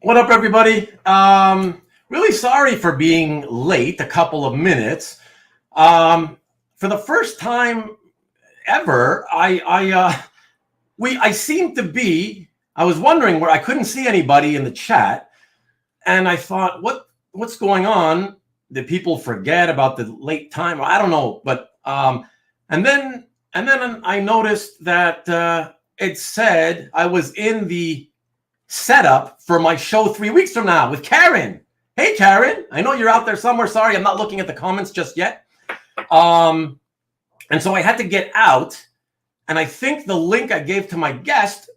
What up, everybody? Really sorry for being late, a couple of minutes. For the first time ever, I seem to be. I was wondering where I couldn't see anybody in the chat, and I thought, what's going on? Did people forget about the late time? I don't know, but and then I noticed that it said I was in the setup for my show 3 weeks from now with Karen. Hey, Karen, I know you're out there somewhere. Sorry, I'm not looking at the comments just yet. And so I had to get out, and I think the link I gave to my guest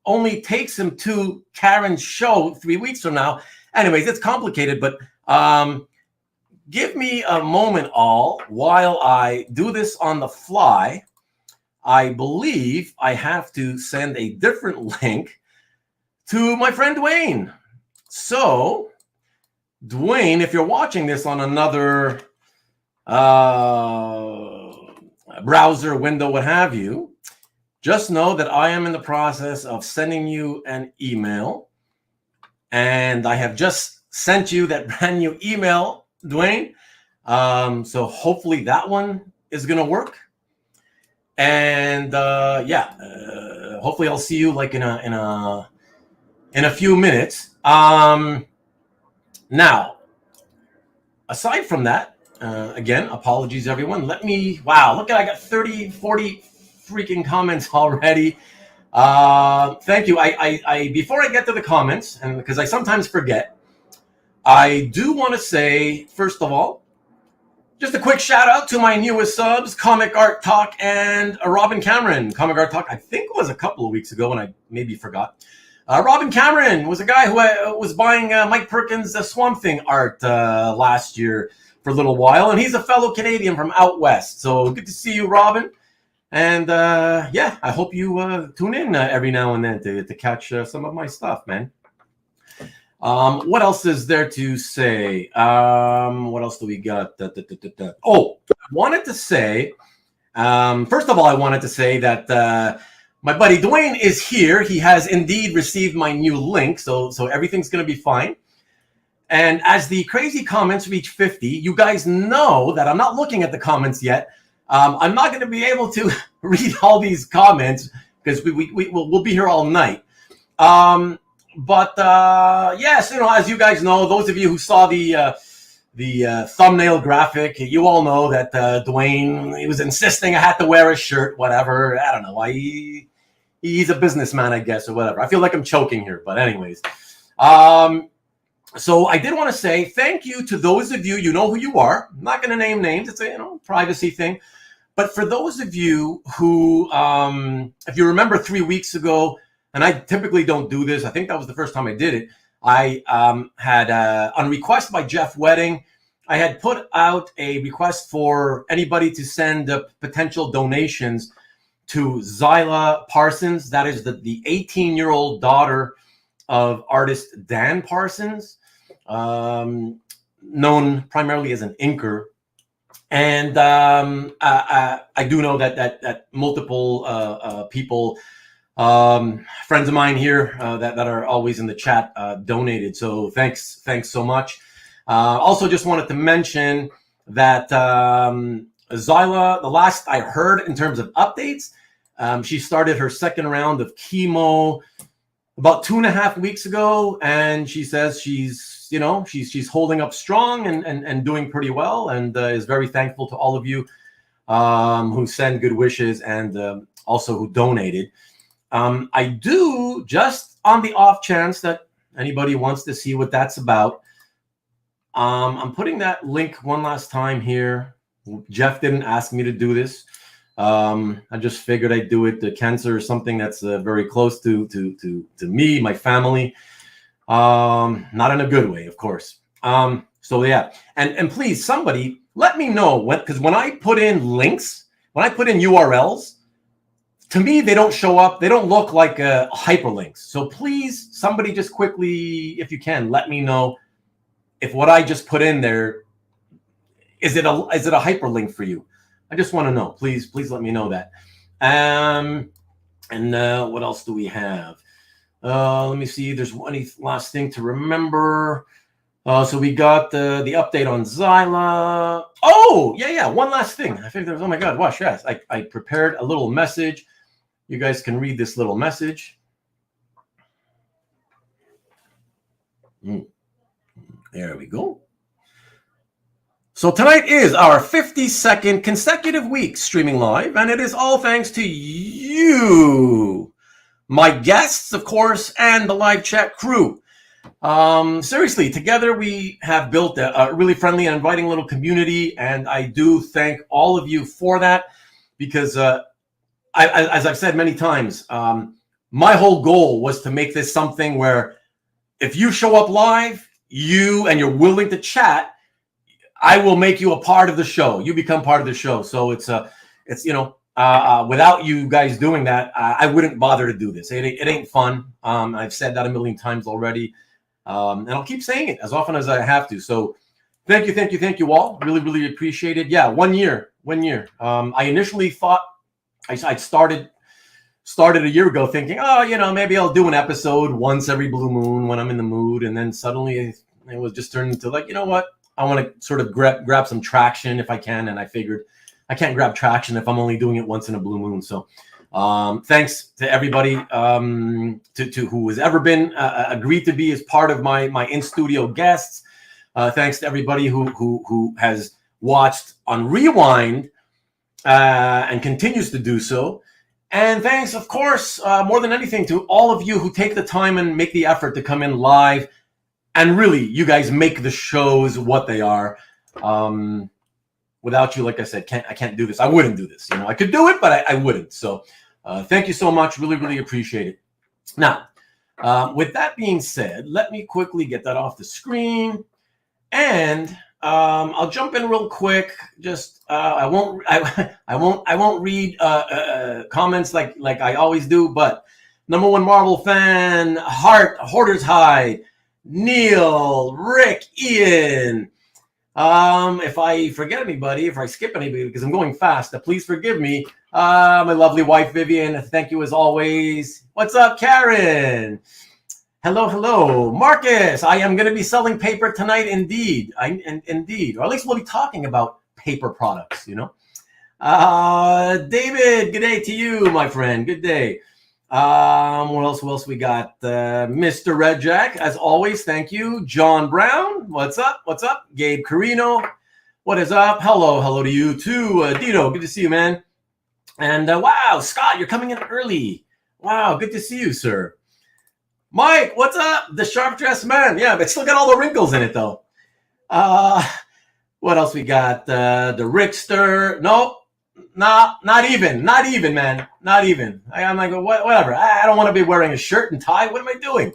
only takes him to Karen's show 3 weeks from now. Anyways, it's complicated, but give me a moment all while I do this on the fly. I believe I have to send a different link to my friend Duane. So, Duane, if you're watching this on another browser window, what have you, just know that I am in the process of sending you an email. And I have just sent you that brand new email, Duane. So hopefully that one is going to work. And hopefully I'll see you like in a few minutes. Now, aside from that, again, apologies, everyone. Wow, look at, I got 30, 40 freaking comments already. Thank you. I before I get to the comments, and because I sometimes forget, I do want to say, first of all, just a quick shout out to my newest subs, Comic Art Talk and Robin Cameron. Comic Art Talk, I think it was a couple of weeks ago, and I maybe forgot. Robin Cameron was a guy who was buying Mike Perkins' Swamp Thing art last year for a little while, and he's a fellow Canadian from out west. So good to see you, Robin. And I hope you tune in every now and then to catch some of my stuff, man. What else is there to say? What else do we got? Oh, I wanted to say, first of all, I wanted to say that my buddy Duane is here. He has indeed received my new link, so everything's going to be fine. And as the crazy comments reach 50, you guys know that I'm not looking at the comments yet. I'm not going to be able to read all these comments because we'll be here all night. But yes, as you guys know, those of you who saw the thumbnail graphic, you all know that Duane, he was insisting I had to wear a shirt, whatever. I don't know why. He's a businessman, I guess, or whatever. I feel like I'm choking here, but anyways. So I did want to say thank you to those of you, you know who you are. I'm not going to name names. It's a privacy thing. But for those of you who, if you remember 3 weeks ago, and I typically don't do this, I think that was the first time I did it. I had, on request by Jeff Wedding, I had put out a request for anybody to send potential donations to Zyla Parsons. That is the 18-year-old daughter of artist Dan Parsons, known primarily as an inker. And I do know that multiple people, friends of mine here that are always in the chat donated. So thanks so much. Also just wanted to mention that Zyla, the last I heard in terms of updates, she started her second round of chemo about 2.5 weeks ago, and she says she's holding up strong and doing pretty well, and is very thankful to all of you who send good wishes and also who donated. I do, just on the off chance that anybody wants to see what that's about, I'm putting that link one last time here. Jeff didn't ask me to do this. I just figured I'd do it. The cancer is something that's very close to me, my family. Not in a good way, of course. So yeah, and please, somebody let me know because when I put in links, when I put in URLs, to me, they don't show up. They don't look like hyperlinks. So please, somebody just quickly, if you can, let me know if what I just put in there, is it a hyperlink for you? I just want to know. Please let me know that. And what else do we have? Let me see. There's one last thing to remember. So we got the update on Zyla. Oh, yeah. One last thing. I think there's, oh my God, watch, yes. I prepared a little message. You guys can read this little message. There we go. So tonight is our 52nd consecutive week streaming live, and it is all thanks to you, my guests, of course, and the live chat crew. Seriously, together we have built a really friendly and inviting little community, and I do thank all of you for that, because as I've said many times, my whole goal was to make this something where if you show up live, and you're willing to chat, I will make you a part of the show. You become part of the show. So it's without you guys doing that, I wouldn't bother to do this. It ain't fun. I've said that a million times already. And I'll keep saying it as often as I have to. So thank you all. Really appreciate it. Yeah, 1 year. I initially thought I started a year ago thinking, maybe I'll do an episode once every blue moon when I'm in the mood. And then suddenly it was just turned into like, you know what? I want to sort of grab some traction if I can. And I figured I can't grab traction if I'm only doing it once in a blue moon. So thanks to everybody to who has ever been agreed to be as part of my in-studio guests. Thanks to everybody who has watched on Rewind and continues to do so. And thanks, of course, more than anything, to all of you who take the time and make the effort to come in live. And really, you guys make the shows what they are. Without you, like I said, I can't do this. I wouldn't do this. I could do it, but I wouldn't. So thank you so much. Really appreciate it. Now, with that being said, let me quickly get that off the screen. And I'll jump in real quick. Just I won't read comments like I always do. But #1 Marvel fan, Hoarder's High, Neil, Rick, Ian. If I forget anybody, if I skip anybody, because I'm going fast, please forgive me. My lovely wife, Vivian, thank you as always. What's up, Karen? Hello. Marcus, I am going to be selling paper tonight, indeed. Indeed. Or at least we'll be talking about paper products, David, good day to you, my friend. Good day. What else we got? Mr. Red Jack, as always, thank you. John Brown, what's up? Gabe Carino, what is up? Hello to you too. Dino, good to see you, man. And wow, Scott, you're coming in early. Wow, good to see you, sir. Mike, what's up? The sharp dressed man. Yeah, but still got all the wrinkles in it though. What else we got? The Rickster. Nope. Not even, man. Not even. I'm like, whatever. I don't want to be wearing a shirt and tie. What am I doing?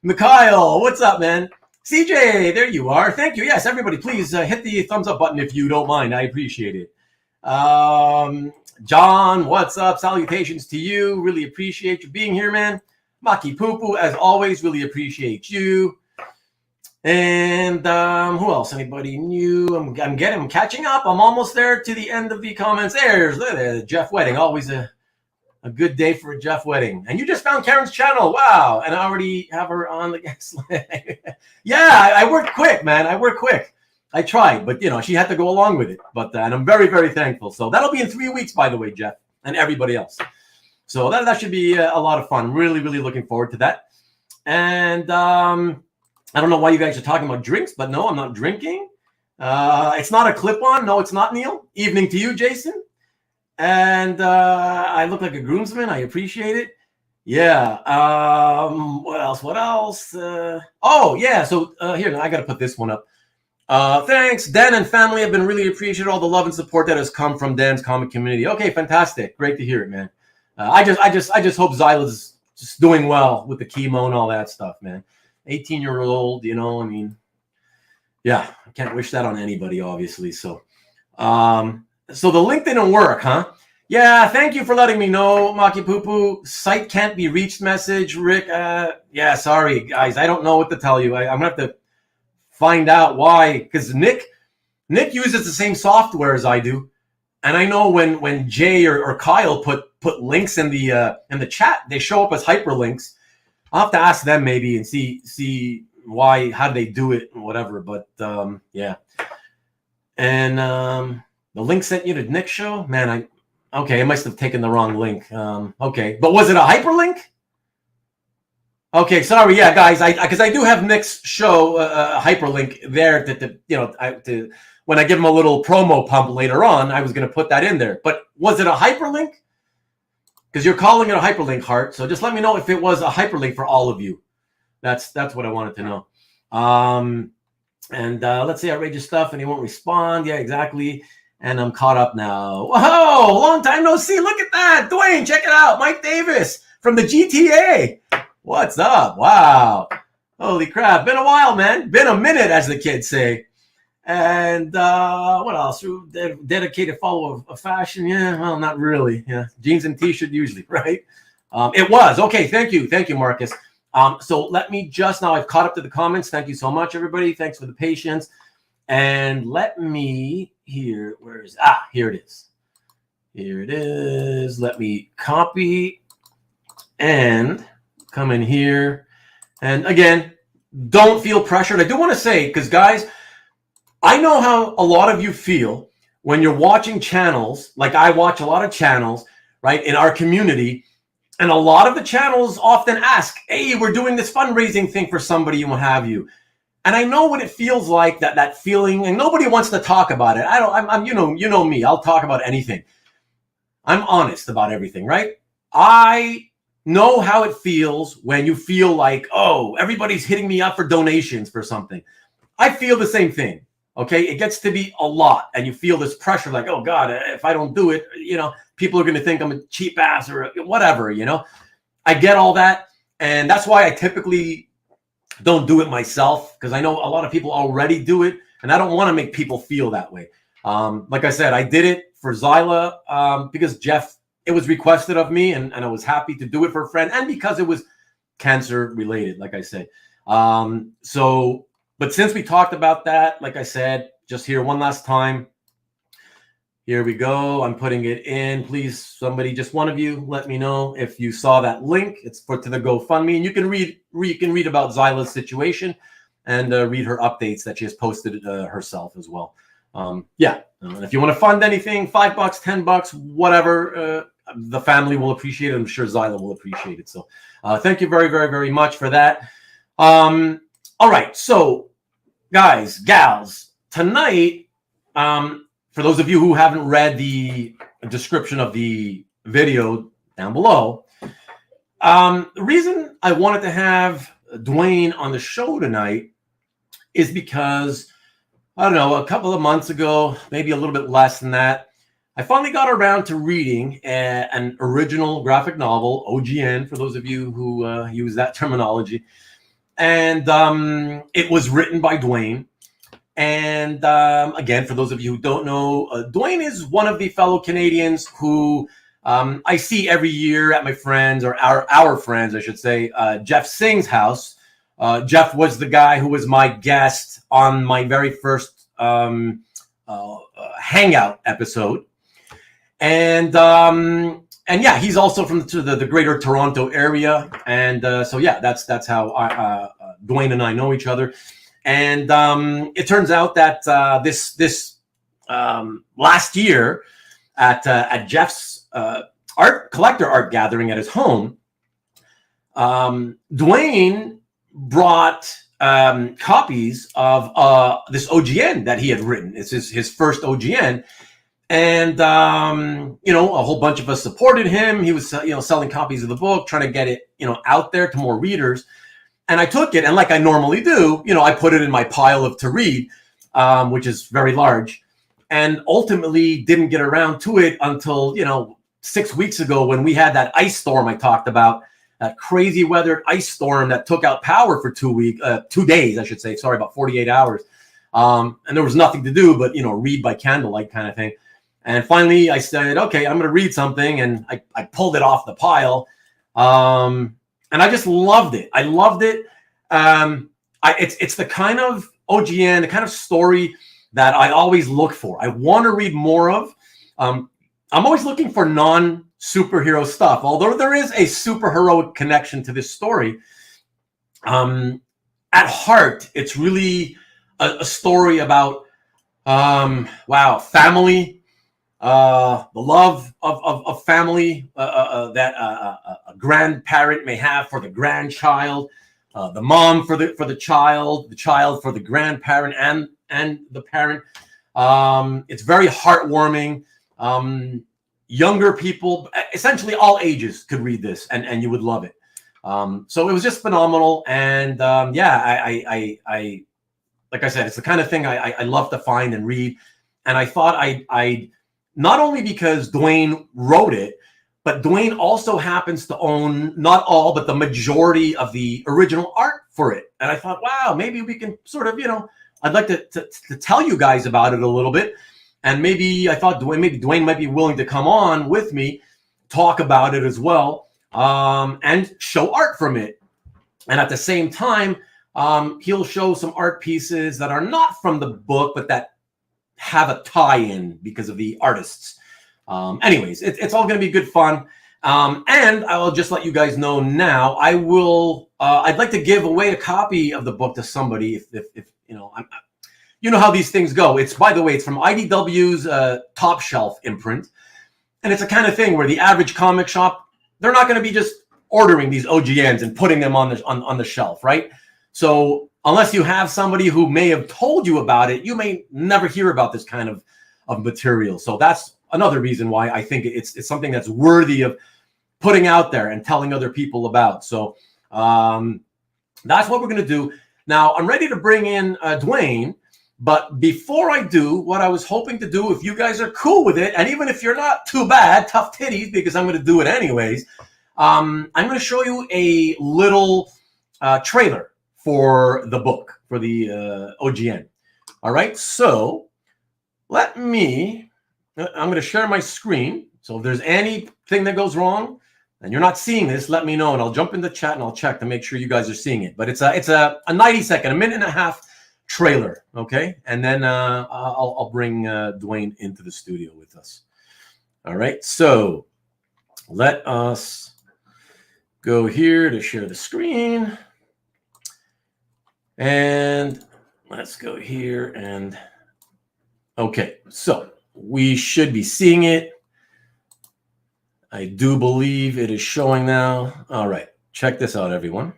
Mikhail, what's up, man? CJ, there you are. Thank you. Yes, everybody, please hit the thumbs up button if you don't mind. I appreciate it. John, what's up? Salutations to you. Really appreciate you being here, man. Maki Poo, as always, really appreciate you. And who else? Anybody new? I'm catching up. I'm almost there to the end of the comments. There's Jeff Wedding. Always a good day for a Jeff Wedding. And you just found Karen's channel. Wow. And I already have her on the guest list. Yeah, I worked quick, man. I tried, but she had to go along with it. But and I'm very, very thankful. So that'll be in 3 weeks, by the way, Jeff, and everybody else. So that should be a lot of fun. Really looking forward to that. And I don't know why you guys are talking about drinks, but no, I'm not drinking. It's not a clip-on. No, it's not, Neil. Evening to you, Jason. And I look like a groomsman. I appreciate it. Yeah. What else? Oh, yeah. So here, I got to put this one up. Thanks. Dan and family have been really appreciated all the love and support that has come from Dan's comic community. Okay, fantastic. Great to hear it, man. I just hope Zyla's just doing well with the chemo and all that stuff, man. 18-year-old, yeah, I can't wish that on anybody, obviously. So, so the link didn't work, huh? Yeah, thank you for letting me know, Maki Poo. Site can't be reached message, Rick. Yeah, sorry, guys. I don't know what to tell you. I'm going to have to find out why, because Nick uses the same software as I do. And I know when Jay or Kyle put links in the chat, they show up as hyperlinks. I'll have to ask them maybe and see why, how do they do it and whatever. But yeah. And the link sent you to Nick's show? Man, okay, I must have taken the wrong link. Okay, but was it a hyperlink? Okay, sorry, yeah, guys, because I do have Nick's show a hyperlink there to when I give him a little promo pump later on, I was going to put that in there. But was it a hyperlink? Because you're calling it a hyperlink, Hart. So just let me know if it was a hyperlink for all of you. That's what I wanted to know. And let's see, outrageous stuff, and he won't respond. Yeah, exactly. And I'm caught up now. Whoa, long time no see. Look at that. Duane, check it out. Mike Davis from the GTA. What's up? Wow. Holy crap. Been a while, man. Been a minute, as the kids say. And what else? Dedicated follower of fashion. Yeah, well, not really. Yeah, jeans and t-shirt usually, right? It was. Okay, thank you. Thank you, Marcus. So let me just, now I've caught up to the comments. Thank you so much, everybody. Thanks for the patience. And let me, here it is. Here it is. Let me copy and come in here. And again, don't feel pressured. I do want to say, because guys, I know how a lot of you feel when you're watching channels, like I watch a lot of channels, right, in our community. And a lot of the channels often ask, hey, we're doing this fundraising thing for somebody and what have you. And I know what it feels like, that feeling, and nobody wants to talk about it. I'm you know me, I'll talk about anything. I'm honest about everything, right? I know how it feels when you feel like, oh, everybody's hitting me up for donations for something. I feel the same thing, okay? It gets to be a lot, and you feel this pressure like, oh, God, if I don't do it, people are going to think I'm a cheap ass or whatever, I get all that, and that's why I typically don't do it myself, because I know a lot of people already do it, and I don't want to make people feel that way. Like I said, I did it for Zyla because it was requested of me, and I was happy to do it for a friend, and because it was cancer related, like I said. But since we talked about that, like I said, just here one last time. Here we go. I'm putting it in. Please, somebody, just one of you, let me know if you saw that link. It's to the GoFundMe, and you can read about Zyla's situation and read her updates that she has posted herself as well. Yeah, and if you want to fund anything, $5, $10, whatever, the family will appreciate it. I'm sure Zyla will appreciate it. So, thank you very, very, very much for that. All right, so guys, gals, tonight. For those of you who haven't read the description of the video down below, the reason I wanted to have Duane on the show tonight is because, I don't know, a couple of months ago, maybe a little bit less than that, I finally got around to reading an original graphic novel, OGN, for those of you who use that terminology. And it was written by Duane. And again, for those of you who don't know, Duane is one of the fellow Canadians who I see every year at my friends, or our friends, I should say, Jeff Singh's house. Jeff was the guy who was my guest on my very first Hangout episode. And yeah, he's also from the greater Toronto area. And so, yeah, that's how Duane and I know each other. And it turns out that this last year at Jeff's collector art gathering at his home, Duane brought copies of this OGN that he had written. It's his first OGN. And, a whole bunch of us supported him. He was, selling copies of the book, trying to get it, out there to more readers. And I took it, and like I normally do, I put it in my pile of to read, which is very large, and ultimately didn't get around to it until, 6 weeks ago when we had that ice storm I talked about, that crazy weathered ice storm that took out power for 2 days, I should say. Sorry, about 48 hours. And there was nothing to do but, read by candlelight kind of thing. And finally I said, okay, I'm going to read something. And I pulled it off the pile. And I just loved it. I loved it. It's the kind of OGN, the kind of story that I always look for. I want to read more of. I'm always looking for non-superhero stuff, although there is a superheroic connection to this story. at heart, it's really a story about family, the love of family that a grandparent may have for the grandchild, the mom for the child for the grandparent, and the parent. It's very heartwarming. Younger people, essentially all ages, could read this, and you would love it. So it was just phenomenal, and I like I said, it's the kind of thing I love to find and read, and I thought I not only because Duane wrote it, but Duane also happens to own not all, but the majority of the original art for it, and I thought, wow, maybe we can sort of, I'd like to tell you guys about it a little bit, and maybe I thought Duane might be willing to come on with me, talk about it as well, and show art from it, and at the same time. He'll show some art pieces that are not from the book, but that have a tie-in because of the artists. Anyways, it's all going to be good fun. And I will just let you guys know now, I'd like to give away a copy of the book to somebody if you know how these things go. By the way, it's from IDW's Top Shelf imprint. And it's a kind of thing where the average comic shop, they're not going to be just ordering these OGNs and putting them on the shelf, right? So unless you have somebody who may have told you about it, you may never hear about this kind of material. So that's another reason why I think it's something that's worthy of putting out there and telling other people about. So that's what we're going to do. Now, I'm ready to bring in Duane. But before I do, what I was hoping to do, if you guys are cool with it, and even if you're not too bad, tough titties, because I'm going to do it anyways, I'm going to show you a little trailer for the book, for the OGN. All right, so I'm going to share my screen. So if there's anything that goes wrong and you're not seeing this, let me know, and I'll jump in the chat and I'll check to make sure you guys are seeing it. But it's a 90-second, a minute and a half trailer, okay? And then I'll bring Duane into the studio with us. All right, so let us go here to share the screen. And let's go here and okay, so we should be seeing it. I do believe it is showing now. All right, check this out, everyone.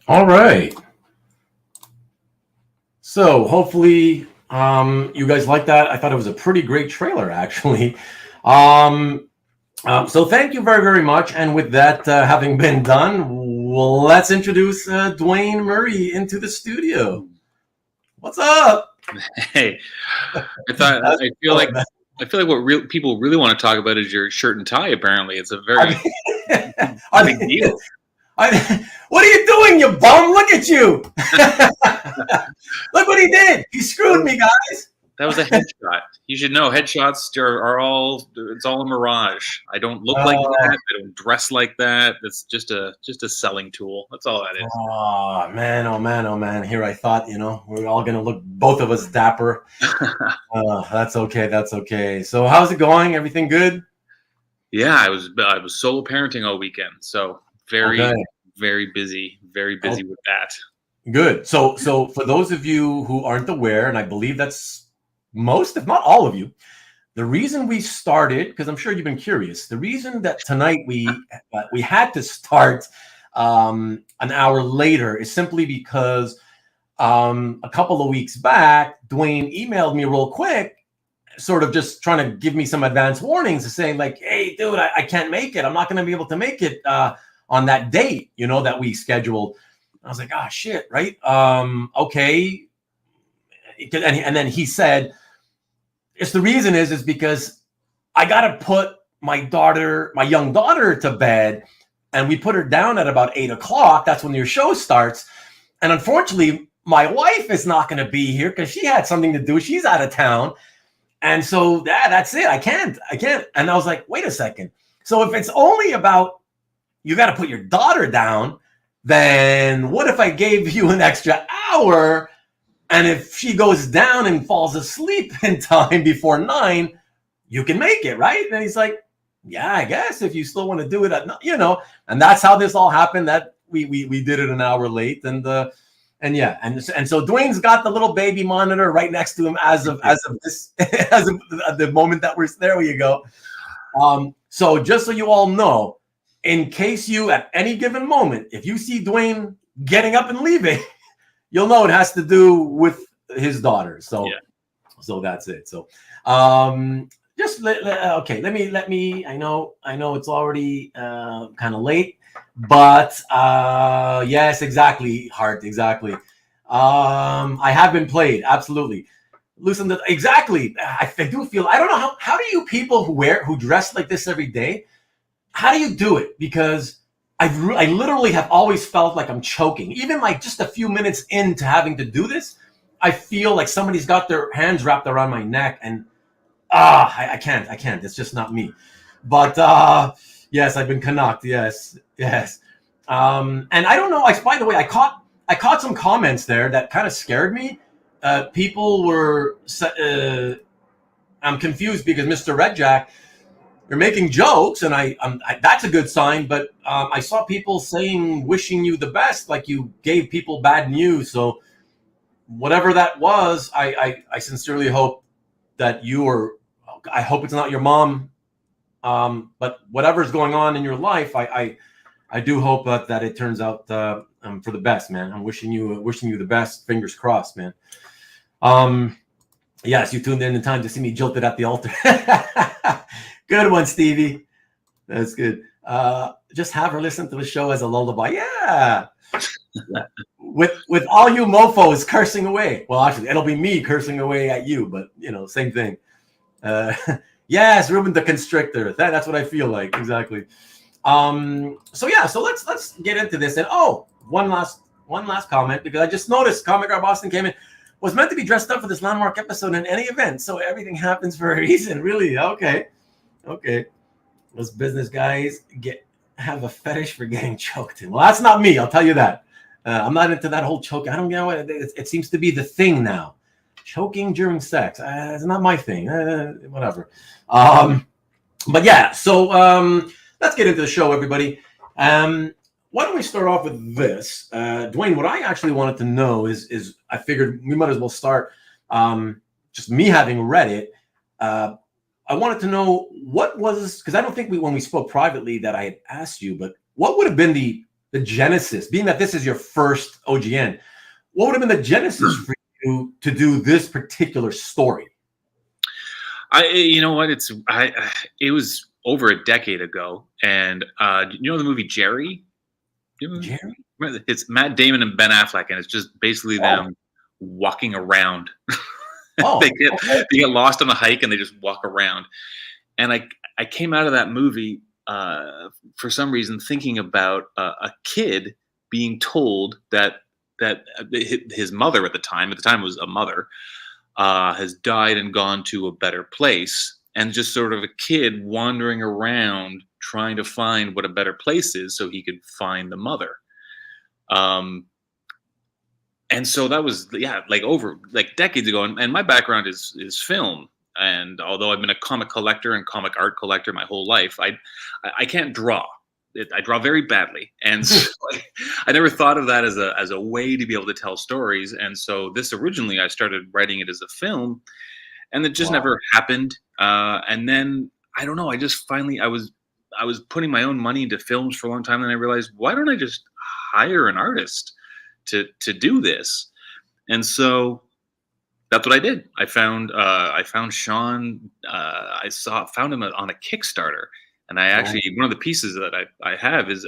All right. So hopefully you guys like that. I thought it was a pretty great trailer, actually. So thank you very, very much. And with that having been done, let's introduce Duane Murray into the studio. What's up? Hey, I feel like what people really want to talk about is your shirt and tie. Apparently, it's a very big deal. What are you doing, you bum? Look at you. Look what he did. He screwed me, guys. That was a headshot. You should know headshots are all, it's all a mirage. I don't look like that. I don't dress like that. That's just a selling tool. That's all that is. Oh man, oh man, oh man. Here I thought, we're all gonna look, both of us, dapper. That's okay. That's okay. So how's it going? Everything good? Yeah, I was solo parenting all weekend. So very busy with that. Good. So for those of you who aren't aware, and I believe that's most, if not all of you, the reason we started, because I'm sure you've been curious, the reason that tonight we had to start an hour later is simply because a couple of weeks back, Duane emailed me real quick, sort of just trying to give me some advance warnings, saying like, hey, dude, I can't make it. I'm not going to be able to make it on that date, that we scheduled. I was like, shit, right? Okay. And then he said, it's the reason is because I got to put my young daughter to bed, and we put her down at about 8:00. That's when your show starts. And unfortunately, my wife is not going to be here because she had something to do. She's out of town. And so that's it. I can't. And I was like, wait a second. So if it's only about you got to put your daughter down, then what if I gave you an extra hour? And if she goes down and falls asleep in time before 9, you can make it, right? And he's like, yeah, I guess if you still want to do it and that's how this all happened, that we did it an hour late. And so Duane's got the little baby monitor right next to him as of the moment that we're there. You go. So just so you all know, in case you at any given moment, if you see Duane getting up and leaving, you'll know it has to do with his daughter. So that's it. So just okay. Let me. I know it's already kind of late, but yes, exactly, Hart, exactly. I have been played, absolutely. Loosen exactly. I do feel. I don't know how do you people who dress like this every day, how do you do it? Because I literally have always felt like I'm choking. Even like just a few minutes into having to do this, I feel like somebody's got their hands wrapped around my neck, and I can't. It's just not me. But yes, I've been knocked. Yes. And I don't know. By the way, I caught some comments there that kind of scared me. People were. I'm confused because Mr. Red Jack, you're making jokes, and I that's a good sign. But I saw people saying, wishing you the best, like you gave people bad news. So whatever that was, I sincerely hope that I hope it's not your mom. But whatever's going on in your life, I do hope that it turns out for the best, man. I'm wishing you the best. Fingers crossed, man. Yes, you tuned in time to see me jilted at the altar. Good one, Stevie. That's good. Just have her listen to the show as a lullaby. Yeah. With all you mofos cursing away. Well, actually, it'll be me cursing away at you, but same thing. Yes, Ruben the Constrictor. That's what I feel like. Exactly. So let's get into this. And one last comment, because I just noticed Comic Guard Boston came in. Was meant to be dressed up for this landmark episode in any event, so everything happens for a reason. Really? Okay. Those business guys have a fetish for getting choked in. Well, that's not me. I'll tell you that. I'm not into that whole choke. I don't know. It seems to be the thing now. Choking during sex. It's not my thing. Whatever. But yeah. So let's get into the show, everybody. Why don't we start off with this? Duane, what I actually wanted to know is I figured we might as well start just me having read it. I wanted to know because I don't think when we spoke privately that I had asked you, but what would have been the genesis, being that this is your first OGN, what would have been the genesis for you to do this particular story? You know what? It was over a decade ago, and you know the movie Jerry? Jerry? It's Matt Damon and Ben Affleck, and it's just basically them walking around. They get lost on a hike and they just walk around. And I came out of that movie for some reason thinking about a kid being told that his mother at the time was a mother, has died and gone to a better place, and just sort of a kid wandering around trying to find what a better place is so he could find the mother. And so that was, like over like decades ago. And my background is film. And although I've been a comic collector and comic art collector my whole life, I can't draw. I draw very badly, and so I never thought of that as a way to be able to tell stories. And so this originally I started writing it as a film, and it just never happened. And then I don't know. I just finally I was putting my own money into films for a long time, and I realized, why don't I just hire an artist to do this? And so that's what I did. I found Shawn. Found him on a Kickstarter, and I actually, one of the pieces that I have is,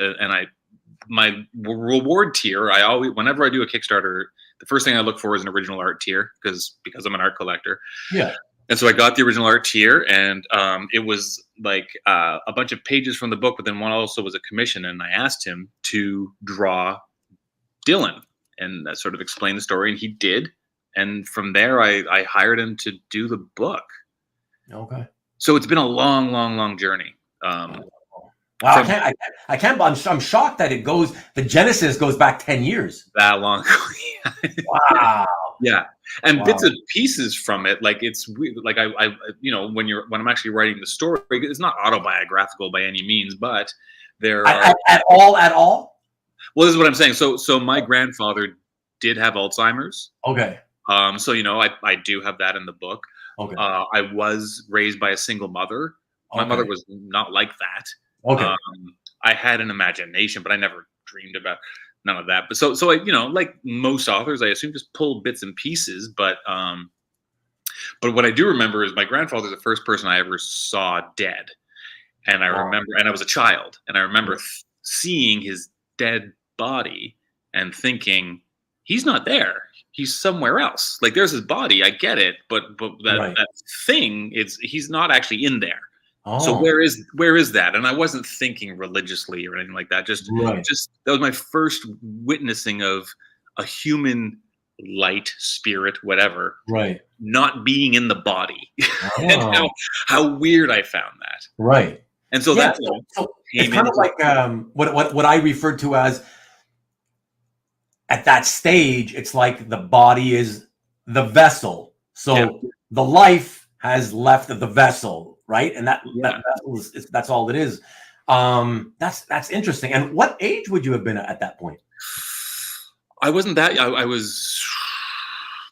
my reward tier. I always, whenever I do a Kickstarter, the first thing I look for is an original art tier because I'm an art collector. Yeah. And so I got the original art tier, and it was like a bunch of pages from the book, but then one also was a commission, and I asked him to draw Dylan and sort of explain the story, and he did. And from there, I hired him to do the book. Okay. So it's been a long journey. Wow, I can't. I'm shocked that the genesis goes back 10 years. That long. Wow. Yeah, and bits and pieces from it, like it's like I when I'm actually writing the story, it's not autobiographical by any means, but there are at all. Well, this is what I'm saying. So my grandfather did have Alzheimer's. Okay. So I do have that in the book. Okay. I was raised by a single mother. My mother was not like that. Okay. I had an imagination, but I never dreamed about none of that. But so I, like most authors, I assume just pull bits and pieces. But what I do remember is my grandfather's the first person I ever saw dead. And I remember, and I was a child, and I remember seeing his dead body and thinking, he's not there. He's somewhere else. Like, there's his body. I get it. But that thing, he's not actually in there. Oh. So where is that? And I wasn't thinking religiously or anything like that. Just that was my first witnessing of a human light, spirit, whatever, not being in the body. And how weird I found that. Right. And so that's it's kind of like what I referred to as, at that stage, it's like the body is the vessel. So the life has left the vessel, right? And that vessel that's all it is. That's interesting. And what age would you have been at that point? I wasn't that. I was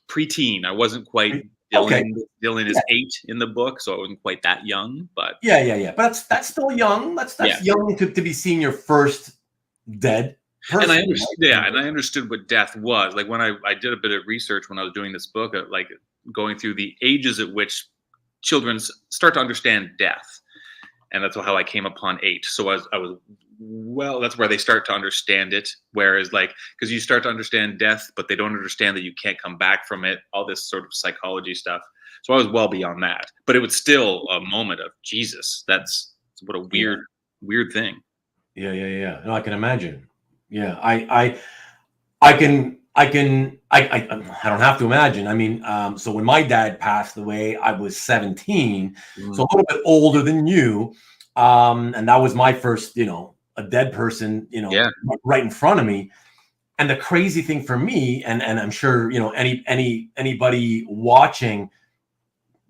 preteen. I wasn't quite. Dylan is 8 in the book, so I wasn't quite that young. But But that's still young. That's young to be seeing your first dead person. And I understood what death was. Like, when I did a bit of research when I was doing this book, like going through the ages at which children start to understand death, and that's how I came upon 8. So I was that's where they start to understand it. Whereas, like, because you start to understand death, but they don't understand that you can't come back from it. All this sort of psychology stuff. So I was well beyond that, but it was still a moment of Jesus. That's what a weird thing. Yeah. No, I can imagine. Yeah, I don't have to imagine. I mean, so when my dad passed away, I was 17, so a little bit older than you. And that was my first, a dead person, right in front of me. And the crazy thing for me, and I'm sure, anybody watching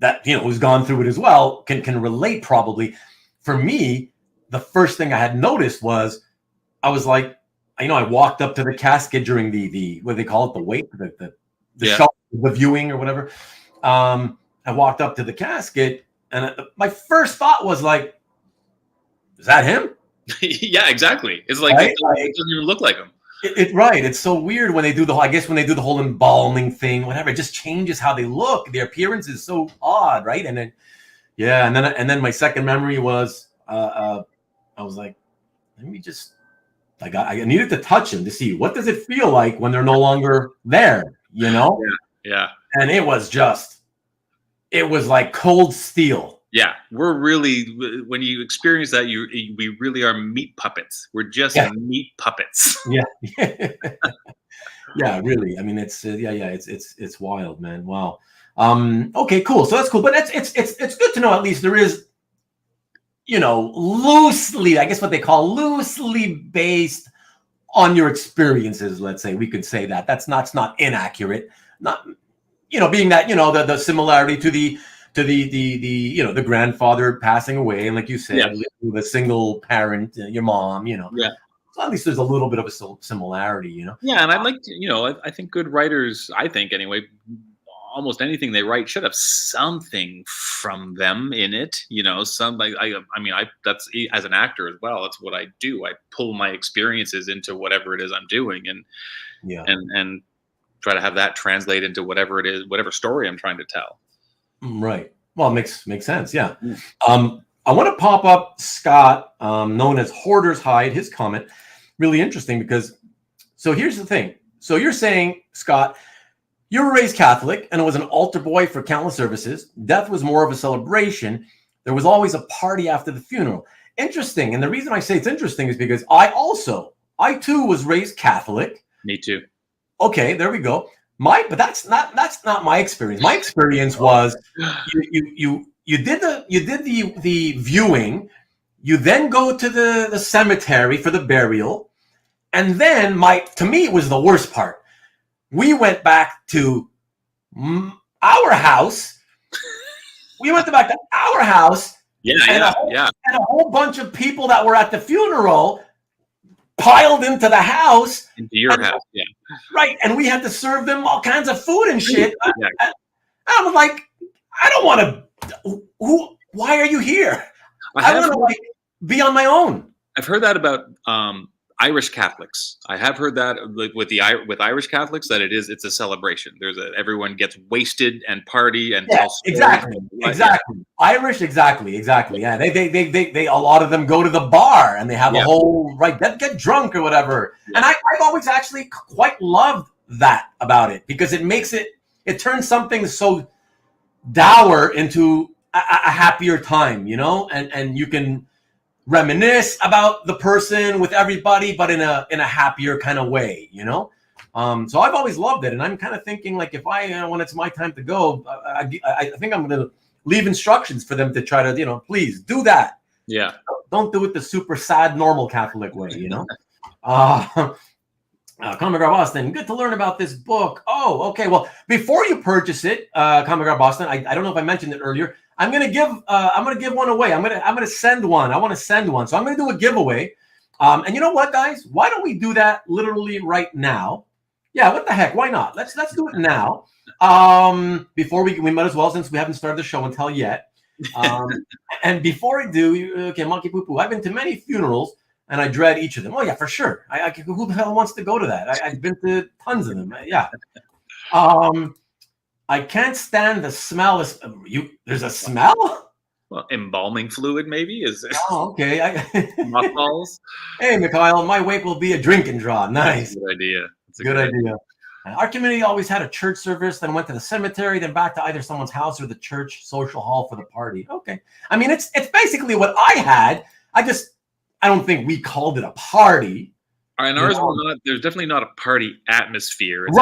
that, who's gone through it as well can relate probably. For me, the first thing I had noticed was, I was like, I walked up to the casket during the what do they call it, the wake, the show, the viewing or whatever. I walked up to the casket, and my first thought was like, is that him? Yeah, exactly. It's like, it doesn't even look like him. It's so weird when they do the whole embalming thing, whatever. It just changes how they look. Their appearance is so odd, right? And then, and then my second memory was, I was like, let me just. I needed to touch him to see what does it feel like when they're no longer there, Yeah. And it was like cold steel. Yeah, we're really, when you experience that, we really are meat puppets. We're just meat puppets. Yeah. Yeah, really. I mean, it's it's wild, man. Wow. Okay, cool. So that's cool. But it's good to know at least there is, loosely, I guess what they call loosely based on your experiences. Let's say we could say that that's not inaccurate. Not, being that, the similarity to the grandfather passing away, and like you said, with a single parent, your mom, Yeah. So at least there's a little bit of a similarity, Yeah, and I'd like to, I think good writers, I think anyway, almost anything they write should have something from them in it. Some like that's as an actor as well. That's what I do. I pull my experiences into whatever it is I'm doing, and try to have that translate into whatever it is, whatever story I'm trying to tell. Right. Well, it makes sense. Yeah. I want to pop up Scott, known as Hoarder's Hide, his comment. Really interesting because, so here's the thing. So you're saying, Scott, you were raised Catholic and it was an altar boy for countless services. Death was more of a celebration. There was always a party after the funeral. Interesting. And the reason I say it's interesting is because I too was raised Catholic. Me too. Okay, there we go. But that's not my experience. My experience was you did the viewing, you then go to the cemetery for the burial, and then to me it was the worst part. We went back to our house. We went back to our house. And a whole bunch of people that were at the funeral piled into the house. Into your house, yeah. Right, and we had to serve them all kinds of food and shit. I was like, I don't want to. Why are you here? I want to be on my own. I've heard that about Irish Catholics. I have heard that with Irish Catholics that it's a celebration. Everyone gets wasted and party and tell stories. Exactly. Irish, exactly. Yeah, they a lot of them go to the bar and they have a whole get drunk or whatever. Yeah. And I've always actually quite loved that about it because it turns something so dour into a happier time, and you can reminisce about the person with everybody, but in a happier kind of way, So I've always loved it, and I'm kind of thinking like if when it's my time to go, I think I'm going to leave instructions for them to try to please do that. Yeah. Don't do it the super sad normal Catholic way, Comic Guard Boston, good to learn about this book. Oh, okay. Well, before you purchase it, Comic Guard Boston, I don't know if I mentioned it earlier. I'm gonna give one away. I'm gonna send one. I want to send one, so I'm gonna do a giveaway. And you know what, guys? Why don't we do that literally right now? Yeah, what the heck? Why not? Let's do it now. Before we might as well, since we haven't started the show and tell yet. And before I do, Monkey Poo Poo. I've been to many funerals. And I dread each of them. Oh yeah, for sure. Who the hell wants to go to that? I've been to tons of them. Yeah. I can't stand the smell. There's a smell? Well, embalming fluid maybe is. Oh, okay. Mothballs. Hey, Mikhail, my wake will be a drink and draw. Nice. Good idea. It's a good idea. Our community always had a church service, then went to the cemetery, then back to either someone's house or the church social hall for the party. Okay. I mean, it's basically what I had. I don't think we called it a party. And ours was not. There's definitely not a party atmosphere. It's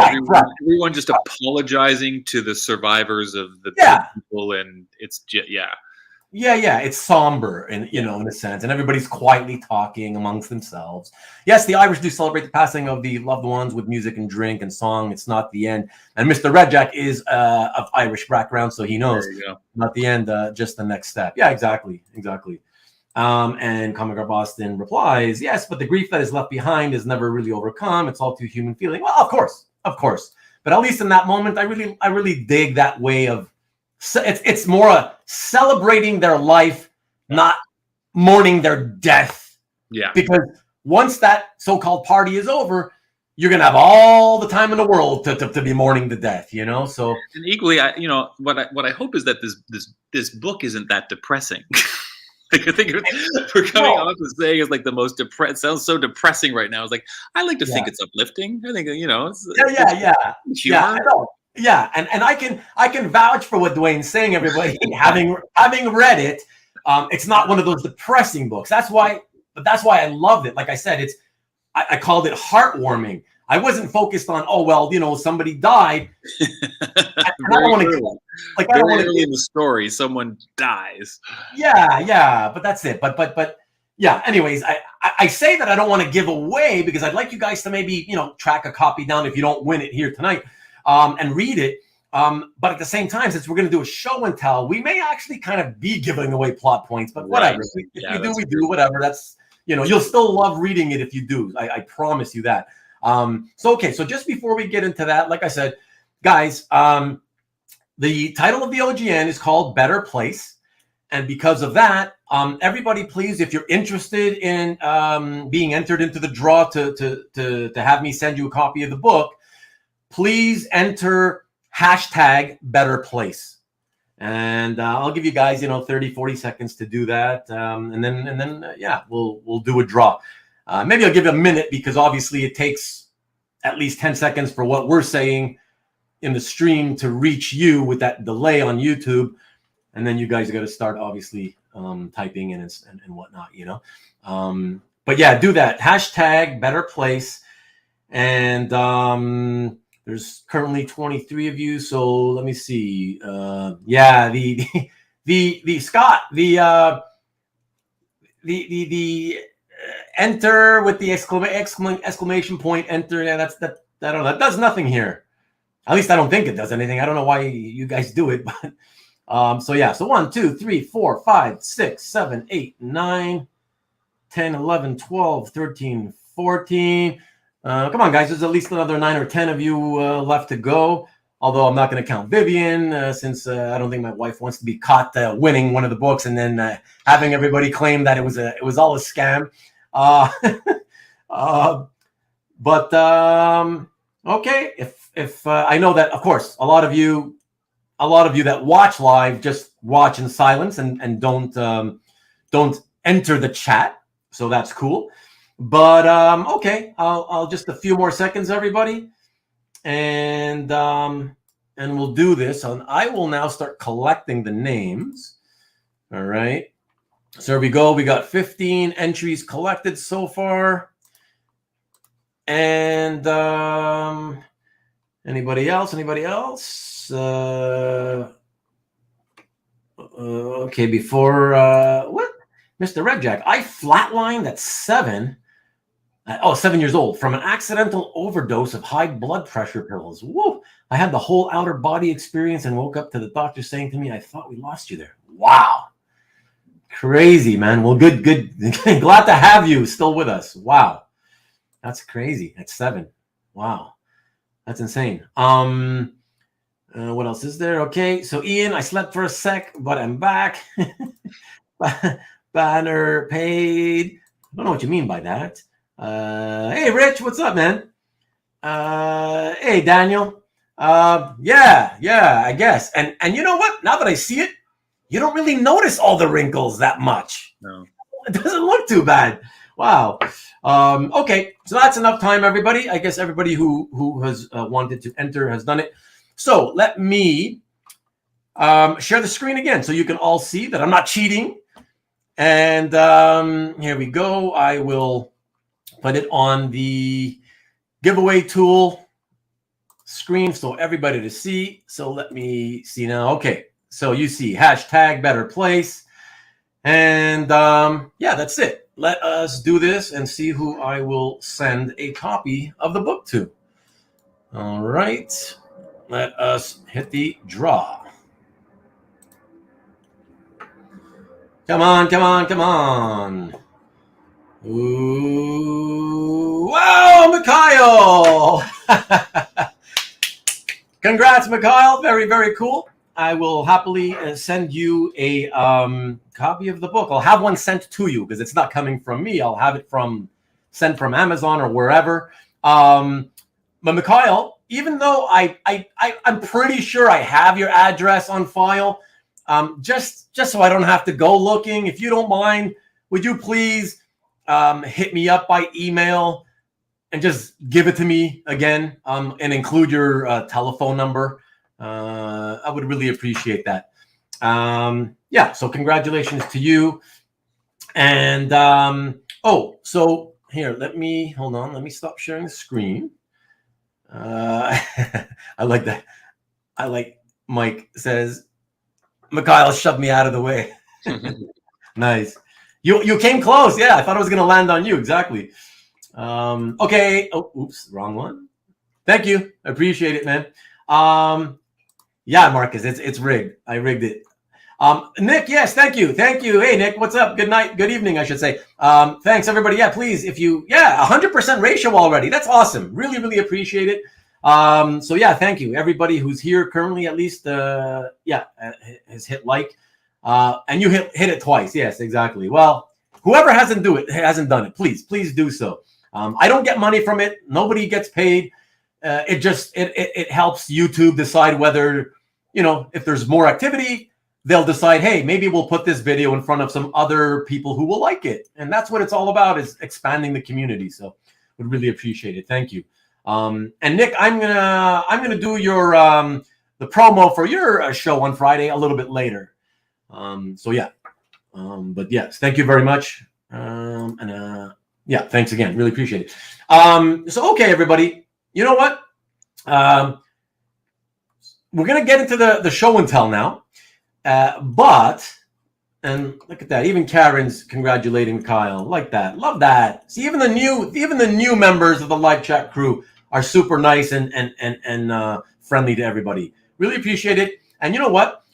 everyone just apologizing to the survivors of the people, and it's it's somber and in a sense, and everybody's quietly talking amongst themselves. Yes, the Irish do celebrate the passing of the loved ones with music and drink and song. It's not the end. And Mr. Redjack is of Irish background, so he knows not the end, just the next step. Yeah, exactly. And Comic Guard Boston replies, yes, but the grief that is left behind is never really overcome. It's all too human feeling. Well, of course. But at least in that moment, I really dig that way of, it's more celebrating their life, not mourning their death. Yeah. Because once that so-called party is over, you're going to have all the time in the world to be mourning the death, So, and equally, what I hope is that this book isn't that depressing. Like, I think we're coming off as saying it's like the most depressed. It sounds so depressing right now. It's like I like to think it's uplifting. I think it's yeah. And I can vouch for what Duane's saying. Everybody having read it, it's not one of those depressing books. That's why I loved it. Like I said, I called it heartwarming. I wasn't focused on somebody died. I don't want to. like, I very don't want early to. in the story, someone dies. Yeah, but that's it. But yeah. Anyways, I say that I don't want to give away because I'd like you guys to maybe track a copy down if you don't win it here tonight, and read it. But at the same time, since we're going to do a show and tell, we may actually kind of be giving away plot points. But whatever. Right. If we do, we do. Whatever. That's you'll still love reading it if you do. I promise you that. So just before we get into that, like I said, guys, the title of the OGN is called Better Place. And because of that, everybody, please, if you're interested in being entered into the draw to have me send you a copy of the book, please enter #BetterPlace. And I'll give you guys, 30, 40 seconds to do that. And then we'll do a draw. Maybe I'll give you a minute because obviously it takes at least 10 seconds for what we're saying in the stream to reach you with that delay on YouTube. And then you guys got to start obviously typing in and whatnot, But yeah, do that. #BetterPlace. And there's currently 23 of you. So let me see. The Scott, the enter with the exclamation point, enter. Yeah, I don't know. That does nothing here. At least I don't think it does anything. I don't know why you guys do it, but so 1, 2, 3, 4, 5, 6, 7, 8, 9, 10, 11, 12, 13, 14. Come on, guys. There's at least another 9 or 10 of you left to go. Although I'm not going to count Vivian since I don't think my wife wants to be caught winning one of the books and then having everybody claim that it was all a scam. Okay. If I know that, of course, a lot of you that watch live just watch in silence and don't enter the chat. So that's cool. But okay, I'll just a few more seconds, everybody, and we'll do this. And I will now start collecting the names. All right. So here we go. We got 15 entries collected so far. And anybody else? Okay, before what? Mr. Redjack, I flatlined at 7 years old from an accidental overdose of high blood pressure pills. Woo! I had the whole outer body experience and woke up to the doctor saying to me, I thought we lost you there. Wow. Crazy, man. Well, good. Glad to have you still with us. Wow. That's crazy. At 7. Wow. That's insane. What else is there? Okay. So Ian, I slept for a sec, but I'm back. Banner paid. I don't know what you mean by that. Hey, Rich, what's up, man? Hey, Daniel. Yeah, I guess. And you know what? Now that I see it, you don't really notice all the wrinkles that much. No. It doesn't look too bad. Wow. Okay, so that's enough time, everybody. I guess everybody who has wanted to enter has done it. So let me share the screen again so you can all see that I'm not cheating. And here we go. I will put it on the giveaway tool screen so everybody to see. So let me see now. Okay, so you see #BetterPlace. And that's it. Let us do this and see who I will send a copy of the book to. All right. Let us hit the draw. Come on. Ooh. Wow, Mikhail! Congrats, Mikhail. Very, very cool. I will happily send you a copy of the book. I'll have one sent to you because it's not coming from me. I'll have it sent from Amazon or wherever. But Mikhail, even though I'm pretty sure I have your address on file, just so I don't have to go looking, if you don't mind, would you please hit me up by email and just give it to me again and include your telephone number? I would really appreciate that. So congratulations to you. And so here, hold on. Let me stop sharing the screen. I like that. I like Mike says, Mikhail shoved me out of the way. Nice. You came close. Yeah, I thought it was going to land on you. Exactly. Okay. Oh, oops. Wrong one. Thank you. I appreciate it, man. Yeah, Marcus, it's rigged. I rigged it. Nick, yes, thank you. Thank you. Hey, Nick, what's up? Good night. Good evening, I should say. Thanks, everybody. Yeah, please, if you, 100% ratio already. That's awesome. Really, really appreciate it. So, yeah, thank you. Everybody who's here currently, at least, has hit like. And you hit it twice. Yes, exactly. Well, whoever hasn't done it, please do so. I don't get money from it. Nobody gets paid. It helps YouTube decide whether, if there's more activity, they'll decide, hey, maybe we'll put this video in front of some other people who will like it. And that's what it's all about, is expanding the community. So would really appreciate it. Thank you. And Nick, I'm gonna do your the promo for your show on Friday a little bit later. But yes, thank you very much. Thanks again. Really appreciate it. Okay, everybody, you know what? We're going to get into the show and tell now. And look at that. Even Karen's congratulating Kyle. Like that. Love that. See, even the new members of the live chat crew are super nice and friendly to everybody. Really appreciate it. And you know what?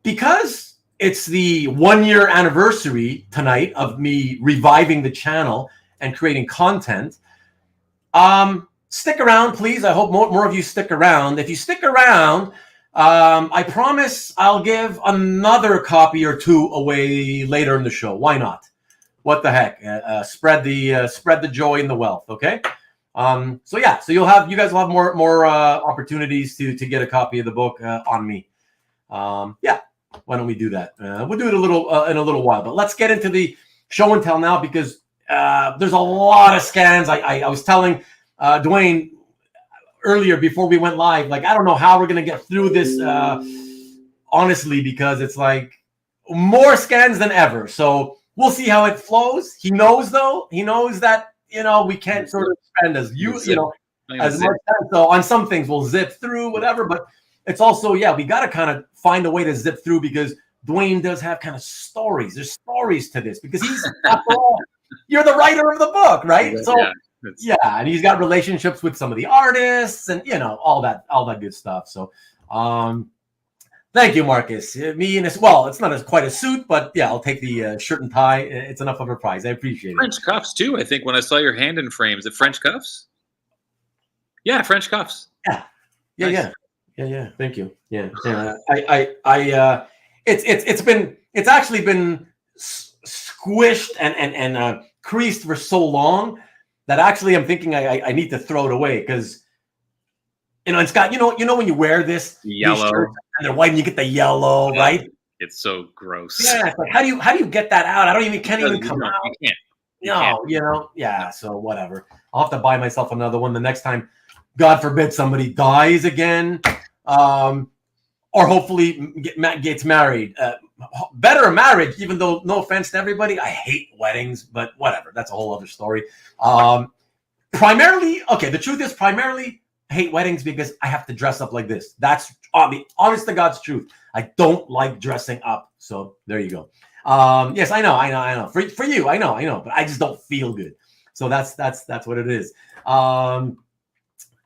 Because it's the 1-year anniversary tonight of me reviving the channel and creating content, stick around, please. I hope more of you stick around. If you stick around, I promise I'll give another copy or two away later in the show. Why not? What the heck? Spread the joy and the wealth. Okay. So you guys will have more opportunities to get a copy of the book on me. Why don't we do that? We'll do it in a little while, but let's get into the show and tell now, because there's a lot of scans. I was telling Duane earlier before we went live, like, I don't know how we're going to get through this, honestly, because it's like more scans than ever. So we'll see how it flows. He knows that, we can't sort of spend as much time. So on some things we'll zip through whatever, but it's also, we got to kind of find a way to zip through, because Duane does have kind of stories. There's stories to this, because he's, after all, you're the writer of the book, right? So and he's got relationships with some of the artists and, all that good stuff. So, thank you, Marcus. Me and it's not quite a suit, but I'll take the shirt and tie. It's enough of a prize. I appreciate it. French cuffs too. I think when I saw your hand in frames, the French cuffs. Yeah, French cuffs. Yeah. Nice. Yeah. Thank you. Yeah. It's actually been squished and creased for so long that actually I'm thinking I need to throw it away, because it's got when you wear this yellow and they're white and you get the yellow, right? It's so gross. Yeah, it's like, how do you get that out? Can't even come out. You can't. So whatever. I'll have to buy myself another one the next time, God forbid, somebody dies again, or hopefully gets married. Better marriage, even though, no offense to everybody, I hate weddings, but whatever. That's a whole other story. The truth is, primarily I hate weddings because I have to dress up like this. That's the honest to God's truth. I don't like dressing up. So there you go. Yes, I know. For you, I know, but I just don't feel good. So that's what it is.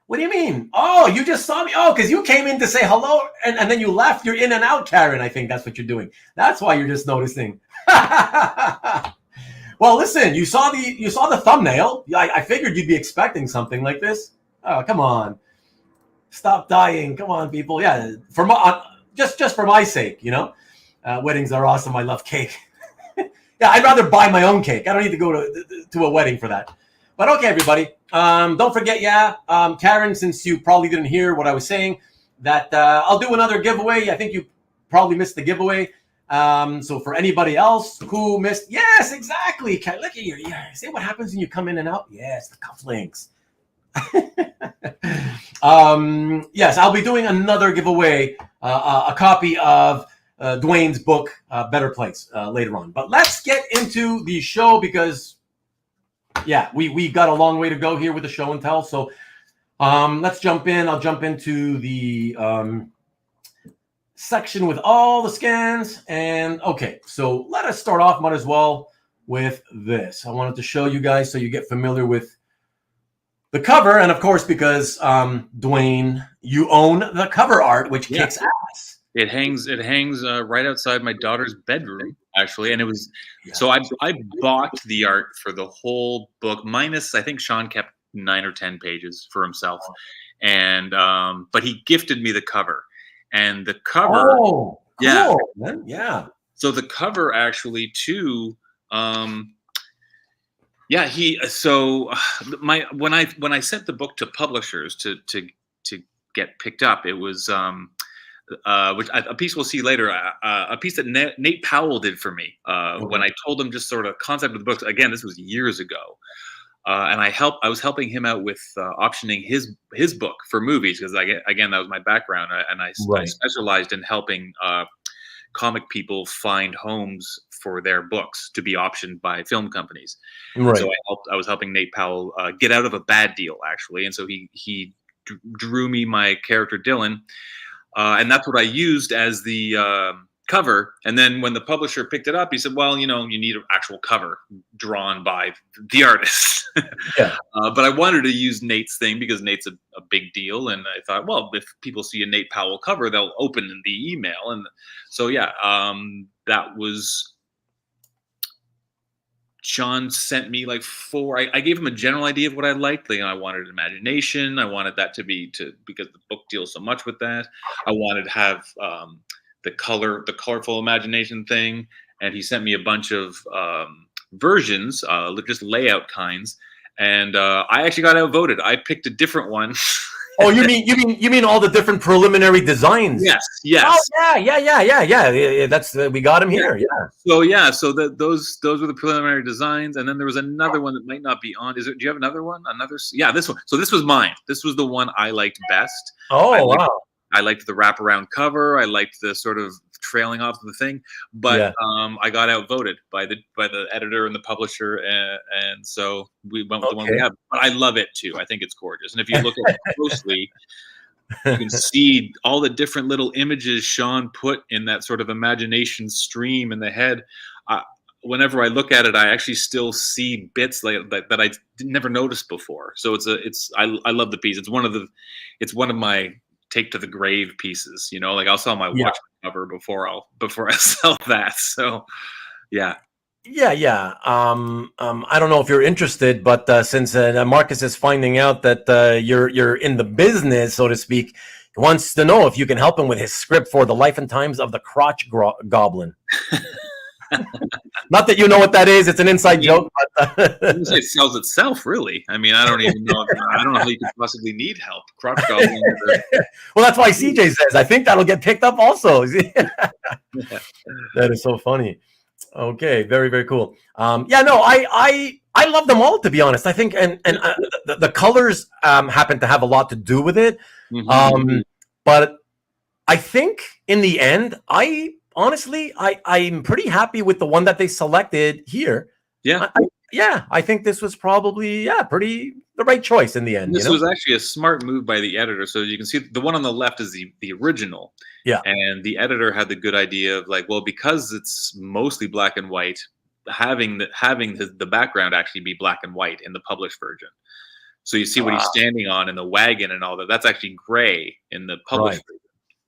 What do you mean? Oh, you just saw me? Oh, because you came in to say hello and then you left. You're in and out, Karen. I think that's what you're doing. That's why you're just noticing. Well, listen, you saw the thumbnail. I figured you'd be expecting something like this. Oh, come on. Stop dying. Come on, people. Yeah, just for my sake, weddings are awesome. I love cake. I'd rather buy my own cake. I don't need to go to a wedding for that. But okay, everybody. Don't forget, Karen, since you probably didn't hear what I was saying, that I'll do another giveaway. I think you probably missed the giveaway. So for anybody else who missed, yes, exactly. Look at you. Yeah. See what happens when you come in and out? Yes, the cufflinks. Yes, I'll be doing another giveaway, a copy of Duane's book, Better Place, later on. But let's get into the show, because we got a long way to go here with the show and tell. So let's jump in. I'll jump into the section with all the scans. And okay, so let us start off, might as well, with this. I wanted to show you guys so you get familiar with the cover. And of course, because Duane, you own the cover art, which kicks ass. It hangs right outside my daughter's bedroom, actually. And it was, so I bought the art for the whole book, minus, I think Shawn kept 9 or 10 pages for himself. And, but he gifted me the cover. And the cover, cool, man. So the cover actually too, when I sent the book to publishers to get picked up, it was which a piece we'll see later, a piece that Nate Powell did for me when I told him just sort of concept of the book. Again, this was years ago. And I was helping him out with optioning his book for movies because again that was my background, and I specialized in helping comic people find homes for their books to be optioned by film companies. Right. So I was helping Nate Powell get out of a bad deal, actually, and so he drew me my character Dylan, and that's what I used as the cover. And then when the publisher picked it up, he said, well, you need an actual cover drawn by the artist. But I wanted to use Nate's thing because Nate's a big deal. And I thought, well, if people see a Nate Powell cover, they'll open the email. And so, that was, Shawn sent me like 4. I gave him a general idea of what I liked. I wanted imagination. I wanted that to be because the book deals so much with that. I wanted to have, the colorful imagination thing, and he sent me a bunch of versions, just layout kinds, and I actually got outvoted. I picked a different one. Oh, you mean all the different preliminary designs? Yes. Oh yeah. That's we got him here. Yeah. So those were the preliminary designs, and then there was another one that might not be on. Do you have another one? This one. So this was mine. This was the one I liked best. Oh, wow. I liked the wraparound cover. I liked the sort of trailing off of the thing, but I got outvoted by the editor and the publisher, and so we went with the one we have. But I love it too. I think it's gorgeous, and if you look at it closely, you can see all the different little images Shawn put in that sort of imagination stream in the head. Whenever I look at it, I actually still see bits that I never noticed before. So I love the piece. It's one of my take to the grave pieces, I'll sell my watch cover before I sell that. So I don't know if you're interested, but since Marcus is finding out that you're in the business, so to speak, he wants to know if you can help him with his script for The Life and Times of the Crotch Goblin. Not that you know what that is; it's an inside joke. But it sells itself, really. I mean, I don't even know. I don't know how you could possibly need help. Crotch Goblin. Well, that's why CJ says I think that'll get picked up also. That is so funny. Okay, very, very cool. I love them all, to be honest. I think, and the colors happen to have a lot to do with it. Mm-hmm. But I think in the end, honestly, I'm pretty happy with the one that they selected here. I think this was probably the right choice in the end. This was actually a smart move by the editor. So you can see the one on the left is the original. Yeah. And the editor had the good idea of because it's mostly black and white, having the background actually be black and white in the published version. So you see what he's standing on in the wagon and all that. That's actually gray in the published version.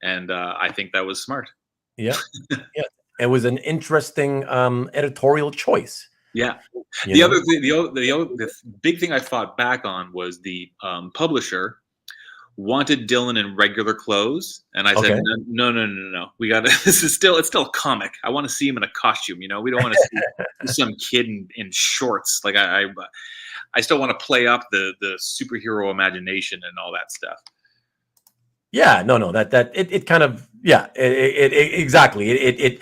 And I think that was smart. Yeah. It was an interesting editorial choice. Yeah. The big thing I fought back on was the publisher wanted Dylan in regular clothes, and I said, no. We got this is still a comic. I want to see him in a costume. We don't want to see some kid in shorts. I still want to play up the superhero imagination and all that stuff. Yeah, no, that it kind of exactly. It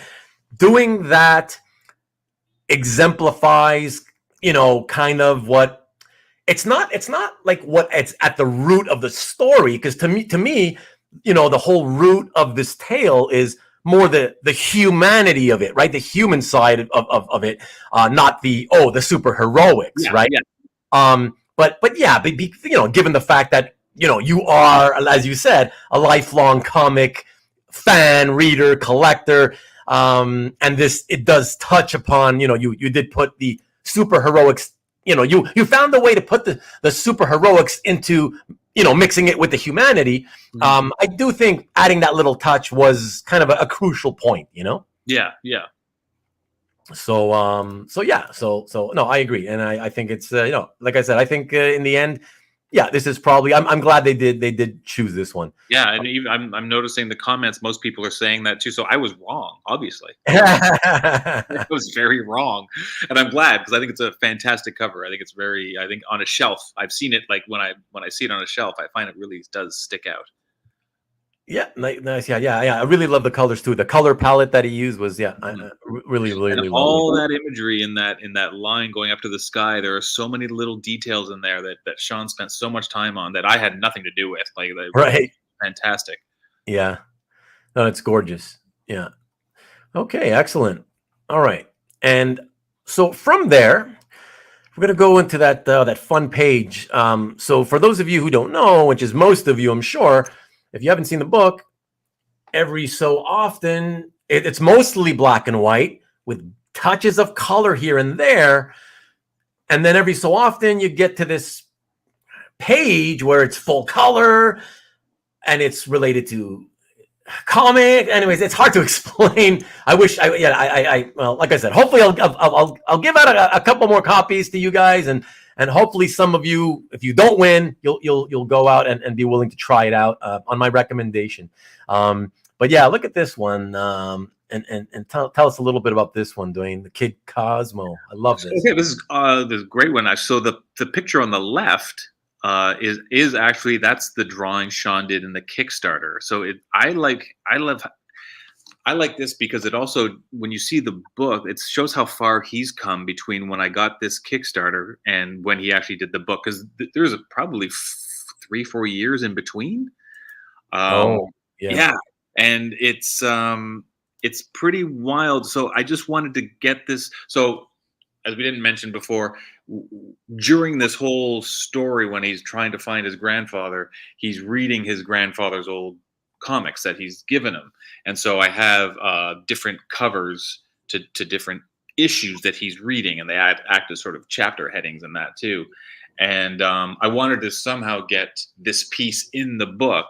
doing that exemplifies, kind of what it's not like what it's at the root of the story, because to me, the whole root of this tale is more the humanity of it, right? The human side of it, not the super heroics, right? Yeah. But given the fact that you are, as you said, a lifelong comic fan, reader, collector. And this, it does touch upon, you did put the super heroics, you found a way to put the super heroics into, mixing it with the humanity. I do think adding that little touch was kind of a crucial point, Yeah. So no, I agree. And I think it's, like I said, I think in the end, yeah, this is probably, I'm glad they did choose this one. Yeah. And even I'm noticing the comments, most people are saying that too. So I was wrong, obviously. I was very wrong. And I'm glad, because I think it's a fantastic cover. I think it's I think on a shelf, I've seen it, like when I see it on a shelf, I find it really does stick out. Yeah, nice. Yeah. I really love the colors too. The color palette that he used was, really and all that imagery in that line going up to the sky. There are so many little details in there that Shawn spent so much time on that I had nothing to do with. Like, right, fantastic. Yeah, no, it's gorgeous. Yeah. Okay, excellent. All right, and so from there, we're gonna go into that fun page. So for those of you who don't know, which is most of you, I'm sure. If you haven't seen the book, every so often, it's mostly black and white with touches of color here and there. And then every so often, you get to this page where it's full color and it's related to comic. Anyways, it's hard to explain. I wish well, like I said, hopefully I'll give out a couple more copies to you guys, and hopefully some of you, if you don't win, you'll go out and be willing to try it out on my recommendation. But yeah, look at this one, and tell us a little bit about this one, Duane, the kid Cosmo. I love this. Okay, this is a great one. So the picture on the left is actually, that's the drawing Shawn did in the Kickstarter. So I like this because it also, when you see the book, it shows how far he's come between when I got this Kickstarter and when he actually did the book, because there's probably 3-4 years in between. Yeah, and it's pretty wild. So I just wanted to get this. So as we didn't mention before, during this whole story, when he's trying to find his grandfather, he's reading his grandfather's old comics that he's given him. And so I have different covers to different issues that he's reading, and they act as sort of chapter headings in that too. And I wanted to somehow get this piece in the book,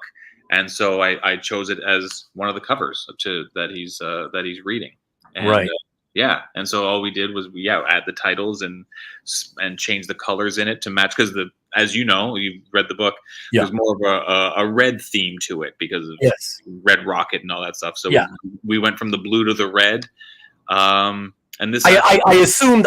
and so I chose it as one of the covers that he's reading. And, right. Yeah, and so all we did was add the titles and change the colors in it to match, because as you know, you've read the book. Yeah. There's more of a red theme to it because of Red Rocket and all that stuff. So we went from the blue to the red. And this, I assumed,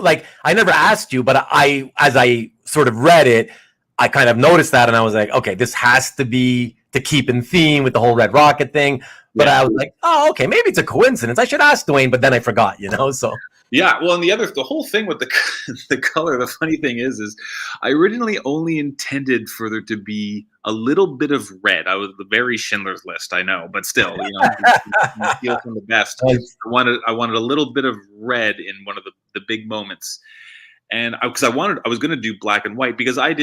like, I never asked you, but as I sort of read it, I kind of noticed that, and I was like, okay, this has to be to keep in theme with the whole Red Rocket thing. But I was like, oh, okay, maybe it's a coincidence. I should ask Duane, but then I forgot, so. Yeah, well, and the whole thing with the color, the funny thing is I originally only intended for there to be a little bit of red. I was very Schindler's List, I know, but still, you steal from the best. I wanted a little bit of red in one of the big moments, and because I was going to do black and white, because I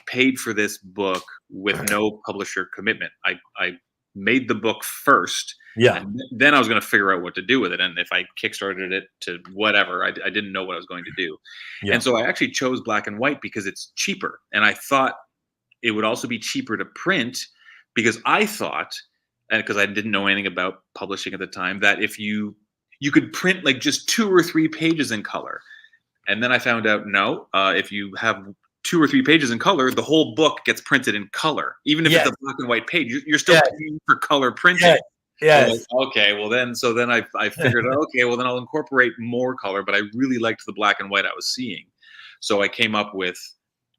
paid for this book with no publisher commitment. I made the book first. Yeah. And then I was going to figure out what to do with it. And if I kickstarted it to whatever, I didn't know what I was going to do. Yeah. And so I actually chose black and white because it's cheaper. And I thought it would also be cheaper to print, because I thought, and because I didn't know anything about publishing at the time, that if you could print like just 2 or 3 pages in color. And then I found out, no, if you have 2 or 3 pages in color, the whole book gets printed in color. Even if it's a black and white page, you're still paying for color printing. Yes. So okay. Well, then I figured, okay, well then I'll incorporate more color, but I really liked the black and white I was seeing. So I came up with,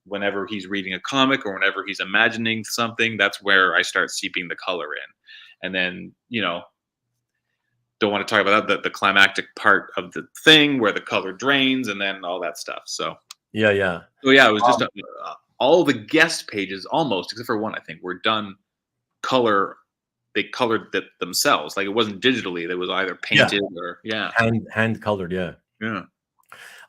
whenever he's reading a comic or whenever he's imagining something, that's where I start seeping the color in. And then, don't want to talk about that, the climactic part of the thing where the color drains and then all that stuff. So yeah. So it was just all the guest pages, almost except for one, I think, were done color. They colored it themselves. Like, it wasn't digitally. It was either painted or hand colored. Yeah.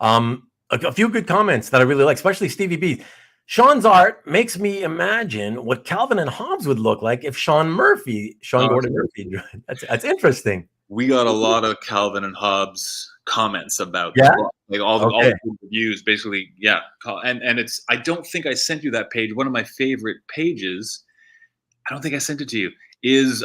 A few good comments that I really like, especially Stevie B. Shawn's art makes me imagine what Calvin and Hobbes would look like if Shawn Gordon Murphy drew it. That's interesting. We got a lot of Calvin and Hobbes comments about the book. Like all the reviews, basically, yeah. And it's, I don't think I sent you that page. One of my favorite pages, I don't think I sent it to you, is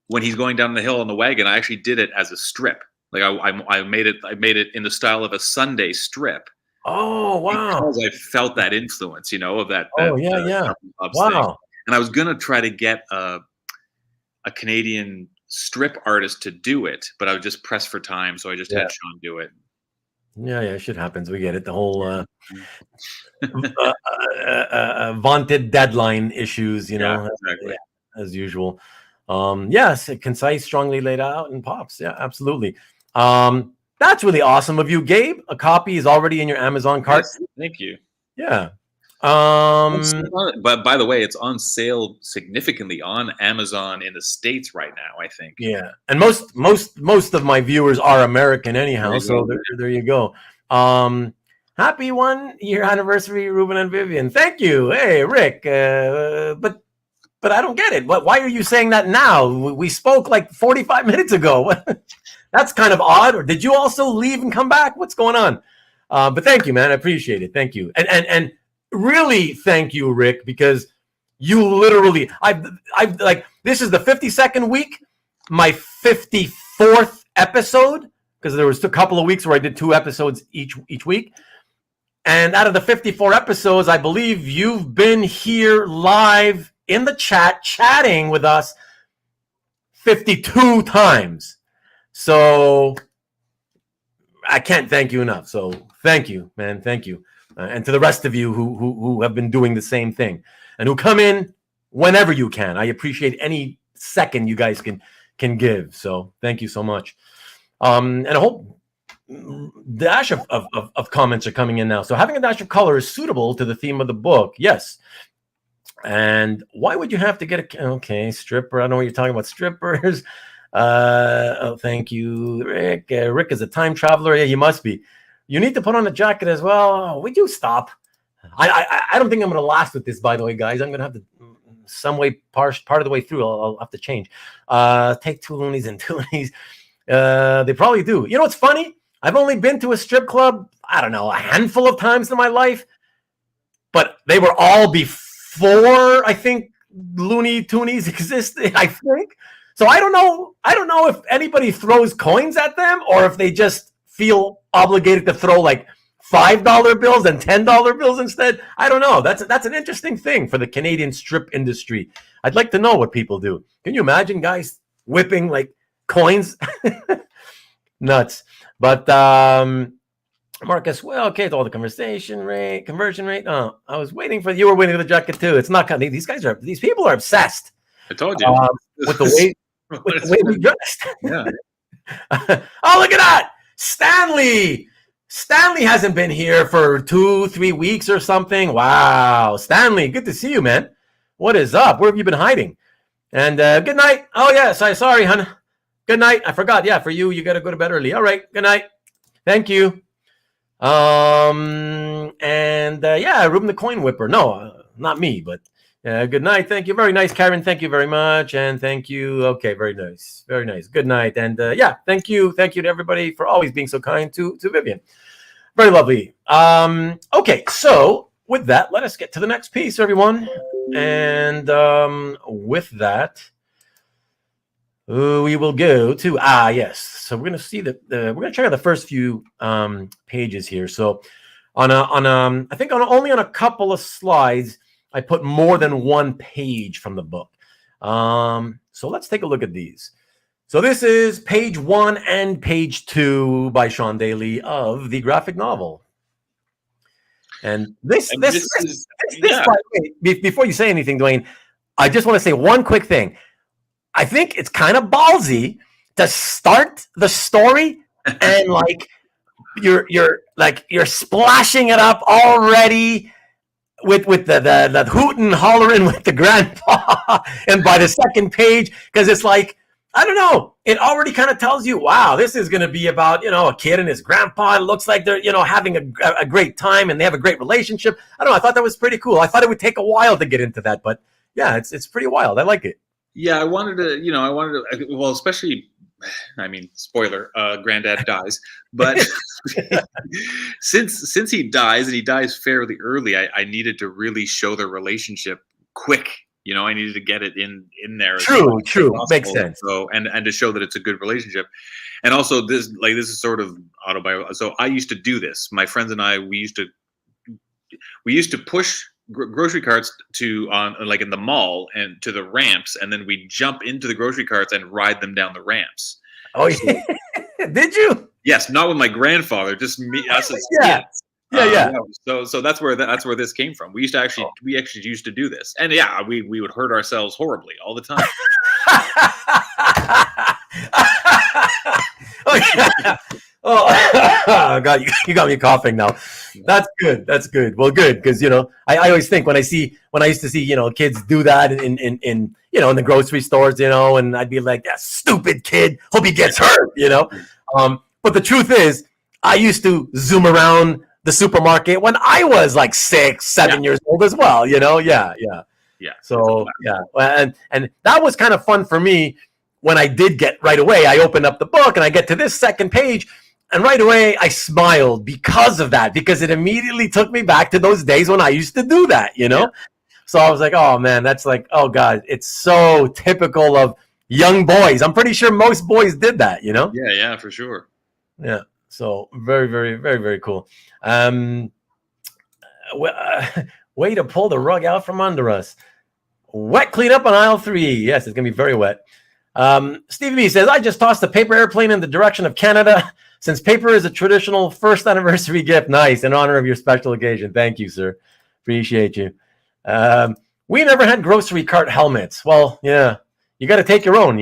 when he's going down the hill on the wagon. I actually did it as a strip. Like I made it in the style of a Sunday strip. Oh, wow. Because I felt that influence, you know, of that. Oh, yeah. Wow. Thing. And I was going to try to get a Canadian strip artist to do it, but I was just pressed for time. So I just had Shawn do it. Yeah. Shit happens. We get it. The whole vaunted deadline issues, you know, exactly. As usual. Yes, concise, strongly laid out, and pops. Yeah, absolutely. That's really awesome of you, Gabe. A copy is already in your Amazon cart. Yes, thank you. Yeah. But by the way, it's on sale significantly on Amazon in the States right now, I think. Yeah. And most of my viewers are American anyhow, so there you go. Happy 1 year anniversary, Ruben and Vivian. Thank you. Hey, Rick. But I don't get it. Why are you saying that now? We spoke like 45 minutes ago. That's kind of odd. Or did you also leave and come back? What's going on? But thank you, man. I appreciate it. Thank you. And really thank you, Rick, because you literally, I've like, this is the 52nd week, my 54th episode, because there was a couple of weeks where I did 2 episodes each week. And out of the 54 episodes, I believe you've been here live in the chat, chatting with us 52 times. So I can't thank you enough. So thank you, man. Thank you. And to the rest of you who have been doing the same thing and who come in whenever you can. I appreciate any second you guys can give. So thank you so much. And a whole dash of comments are coming in now. So having a dash of color is suitable to the theme of the book. Yes. And why would you have to get a stripper? I don't know what you're talking about. Strippers. Oh, thank you, Rick. Rick is a time traveler. Yeah, he must be. You need to put on a jacket as well. Oh, would you stop? I don't think I'm going to last with this, by the way, guys. I'm going to have to, some way, part of the way through, I'll have to change. Take 2 loonies and 2 loonies. They probably do. You know what's funny? I've only been to a strip club, I don't know, a handful of times in my life, but they were all before, I think, Looney Toonies existed, I think. So I don't know if anybody throws coins at them or if they just feel obligated to throw like $5 bills and $10 bills instead. I don't know. That's an interesting thing for the Canadian strip industry. I'd like to know what people do. Can you imagine guys whipping like coins? Nuts. But Marcus, well, okay, it's all the conversion rate. Oh, I was waiting for you were waiting for the jacket too. It's not coming. These people are obsessed. I told you with the way we dressed. Yeah. Oh, look at that, Stanley. Stanley hasn't been here for 2-3 weeks or something. Wow, Stanley, good to see you, man. What is up? Where have you been hiding? And good night. Oh yes, sorry, hon. Good night. I forgot. Yeah, for you, you got to go to bed early. All right. Good night. Thank you. Ruben the Coin Whipper. No, not me, but good night. Thank you. Very nice, Karen. Thank you very much. And thank you. Okay, very nice. Very nice. Good night. And thank you. Thank you to everybody for always being so kind to Vivian. Very lovely. Okay, so with that, let us get to the next piece, everyone. And with that, we will go to yes. So we're going to see we're going to check out the first few pages here. So I think only on a couple of slides I put more than one page from the book. So let's take a look at these. So this is page 1 and page 2 by Shawn Daley of the graphic novel. And this by the way, before you say anything, Duane, I just want to say one quick thing. I think it's kind of ballsy to start the story and like you're splashing it up already with the hoot and hollering with the grandpa, and by the second page, because it's like I don't know. It already kind of tells you, wow, this is going to be about, a kid and his grandpa. It looks like they're, having a great time and they have a great relationship. I don't know. I thought that was pretty cool. I thought it would take a while to get into that, but yeah, it's pretty wild. I like it. Yeah, I wanted to, well, especially, I mean, spoiler, granddad dies, but since he dies and he dies fairly early, I needed to really show the relationship quick. I needed to get it in there. True. Makes sense. So, and to show that it's a good relationship. And also this is sort of autobiographical. So I used to do this. My friends and I, we used to push grocery carts in the mall and to the ramps, and then we jump into the grocery carts and ride them down the ramps. Oh, yeah. Did you? Yes, not with my grandfather, just me, us as kids. Yeah. So that's where this came from. We actually used to do this, and yeah, we would hurt ourselves horribly all the time. Oh God, you got me coughing now. That's good. Well, good, because I always think when I used to see kids do that in the grocery stores, and I'd be like, that stupid kid, hope he gets hurt, But the truth is, I used to zoom around the supermarket when I was like 6, 7 years old as well, Yeah. So and that was kind of fun for me when I did get right away. I opened up the book and I get to this second page, and right away I smiled because of that, because it immediately took me back to those days when I used to do that, Yeah. So I was like, oh man, that's like, oh God, it's so typical of young boys. I'm pretty sure most boys did that, Yeah, for sure. Yeah. So very, very, very, very cool. Way to pull the rug out from under us. Wet cleanup on aisle 3. Yes, it's gonna be very wet. Stevie B says, I just tossed a paper airplane in the direction of Canada, since paper is a traditional first anniversary gift. Nice, in honor of your special occasion. Thank you, sir. Appreciate you. We never had grocery cart helmets. Well, yeah, you got to take your own,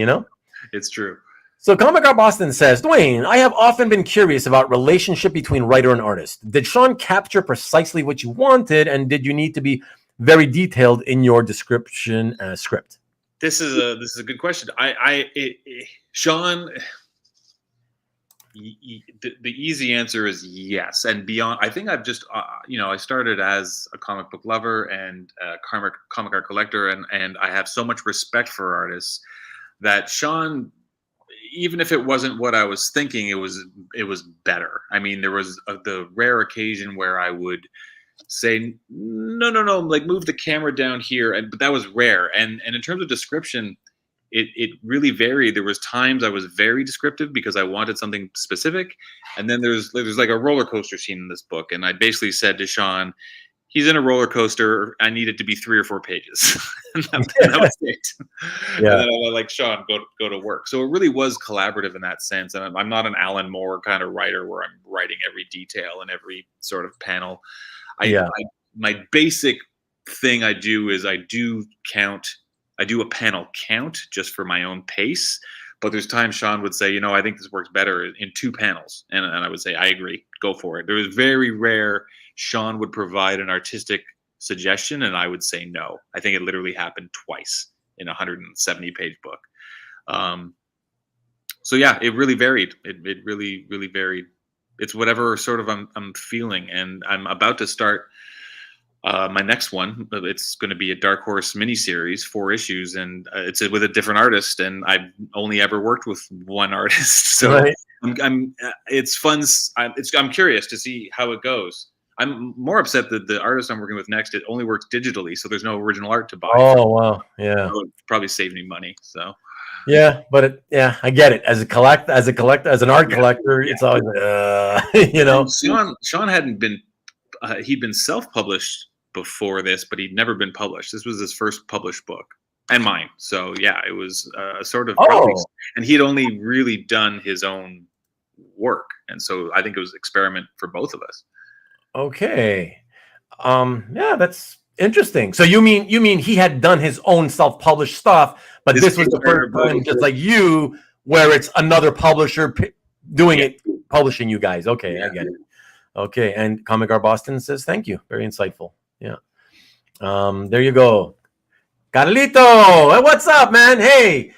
It's true. So Comic Art Boston says, Duane, I have often been curious about relationship between writer and artist. Did Shawn capture precisely what you wanted, and did you need to be very detailed in your description script? This is a good question. Shawn, the easy answer is yes, and beyond. I think I've just I started as a comic book lover and a comic art collector, and I have so much respect for artists that Shawn, even if it wasn't what I was thinking, it was better. I mean, there was the rare occasion where I would say no, like move the camera down here, but that was rare. And in terms of description, it really varied. There was times I was very descriptive because I wanted something specific, and then there's like a roller coaster scene in this book, and I basically said to Shawn, he's in a roller coaster. I need it to be 3 or 4 pages. and that was it. Yeah. And then I like, Shawn, go to work. So it really was collaborative in that sense. And I'm not an Alan Moore kind of writer where I'm writing every detail and every sort of panel. My basic thing I do is I do a panel count just for my own pace. But there's times Shawn would say, I think this works better in 2 panels. And I would say, I agree, go for it. There was very rare Shawn would provide an artistic suggestion and I would say no. I think it literally happened twice in a 170-page book. So yeah, it really varied. It really, really varied. It's whatever sort of I'm feeling. And I'm about to start my next one. It's going to be a Dark Horse miniseries, 4 issues, and it's with a different artist. And I've only ever worked with one artist, so right. It's fun. I'm curious to see how it goes. I'm more upset that the artist I'm working with next, it only works digitally, so there's no original art to buy. Oh wow, yeah. So it'd probably save me money. So. Yeah, but I get it. As an art collector, it's always Shawn hadn't been. He'd been self-published before this, but he'd never been published. This was his first published book, and mine. So yeah, it was sort of. And he'd only really done his own work, and so I think it was an experiment for both of us. Okay, yeah, that's interesting. So you mean he had done his own self-published stuff, but this was the first time, just like you, where it's another publisher doing it, publishing you guys. Okay, yeah. I get it. Okay, and Comic Art Boston says thank you, very insightful. Yeah, there you go, Carlito. What's up, man? Hey,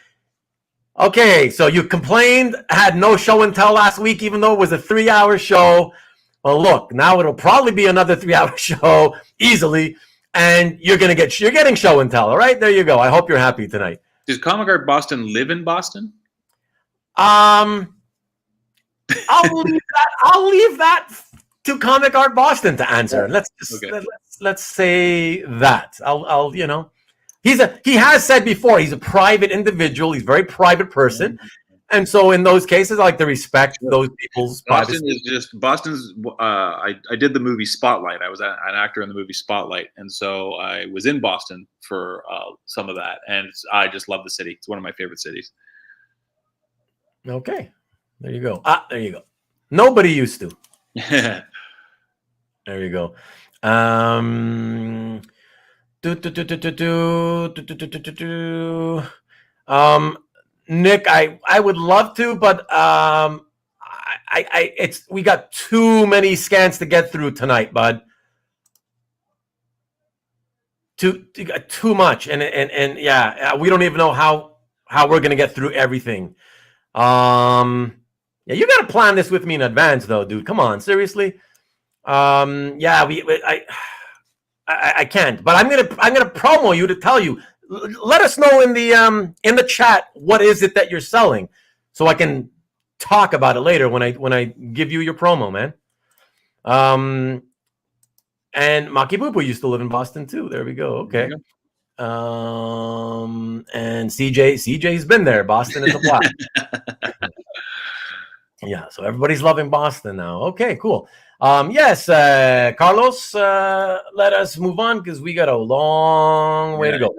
Okay, so you complained, had no show and tell last week, even though it was a 3-hour show. Well, look, now it'll probably be another 3-hour show easily, and you're getting show and tell. All right, there you go. I hope you're happy tonight. Does Comic Art Boston live in Boston? I'll leave that to Comic Art Boston to answer. Let's say that. I'll he has said before he's a private individual. He's a very private person. And so in those cases, I like to respect those people's privacy. Boston's. I did the movie Spotlight. I was an actor in the movie Spotlight, and so I was in Boston for some of that, and I just love the city. It's one of my favorite cities. Okay, there you go. There you go. Nobody used to. There you go. Nick, I would love to, but we got too many scans to get through tonight, bud. Too much, and yeah, we don't even know how we're gonna get through everything. Yeah, you gotta plan this with me in advance, though, dude. Come on, seriously. Yeah, I can't, but I'm gonna promo you to tell you. Let us know in the chat what is it that you're selling, so I can talk about it later when I give you your promo, man. And Maki Boo used to live in Boston too. There we go. Okay. And CJ's been there. Boston is a block. Yeah, so everybody's loving Boston now. Okay, cool. Yes, Carlos, let us move on because we got a long way to go.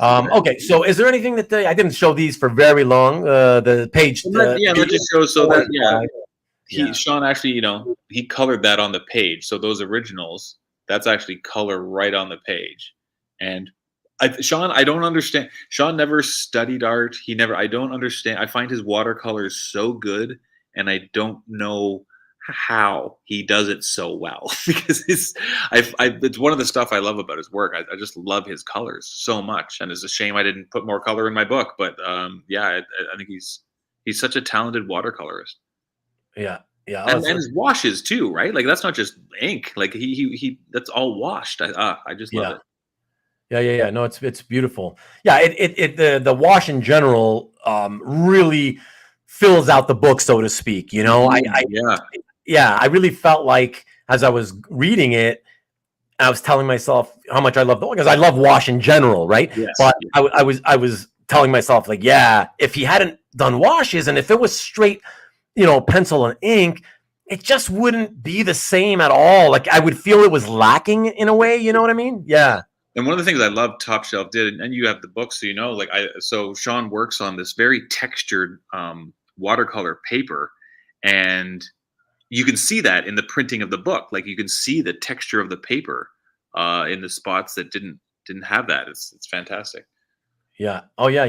Okay, so is there anything that I didn't show these for very long? The page. Let's just show so that Shawn actually, he colored that on the page. So those originals, that's actually color right on the page. And Shawn, I don't understand. Shawn never studied art. I don't understand. I find his watercolors so good, and I don't know how he does it so well because it's one of the stuff I love about his work. I just love his colors so much, and it's a shame I didn't put more color in my book. But I think he's such a talented watercolorist. Yeah. And his washes too, right? Like that's not just ink. Like he that's all washed. I just love it. Yeah. No, it's beautiful. Yeah, the wash in general really fills out the book, so to speak. I really felt like as I was reading it, I was telling myself how much I love the book because I love wash in general, right? Yes. But I was telling myself like, yeah, if he hadn't done washes and if it was straight, pencil and ink, it just wouldn't be the same at all. Like I would feel it was lacking in a way. You know what I mean? Yeah. And one of the things I love Top Shelf did, and you have the book, so so Shawn works on this very textured watercolor paper, and you can see that in the printing of the book. Like you can see the texture of the paper in the spots that didn't have that. It's fantastic. Yeah. Oh yeah.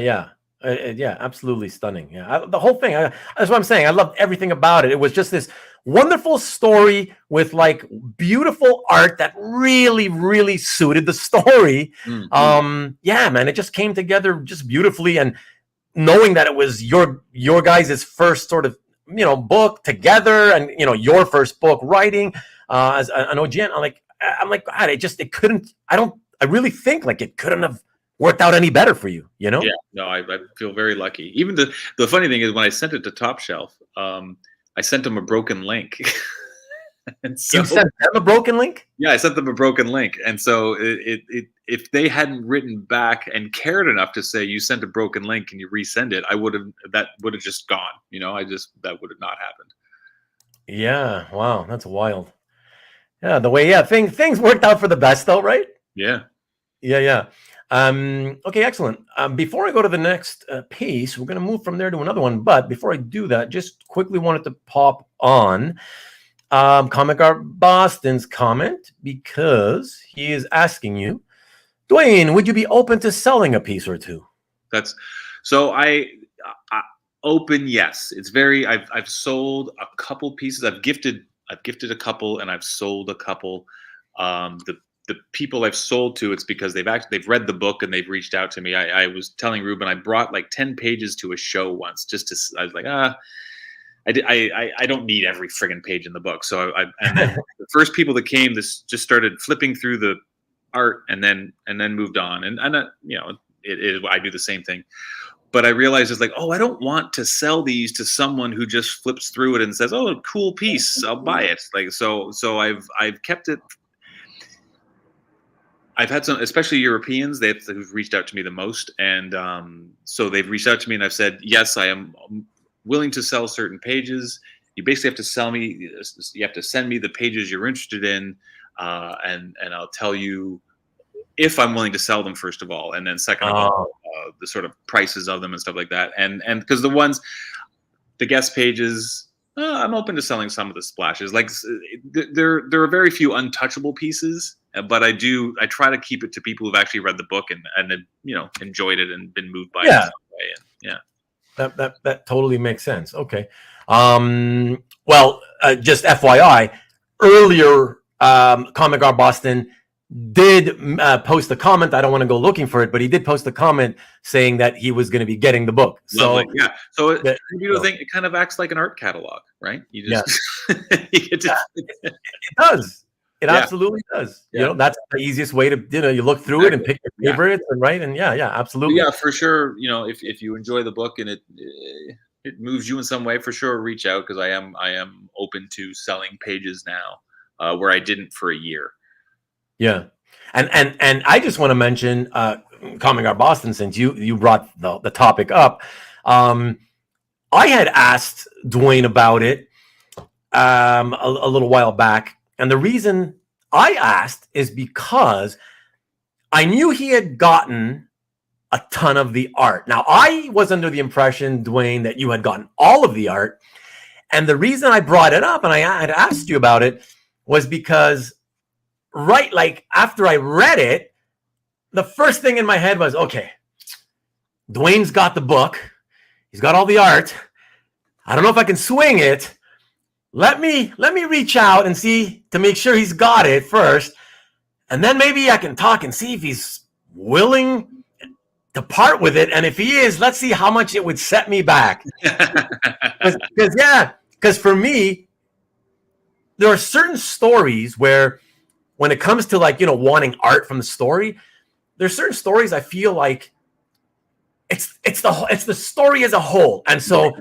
Yeah, absolutely stunning. Yeah, the whole thing. That's what I'm saying. I loved everything about it. It was just this wonderful story with like beautiful art that really, really suited the story. Mm-hmm. Yeah, man, it just came together just beautifully. And knowing that it was your guys' first sort of book together, and your first book writing as an OGN, I'm like God, it couldn't. I really think like it couldn't have worked out any better for you, Yeah, no, I feel very lucky. Even the funny thing is when I sent it to Top Shelf, I sent them a broken link. And so, you sent them a broken link? Yeah, I sent them a broken link. And so if they hadn't written back and cared enough to say you sent a broken link and you resend it, that would have just gone. That would have not happened. Yeah, wow, that's wild. Yeah, the way things worked out for the best though, right? Yeah. Okay, excellent. Before I go to the next piece, we're going to move from there to another one. But before I do that, just quickly wanted to pop on Comic Art Boston's comment because he is asking you, Duane, would you be open to selling a piece or two? I open, yes. It's I've sold a couple pieces. I've gifted a couple, and I've sold a couple. the people I've sold to, it's because they've read the book and they've reached out to me. I was telling Ruben, I brought like 10 pages to a show once I was like, I don't need every friggin' page in the book. So and then the first people that came, this just started flipping through the art and then moved on. And you know, I do the same thing. But I realized it's like, oh, I don't want to sell these to someone who just flips through it and says, oh, cool piece, I'll buy it. Like, so I've kept it. I've had some, especially Europeans, who've reached out to me the most. And so they've reached out to me and I've said, yes, I am willing to sell certain pages. You basically have to you have to send me the pages you're interested in. And I'll tell you if I'm willing to sell them, first of all. And then second of all, the sort of prices of them and stuff like that. And because the guest pages, I'm open to selling some of the splashes. Like there are very few untouchable pieces, but I try to keep it to people who've actually read the book and you know, enjoyed it and been moved by it in some way. And yeah. That totally makes sense. Okay. Well, just FYI, earlier, Comic Art Boston did post a comment. I don't want to go looking for it, but he did post a comment saying that he was going to be getting the book. So yeah, so it kind of acts like an art catalog, right? You just it does. It absolutely does. Yeah. You know, that's the easiest way to, you know, you look through it and pick your favorites and right. And absolutely. Yeah, for sure. You know, if you enjoy the book and it moves you in some way, for sure, reach out, because I am open to selling pages now, where I didn't for a year. Yeah. And I just want to mention Comic Art Boston, since you brought the topic up. I had asked Duane about it a little while back. And the reason I asked is because I knew he had gotten a ton of the art. Now, I was under the impression, Duane, that you had gotten all of the art. And the reason I brought it up and I had asked you about it was because like after I read it, the first thing in my head was, okay, Duane's got the book. He's got all the art. I don't know if I can swing it. Let me reach out and see to make sure he's got it first. And then maybe I can talk and see if he's willing to part with it. And if he is, let's see how much it would set me back. Because for me, there are certain stories where when it comes to, like, you know, wanting art from the story, there's certain stories I feel like it's the story as a whole. And so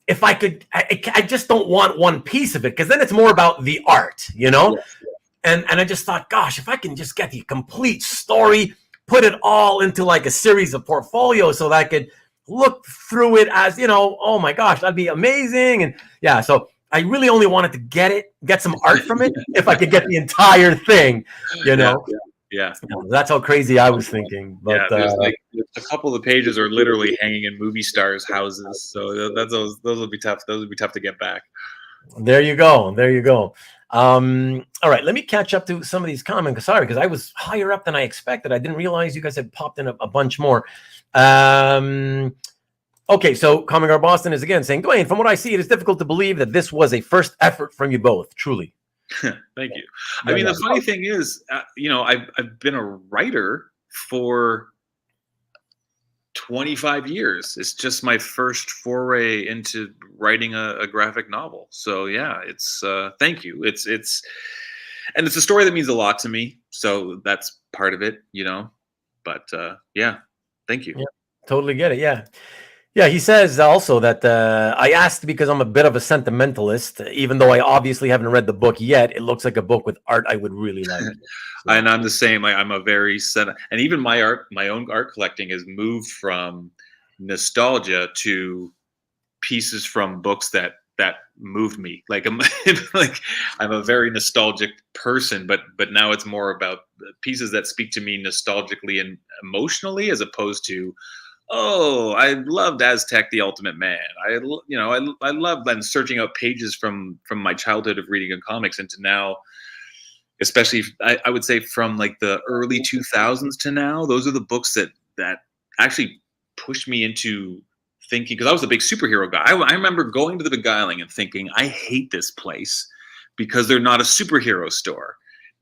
if I could, I just don't want one piece of it, because then it's more about the art, you know? And I just thought, gosh, if I can just get the complete story, put it all into like a series of portfolios so that I could look through it as, you know, oh my gosh, that'd be amazing. And yeah, so I really only wanted to get some art from it if I could get the entire thing, you know? Yeah. That's how crazy I was thinking. But there's like a couple of the pages are literally hanging in movie stars' houses, so those will be tough. Those would be tough to get back. There you go. All right, let me catch up to some of these comments. Sorry, because I was higher up than I expected. I didn't realize you guys had popped in a bunch more. Okay, so Comic Art Boston is again saying, Duane, from what I see, it is difficult to believe that this was a first effort from you both. Truly. Thank you. I mean, the funny thing is, you know, I've been a writer for 25 years. It's just my first foray into writing a graphic novel. So yeah, it's thank you. It's and it's a story that means a lot to me. So that's part of it, you know. But yeah, thank you. Yeah, totally get it. Yeah. Yeah, he says also that I asked because I'm a bit of a sentimentalist, even though I obviously haven't read the book yet. It looks like a book with art I would really like. So. And I'm the same. I'm a very and even my own art collecting has moved from nostalgia to pieces from books that moved me. Like I'm a very nostalgic person, but now it's more about pieces that speak to me nostalgically and emotionally, as opposed to, oh, I loved Aztec, the Ultimate Man. I love then searching out pages from my childhood of reading comics into now, especially I would say from like the early 2000s to now. Those are the books that actually pushed me into thinking, because I was a big superhero guy. I remember going to the Beguiling and thinking, I hate this place because they're not a superhero store.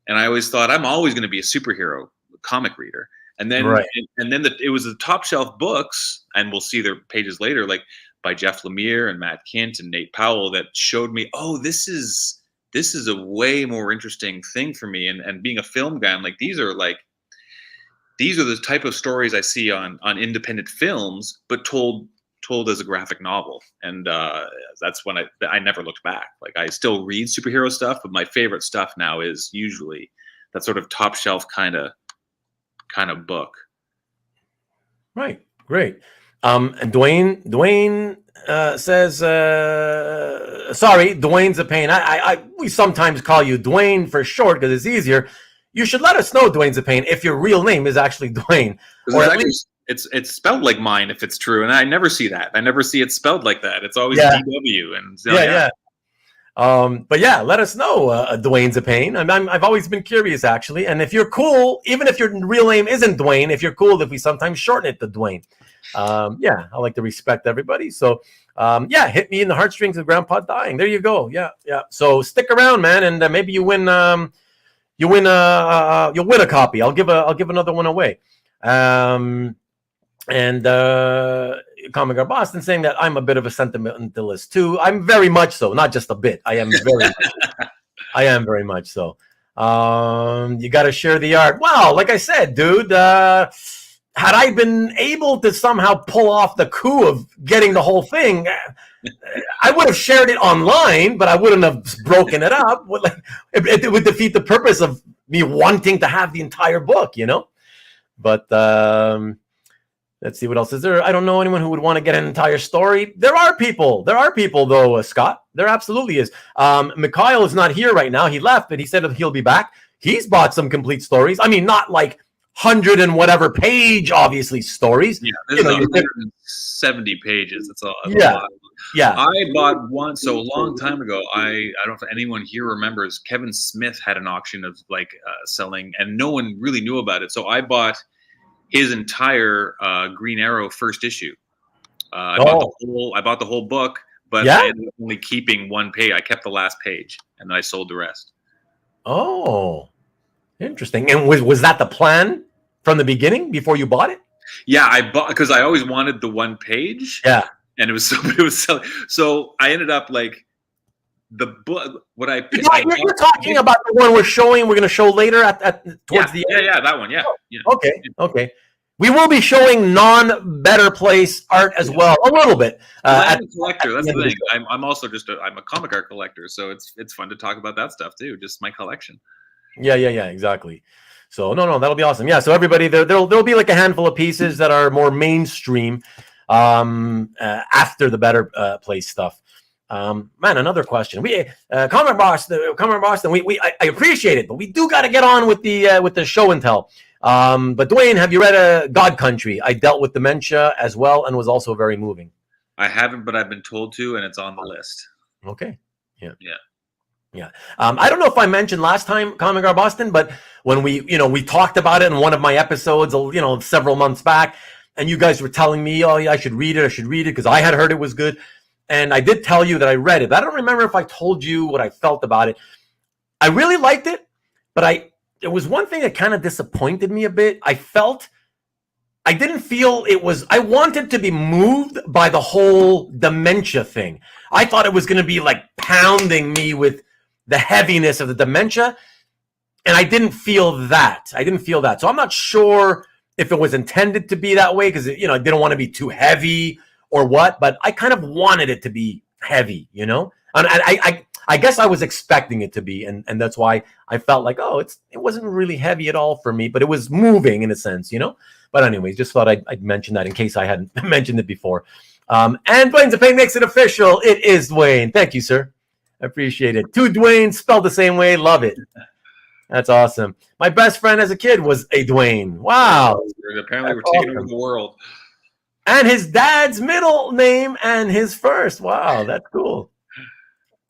and I always thought I'm always going to be a superhero comic reader. And then, it was the top shelf books, and we'll see their pages later, like by Jeff Lemire and Matt Kindt and Nate Powell, that showed me, oh, this is a way more interesting thing for me. And being a film guy, I'm like, these are the type of stories I see on independent films, but told as a graphic novel. And that's when I never looked back. Like, I still read superhero stuff, but my favorite stuff now is usually that sort of top shelf kind of book. Right. Great. And Duane says, sorry, Duanezapain. We sometimes call you Duane for short because it's easier. You should let us know, Duanezapain, if your real name is actually Duane. Or at least it's spelled like mine if it's true, and I never see that. I never see it spelled like that. It's always DW. And so, yeah. But yeah, let us know, Duanezapain. I've always been curious, actually. And if you're cool, even if your real name isn't Duane, if you're cool, if we sometimes shorten it to Duane. I like to respect everybody. So hit me in the heartstrings of Grandpa dying. There you go. Yeah. So stick around, man, and maybe you win. You'll win a copy. I'll give another one away. Comic Guard Boston saying that I'm a bit of a sentimentalist too. I'm very much so, not just a bit. I am very much so. You got to share the art. Wow, like I said, dude, had I been able to somehow pull off the coup of getting the whole thing, I would have shared it online, but I wouldn't have broken it up. It would defeat the purpose of me wanting to have the entire book, you know? But let's see what else is there. I don't know anyone who would want to get an entire story. There are people though, Scott. There absolutely is. Mikhail is not here right now. He left, but he said he'll be back. He's bought some complete stories. I mean, not like 100 and whatever page, obviously, stories. Yeah, there's 170 pages. That's all. That's a lot. Yeah. I bought one so a long time ago. I don't know if anyone here remembers. Kevin Smith had an auction of selling, and no one really knew about it. So I bought his entire Green Arrow first issue. I bought the whole book, but I ended up only keeping one page. I kept the last page, and then I sold the rest. Oh, interesting. And was that the plan from the beginning before you bought it? Yeah, I bought because I always wanted the one page. Yeah, and it was selling. So I ended up like the book. You're talking about the one we're going to show later towards the end. Yeah, that one. Yeah. Okay. We will be showing non-Better Place art as well, a little bit. I'm a collector. That's the thing. I'm also I'm a comic art collector, so it's fun to talk about that stuff too. Just my collection. Yeah, exactly. So no, that'll be awesome. Yeah, so everybody, there'll be like a handful of pieces that are more mainstream after the Better Place stuff. Man, another question. We Comic Boston. I appreciate it, but we do got to get on with the show and tell. But Duane, have you read God Country? I dealt with dementia as well, and was also very moving. I haven't, but I've been told to, and it's on the list. Okay. Yeah. I don't know if I mentioned last time, Comic Guard Boston, but when we talked about it in one of my episodes, several months back, and you guys were telling me, oh yeah, I should read it because I had heard it was good. And I did tell you that I read it. I don't remember if I told you what I felt about it. I really liked it, but there was one thing that kind of disappointed me a bit. I didn't feel it was, I wanted to be moved by the whole dementia thing. I thought it was going to be like pounding me with the heaviness of the dementia. And I didn't feel that. So I'm not sure if it was intended to be that way because, I didn't want to be too heavy or what, but I kind of wanted it to be heavy, And I guess I was expecting it to be, and that's why I felt like, it wasn't really heavy at all for me, but it was moving in a sense, But anyways, just thought I'd mention that in case I hadn't mentioned it before. And Duanezapain makes it official. It is Duane. Thank you, sir. I appreciate it. To Duane, spelled the same way. Love it. That's awesome. My best friend as a kid was a Duane. Wow. Apparently, we're taking over the world. And his dad's middle name and his first. Wow, that's cool.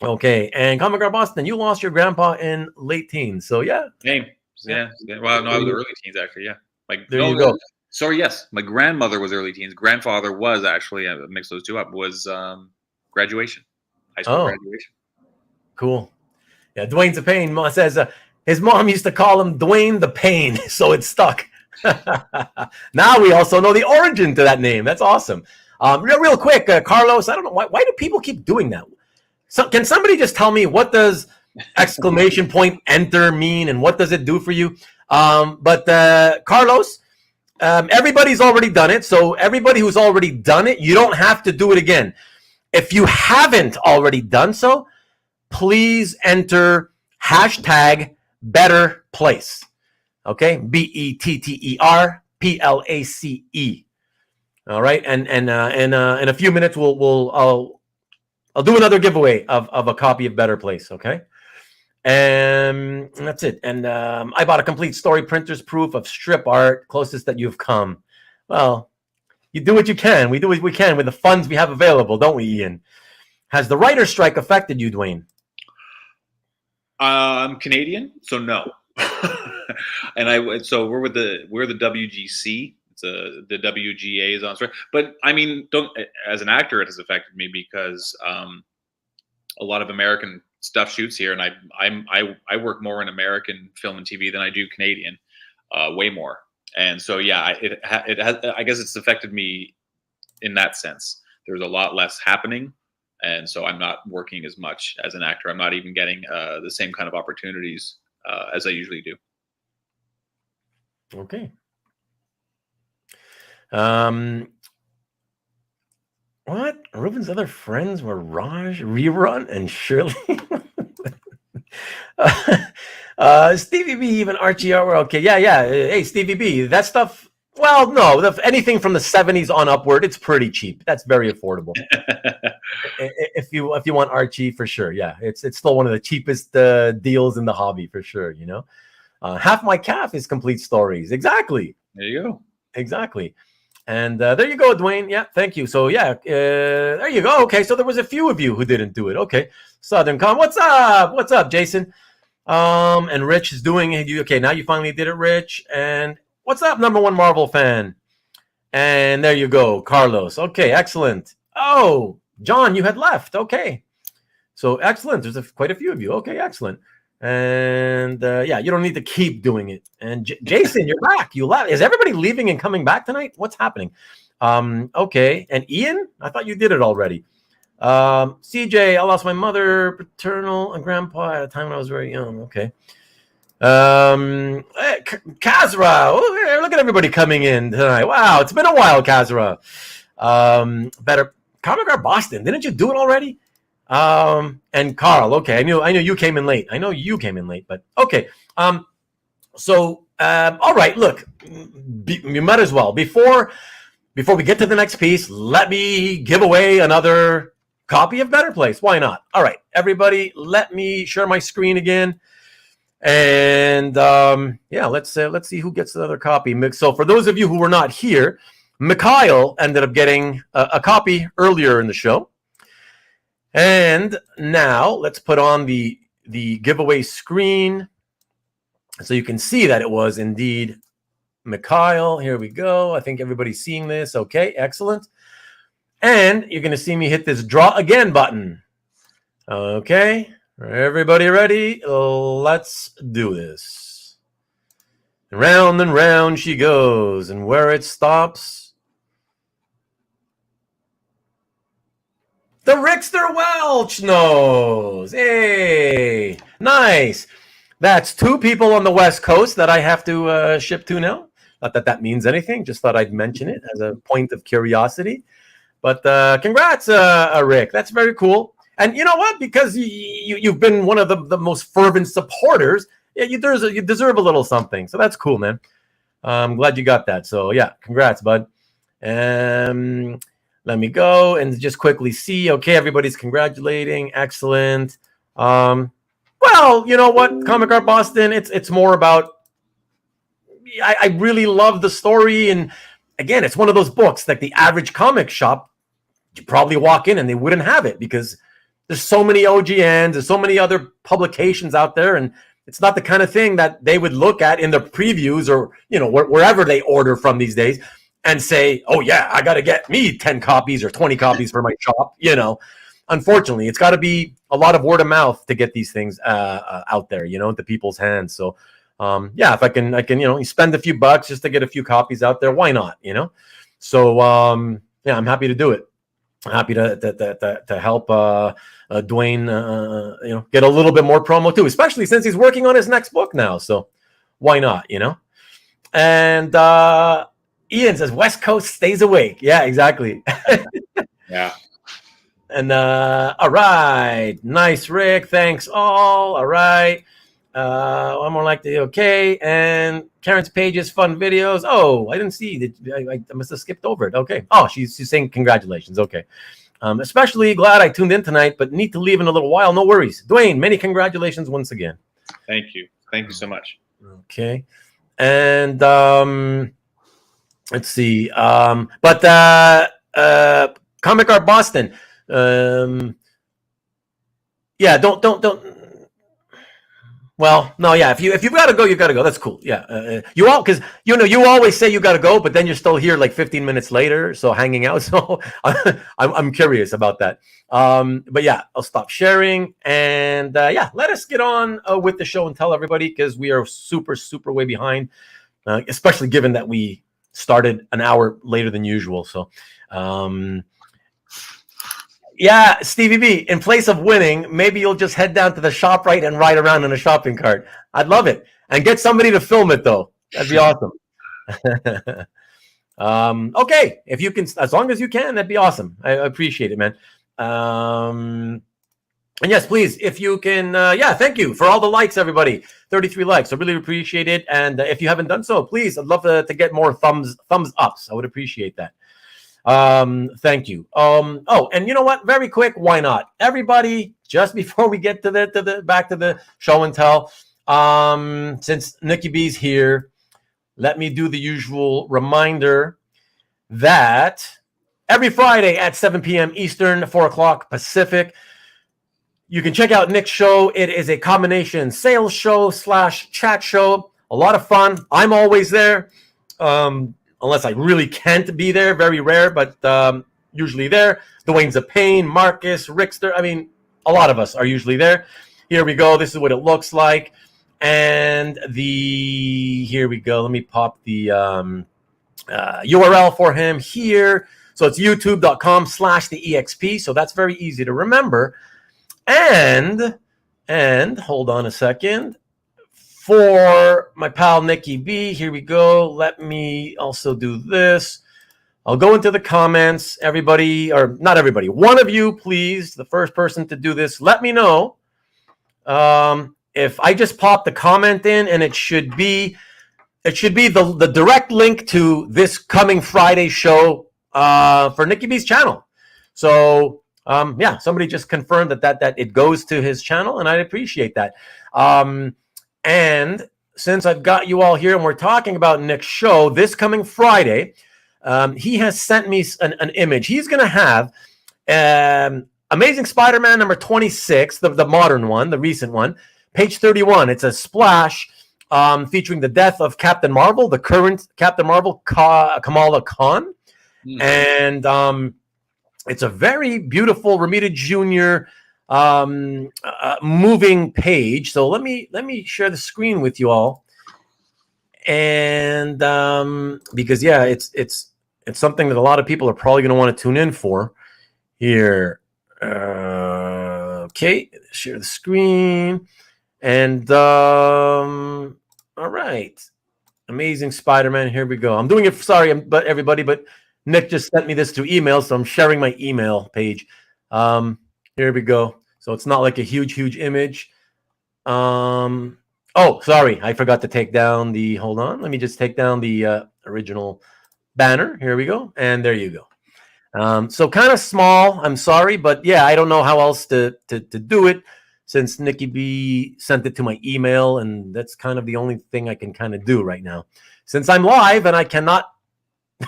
Okay, and Comic Guard Boston, you lost your grandpa in late teens. So yeah. Same. Yeah. Well, no, I was early teens actually. Yeah. You go. Sorry, yes. My grandmother was early teens. Grandfather was actually, I mixed those two up, was graduation. High school graduation. Cool. Yeah, Duanezapain says, His mom used to call him Duane the Pain, so it stuck. Now we also know the origin to that name. That's awesome. Real quick, Carlos, I don't know, why do people keep doing that? So, can somebody just tell me, what does exclamation point enter mean, and what does it do for you? But Carlos, everybody's already done it. So everybody who's already done it, you don't have to do it again. If you haven't already done so, please enter hashtag better place. Okay, BETTERPLACE. All right, and in a few minutes I'll do another giveaway of a copy of Better Place. Okay, and that's it. And I bought a complete story printer's proof of strip art, closest that you've come. Well, you do what you can. We do what we can with the funds we have available, don't we, Ian? Has the writer's strike affected you, Duane? I'm Canadian, so no. And so we're the WGC. It's the WGA is on strike. But I mean, as an actor, it has affected me because a lot of American stuff shoots here, and I work more in American film and TV than I do Canadian, way more. And so yeah, it has. I guess it's affected me in that sense. There's a lot less happening. And so I'm not working as much as an actor. I'm not even getting the same kind of opportunities as I usually do. Okay. What? Ruben's other friends were Raj, Rerun, and Shirley. Stevie B, even Archie are okay. Yeah. Hey, Stevie B, that stuff. Well, no, anything from the 70s on upward, it's pretty cheap. That's very affordable. If you want Archie, for sure, yeah, it's still one of the cheapest deals in the hobby, for sure. You know, Half My Calf is complete stories. Exactly. There you go. Exactly. And there you go, Duane. Yeah, thank you. So yeah, there you go. Okay, so there was a few of you who didn't do it. Okay, Southern Con, what's up? What's up, Jason? And Rich is doing it. Okay, now you finally did it, Rich. And what's up, number one Marvel fan? And there you go, Carlos. Okay, excellent. Oh, John, you had left. Okay, so excellent. There's quite a few of you. Okay, excellent. And yeah, you don't need to keep doing it. And Jason, you're back. You left. Is everybody leaving and coming back tonight? What's happening? Okay. And Ian, I thought you did it already. CJ, I lost my mother, paternal, and grandpa at a time when I was very young. Okay. Kazra, oh, look at everybody coming in tonight. Wow, it's been a while, Kazra. Better Comic Art Boston. Didn't you do it already? And Carl, okay, I knew you came in late. But okay. So all right, look, you might as well before we get to the next piece, let me give away another copy of Better Place. Why not? All right, everybody, let me share my screen again. And yeah, let's see who gets the other copy. So for those of you who were not here, Mikhail ended up getting a copy earlier in the show. And now let's put on the giveaway screen so you can see that it was indeed Mikhail. Here we go. I think everybody's seeing this. Okay, excellent. And you're going to see me hit this draw again button. Okay, everybody ready? Let's do this. Round and round she goes, and where it stops, the Rickster Welch knows. Hey, nice. That's 2 people on the West Coast that I have to ship to now. Not that means anything. Just thought I'd mention it as a point of curiosity. But congrats, Rick. That's very cool. And you know what? Because you've been one of the most fervent supporters, yeah, you deserve a little something. So that's cool, man. I'm glad you got that. So yeah, congrats, bud. Let me go and just quickly see. Okay, everybody's congratulating. Excellent. Well, you know what, Comic Art Boston, it's more about, I really love the story. And again, it's one of those books like the average comic shop, you probably walk in and they wouldn't have it because there's so many OGNs, there's so many other publications out there. And it's not the kind of thing that they would look at in the previews or, you know, wherever they order from these days and say, oh yeah, I got to get me 10 copies or 20 copies for my shop, you know. unfortunately, it's got to be a lot of word of mouth to get these things out there, into people's hands. So, if I can, you spend a few bucks just to get a few copies out there. Why not? So, I'm happy to do it. I'm happy to help Duane, get a little bit more promo too, especially since he's working on his next book now. So, why not? And Ian says West Coast stays awake. Yeah, exactly. Yeah. And all right, nice, Rick. Thanks all. All right. I'm more likely okay. And Karen's pages, fun videos. Oh, I didn't see that. I must have skipped over it. Okay. Oh, she's saying congratulations. Okay. Especially glad I tuned in tonight, but need to leave in a little while. No worries. Duane, many congratulations once again. Thank you. Thank you so much. Okay. And let's see. But Comic Art Boston. Yeah, don't. Well, no, yeah. If you've got to go, you've got to go. That's cool. Yeah, you because you always say you got to go, but then you're still here like 15 minutes later, so hanging out. So I'm curious about that. But yeah, I'll stop sharing and let us get on with the show and tell everybody because we are super way behind, especially given that we started an hour later than usual. So. Yeah, Stevie B, in place of winning, maybe you'll just head down to the shop right and ride around in a shopping cart. I'd love it. And get somebody to film it, though. That'd be awesome. Okay, if you can, as long as you can, that'd be awesome. I appreciate it, man. And yes, please, if you can, thank you for all the likes, everybody. 33 likes. I really appreciate it. And if you haven't done so, please, I'd love to get more thumbs ups. I would appreciate that. Thank you. And you know what? Very quick, why not? Everybody, just before we get to the back to the show and tell, since Nikki B's here, let me do the usual reminder that every Friday at 7 p.m. Eastern, 4 o'clock Pacific, you can check out Nick's show. It is a combination sales show / chat show. A lot of fun. I'm always there. Unless I really can't be there, very rare, but usually there. Duanezapain, Marcus, Rickster. I mean, a lot of us are usually there. Here we go. This is what it looks like. And here we go. Let me pop the URL for him here. So it's youtube.com/theexp. So that's very easy to remember. And hold on a second. For my pal Nikki B, here we go. Let me also do this. I'll go into the comments. Everybody, or not everybody, one of you, please, the first person to do this, let me know if I just pop the comment in, and it should be the direct link to this coming Friday show for Nikki B's channel. So somebody just confirmed that it goes to his channel, and I'd appreciate that. And since I've got you all here and we're talking about Nick's show this coming Friday, he has sent me an image. He's going to have Amazing Spider-Man number 26, the modern one, the recent one, page 31. It's a splash featuring the death of Captain Marvel, the current Captain Marvel, Kamala Khan. And it's a very beautiful Romita Jr. Moving page. So let me share the screen with you all, and because it's something that a lot of people are probably going to want to tune in for here. Okay, share the screen, and all right, Amazing Spider-Man. Here we go. I'm doing it. Sorry, but everybody, but Nick just sent me this through email, so I'm sharing my email page. Here we go. So it's not like a huge image. Oh, sorry. I forgot to take down hold on. Let me just take down the original banner. Here we go. And there you go. So kind of small. I'm sorry, but yeah, I don't know how else to do it since Nikki B sent it to my email. And that's kind of the only thing I can kind of do right now. Since I'm live and I cannot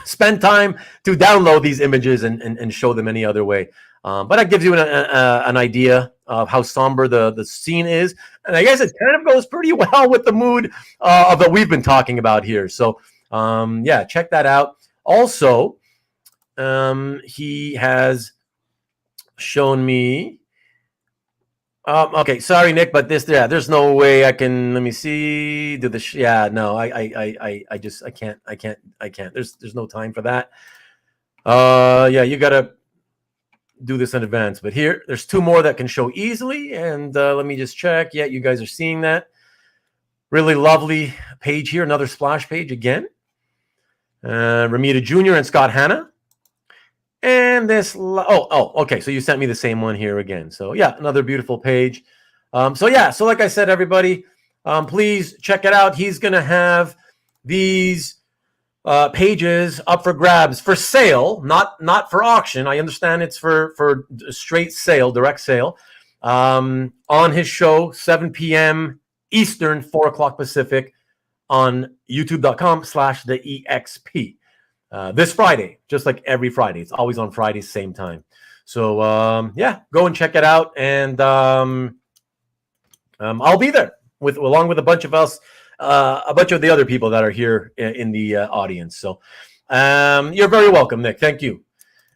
spend time to download these images and show them any other way. But that gives you an idea of how somber the scene is. And I guess it kind of goes pretty well with the mood of that we've been talking about here. So, check that out. Also, he has shown me. Okay, sorry, Nick, but there's no way I can. Let me see. Do the no, I just I can't. There's no time for that. You gotta do this in advance. But there's 2 more that can show easily, and let me just check. Yeah, you guys are seeing that. Really lovely page here. Another splash page again. Romita Jr. and Scott Hanna. And this, okay. So you sent me the same one here again. So yeah, another beautiful page. So like I said, everybody, please check it out. He's going to have these pages up for grabs for sale, not for auction. I understand it's for straight sale, direct sale, on his show, 7 p.m. Eastern, 4 o'clock Pacific, on youtube.com/theexp. This Friday, just like every Friday. It's always on Fridays, same time. So, go and check it out. And I'll be there along with a bunch of us, a bunch of the other people that are here in the audience. So you're very welcome, Nick. Thank you.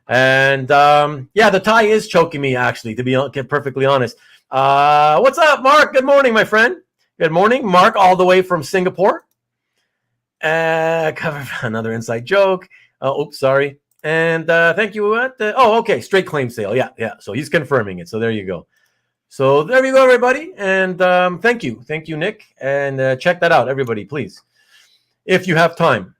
And the tie is choking me, actually, to be perfectly honest. What's up, Mark? Good morning, my friend. Good morning, Mark, all the way from Singapore. Cover another inside joke. Oops, sorry. And thank you. Okay, straight claim sale. Yeah. So he's confirming it. So there you go. So there you go, everybody. And thank you, Nick. And check that out, everybody, please, if you have time.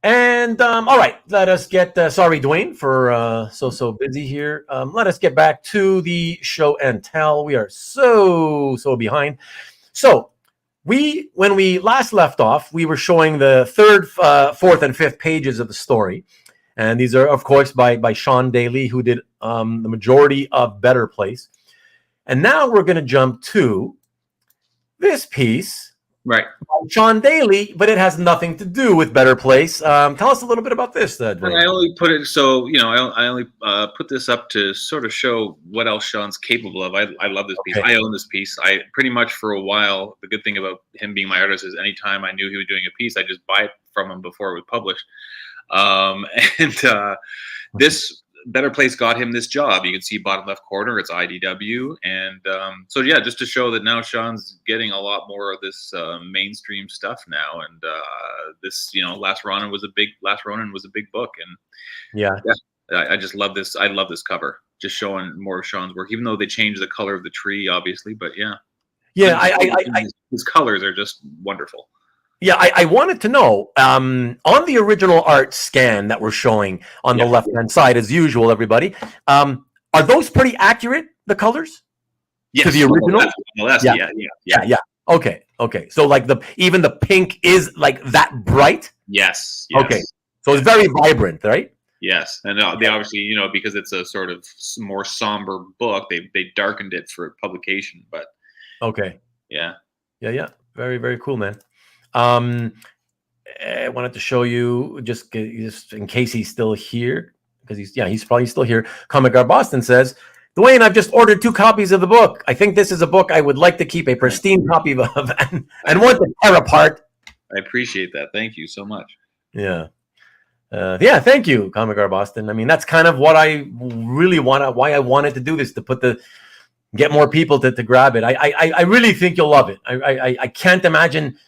And all right, let us get. Sorry, Duane, for so busy here. Let us get back to the show and tell. We are so behind. So. When we last left off, we were showing the 3rd, 4th, and 5th pages of the story. And these are, of course, by Shawn Daley, who did the majority of Better Place. And now we're going to jump to this piece. Right. Shawn Daley, but it has nothing to do with Better Place. Tell us a little bit about this, Duane. I only put it so, I only put this up to sort of show what else Shawn's capable of. I love this piece. I own this piece. I pretty much for a while, the good thing about him being my artist is anytime I knew he was doing a piece, I just buy it from him before it was published. This Better Place got him this job. You can see bottom left corner, it's IDW. And just to show that now Shawn's getting a lot more of this mainstream stuff now. And this, Last Ronin was a big book. And I just love this. I love this cover, just showing more of Shawn's work, even though they changed the color of the tree, obviously. But his colors are just wonderful. Yeah, I wanted to know, on the original art scan that we're showing on the left-hand side, as usual, everybody, are those pretty accurate, the colors? Yes. To the original? Yeah. Okay. So, like, even the pink is, like, that bright? Yes. Okay. So it's very vibrant, right? Yes. And they obviously, because it's a sort of more somber book, they darkened it for publication, but... Okay. Yeah. Very, very cool, man. I wanted to show you just in case he's still here, because he's probably still here. Comic Guard Boston says, Duane, I've just ordered 2 copies of the book. I think this is a book I would like to keep a pristine copy of and want to tear apart. I appreciate that. Thank you so much. Yeah. Thank you, Comic Guard Boston. I mean, that's kind of what I really why I wanted to do this, to get more people to grab it. I really think you'll love it. I can't imagine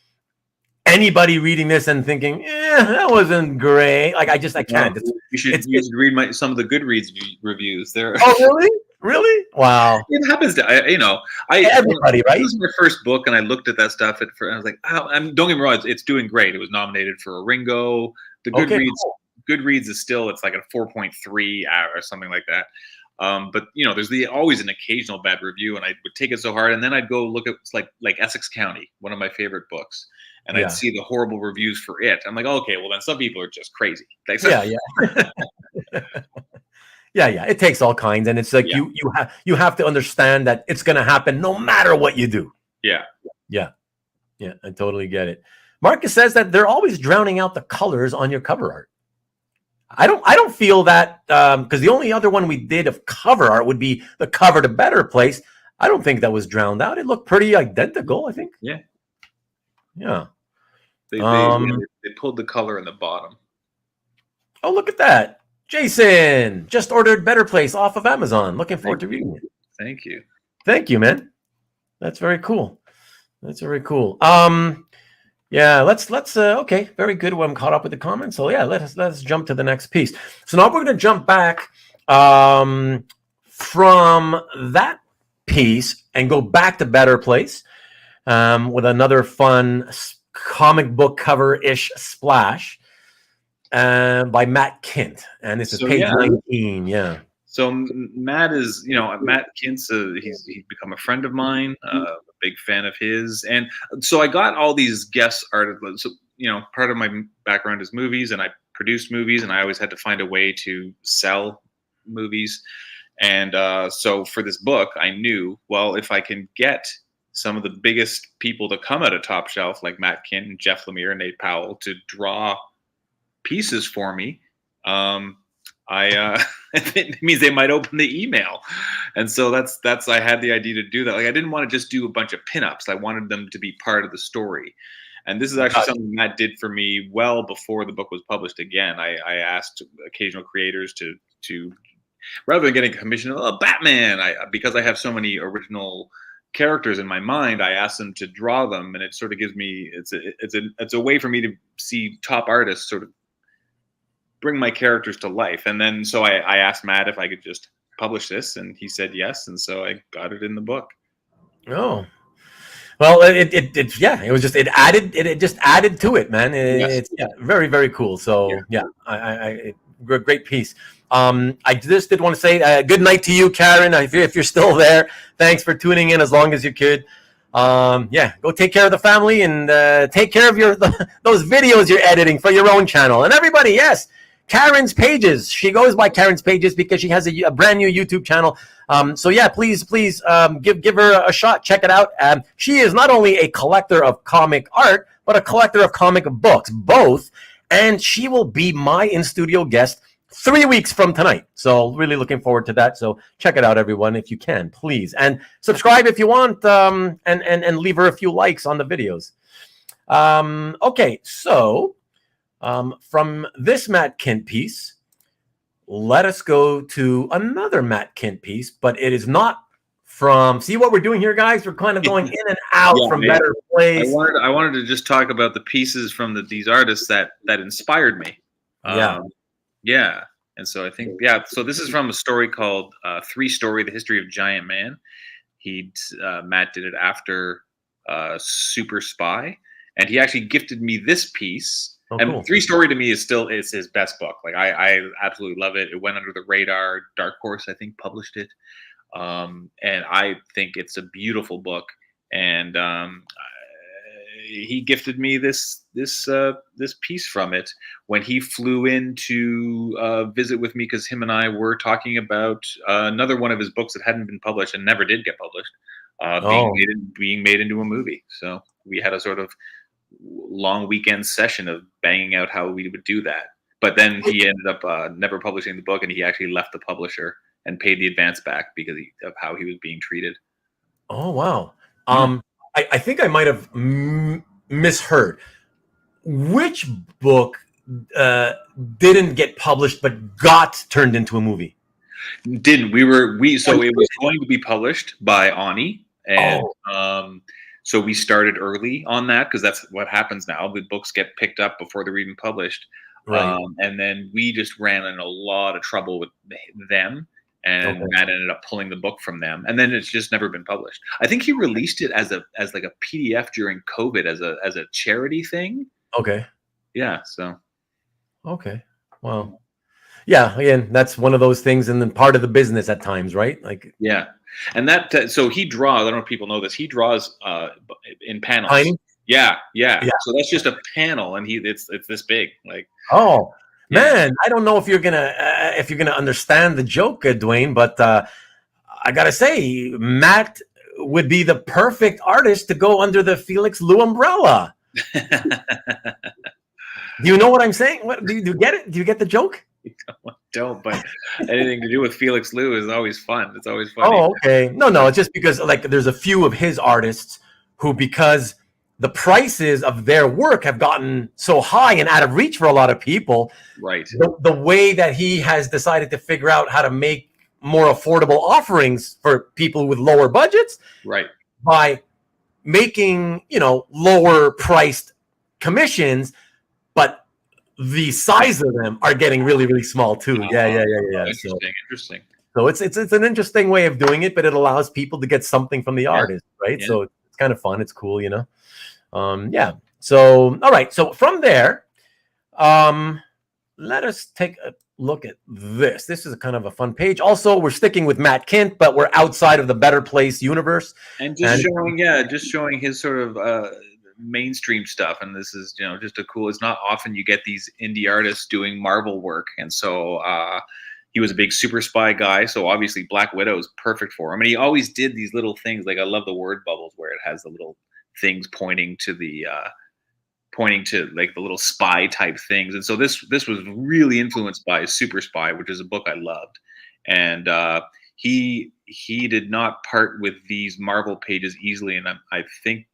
anybody reading this and thinking, that wasn't great. Like, I can't. You should read some of the Goodreads reviews. There. Oh, really? Really? Wow. It happens to everybody, right? This was my first book, and I looked at that stuff. I was like, don't get me wrong, it's doing great. It was nominated for a Ringo. The Goodreads is still, it's like a 4.3 or something like that. But there's always an occasional bad review, and I would take it so hard, and then I'd go look at like Essex County, one of my favorite books. And I'd see the horrible reviews for it. I'm like, okay, well then some people are just crazy. It takes all kinds, and it's like you have to understand that it's going to happen no matter what you do. Yeah, I totally get it. Marcus says that they're always drowning out the colors on your cover art. I don't feel that, because the only other one we did of cover art would be the cover to Better Place. I don't think that was drowned out. It looked pretty identical, I think. Yeah. They pulled the color in the bottom. Oh, look at that. Jason, just ordered Better Place off of Amazon. Looking forward to reading it. Thank you. Thank you, man. That's very cool. That's very cool. Yeah, let's okay, very good. I'm caught up with the comments. So yeah, let's jump to the next piece. So now we're going to jump back from that piece and go back to Better Place with another fun comic book cover-ish splash by Matt Kindt, and this is page 19. Yeah. So Matt is, Matt Kindt's he's become a friend of mine, a big fan of his, and so I got all these guest articles. So, part of my background is movies, and I produced movies, and I always had to find a way to sell movies. And so for this book, I knew, well, if I can get some of the biggest people to come out of Top Shelf, like Matt Kindt and Jeff Lemire and Nate Powell, to draw pieces for me, it means they might open the email. And so that's I had the idea to do that. Like, I didn't want to just do a bunch of pinups. I wanted them to be part of the story. And this is actually something Matt did for me well before the book was published again. I asked occasional creators to rather than getting a commission of Batman, because I have so many original characters in my mind, I asked them to draw them, and it sort of gives me it's a way for me to see top artists sort of bring my characters to life. And then so I asked Matt if I could just publish this, and he said yes, and so I got it in the book. Oh, well, it was just it just added to it, man. It's very, very cool. So great piece. I just did want to say good night to you, Karen. If you're still there, thanks for tuning in as long as you could. Go take care of the family and take care of those videos you're editing for your own channel. And everybody, yes, Karen's Pages. She goes by Karen's Pages because she has a brand new YouTube channel. So yeah, please give her a shot. Check it out. She is not only a collector of comic art, but a collector of comic books, both. And she will be my in-studio guest 3 weeks from tonight. So really looking forward to that. So check it out, everyone, if you can, please. And subscribe if you want, and leave her a few likes on the videos. Okay, so from this Matt Kindt piece, let us go to another Matt Kindt piece, but it is not from, see what we're doing here, guys? We're kind of going in and out from Better Place. I wanted to just talk about the pieces from these artists that inspired me. Yeah. And so I think, so this is from a story called 3 Story, The History of Giant Man. Matt did it after Super Spy. And he actually gifted me this piece. Oh, and cool. 3 Story to me is his best book. Like, I absolutely love it. It went under the radar. Dark Horse, I think, published it. And I think it's a beautiful book. And he gifted me this piece from it when he flew in to visit with me, because him and I were talking about another one of his books that hadn't been published and never did get published, being made into a movie. So we had a sort of long weekend session of banging out how we would do that. But then he ended up never publishing the book, and he actually left the publisher and paid the advance back because of how he was being treated. Oh, wow. I think I might have misheard. Which book didn't get published but got turned into a movie? Didn't. So it was going to be published by Ande, and so we started early on that, because that's what happens now. The books get picked up before they're even published. Right. And then we just ran in a lot of trouble with them. And Matt ended up pulling the book from them, and then it's just never been published. I think he released it as like a PDF during COVID as a charity thing. Okay. Yeah. So. Okay. Well. Yeah. Again, that's one of those things, and then part of the business at times, right? Like. Yeah, and that so he draws. I don't know if people know this. He draws in panels. Tiny? Yeah. So that's just a panel, and it's this big, like. Oh. Man, I don't know if you're gonna understand the joke, Duane, but I gotta say, Matt would be the perfect artist to go under the Felix Lou umbrella. Do you know what I'm saying? What do you get it? Do you get the joke? I don't, but anything to do with Felix Lou is always fun. It's always funny. Oh, okay. No, it's just because like there's a few of his artists who, because the prices of their work have gotten so high and out of reach for a lot of people. Right. The way that he has decided to figure out how to make more affordable offerings for people with lower budgets, right, by making, lower priced commissions, but the size of them are getting really, really small too. Yeah. Interesting. So it's an interesting way of doing it, but it allows people to get something from the artist, right? Yeah. So it's kind of fun. It's cool, Yeah. So all right. So from there, let us take a look at this. This is a kind of a fun page. Also, we're sticking with Matt Kindt, but we're outside of the Better Place universe. And just showing his sort of mainstream stuff. And this is, just a cool, it's not often you get these indie artists doing Marvel work. And so he was a big Super Spy guy. So obviously Black Widow is perfect for him. And he always did these little things. Like I love the word bubbles where it has the little things pointing to like the little spy type things. And so this was really influenced by Super Spy, which is a book I loved. And he did not part with these Marvel pages easily. And I think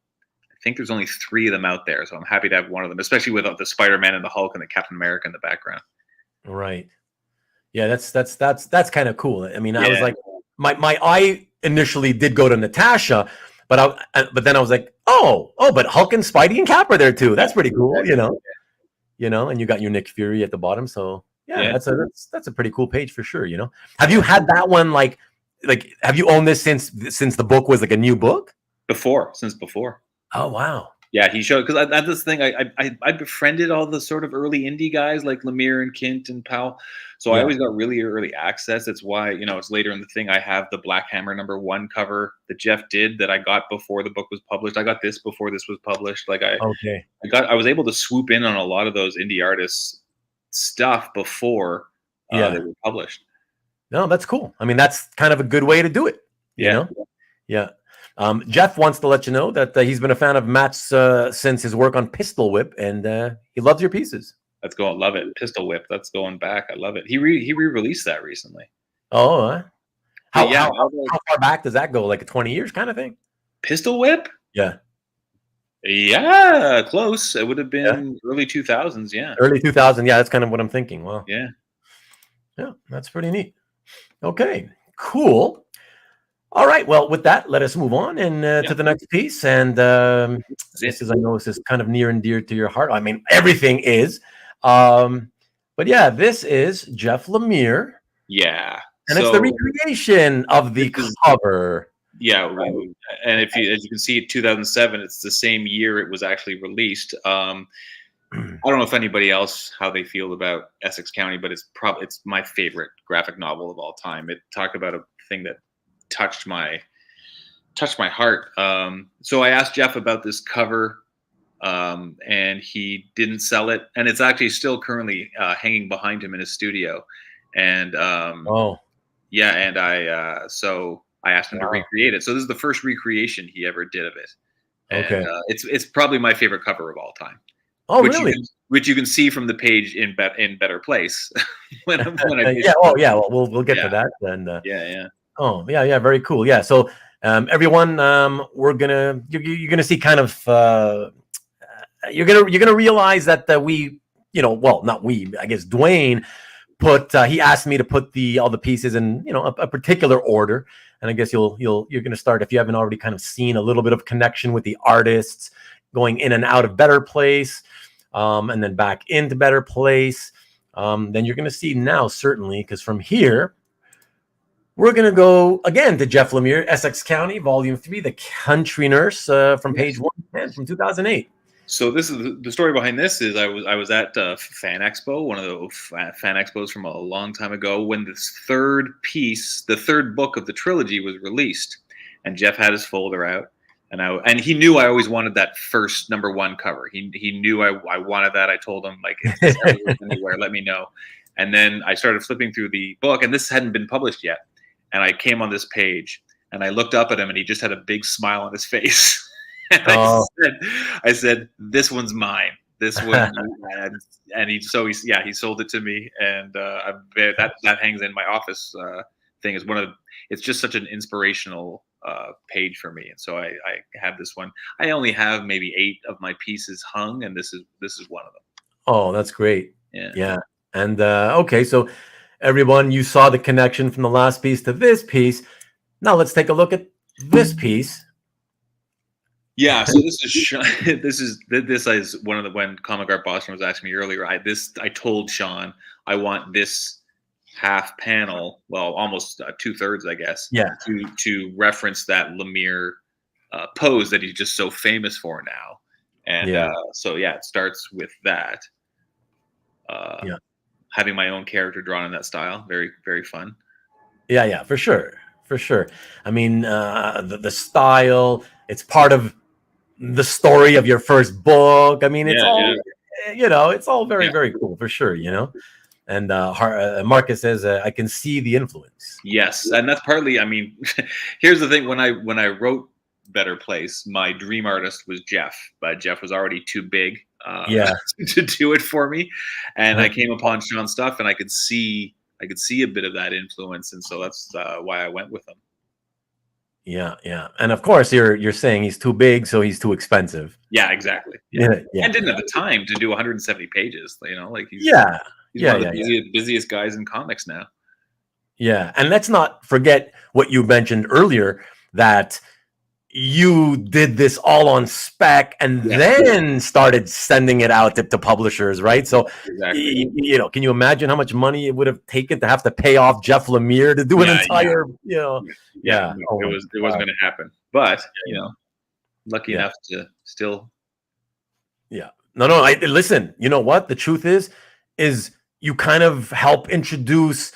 there's only 3 of them out there. So I'm happy to have one of them, especially with the Spider-Man and the Hulk and the Captain America in the background. Right. Yeah, that's kind of cool. I mean, I was like, my eye initially did go to Natasha, but then I was like, but Hulk and Spidey and Cap are there too. That's pretty cool, and you got your Nick Fury at the bottom. So that's a pretty cool page for sure. Have you had that one like have you owned this since the book was like a new book? Since before. Oh wow. Yeah, he showed, because I had this thing. I befriended all the sort of early indie guys like Lemire and Kindt and Powell. So I always got really early access. That's why, it's later in the thing. I have the Black Hammer #1 cover that Jeff did that I got before the book was published. I got this before this was published. Like I was able to swoop in on a lot of those indie artists stuff before they were published. No, that's cool. I mean, that's kind of a good way to do it. You know? Yeah. Jeff wants to let you know that he's been a fan of Matt's since his work on Pistol Whip, and he loves your pieces. Let's go. I love it. Pistol Whip. That's going back. I love it. He re-released that recently. Oh, how far back does that go? Like 20 years kind of thing? Pistol Whip? Yeah. Yeah, close. It would have been early 2000s. Yeah. Early 2000. Yeah, that's kind of what I'm thinking. Wow. Yeah. Yeah, that's pretty neat. Okay, cool. All right. Well, with that, let us move on and to the next piece. And this is kind of near and dear to your heart. I mean, everything is. But yeah, this is Jeff Lemire. Yeah. And it's the recreation of the cover. Yeah. And as you can see, 2007, it's the same year it was actually released. I don't know if anybody else, how they feel about Essex County, but it's my favorite graphic novel of all time. It talked about a thing that touched my heart. So I asked Jeff about this cover, and he didn't sell it, and it's actually still currently hanging behind him in his studio. And so I asked him to recreate it. So this is the first recreation he ever did of it. And, it's probably my favorite cover of all time. Oh, really? Which you can see from the page in Better Place. Well, we'll get to that then. Oh, yeah, very cool. Yeah, so everyone, you're gonna see kind of you're gonna realize that not we, I guess Duane he asked me to put all the pieces in a particular order, and I guess you're gonna start, if you haven't already kind of seen a little bit of connection with the artists going in and out of Better Place, and then back into Better Place. Then you're gonna see now, certainly, because from here we're going to go again to Jeff Lemire, Essex County, Volume 3, The Country Nurse, from page 110 from 2008. So this is the story behind this. Is I was at Fan Expo, one of the fan expos from a long time ago, when this third book of the trilogy was released, and Jeff had his folder out, and he knew I always wanted that first #1 cover. He knew I wanted that. I told him, like, if it's anywhere, let me know. And then I started flipping through the book, and this hadn't been published yet. And I came on this page, and I looked up at him, and he just had a big smile on his face. And I said, "This one's mine. This one." And he sold it to me, and that hangs in my office thing. It's just such an inspirational page for me, and so I have this one. I only have maybe 8 of my pieces hung, and this is one of them. Oh, that's great. Yeah. And okay, so everyone, you saw the connection from the last piece to this piece. Now let's take a look at this piece. Yeah, so this is this is one of the, when Comic Art Boston was asking me earlier, I told Shawn I want this half panel, well, almost 2/3, I guess, to reference that Lemire pose that he's just so famous for now, and so it starts with that. Having my own character drawn in that style, very, very fun. Yeah, for sure. I mean, the style, it's part of the story of your first book. I mean, it's all, it's all very, very cool for sure, And Marcus says, I can see the influence. Yes, and that's partly, I mean, here's the thing. When I wrote Better Place, my dream artist was Jeff, but Jeff was already too big to do it for me. And I came upon Shawn's stuff, and I could see a bit of that influence, and so that's why I went with him. Yeah. And of course, you're saying he's too big, so he's too expensive. Yeah, exactly. And didn't have the time to do 170 pages. Like he's one of the busiest guys in comics now. Yeah, and let's not forget what you mentioned earlier, that you did this all on spec and then started sending it out to publishers, right? So, can you imagine how much money it would have taken to have to pay off Jeff Lemire to do an entire, it wasn't going to happen. But, lucky enough to still. Yeah. No, listen, you know what? The truth is you kind of help introduce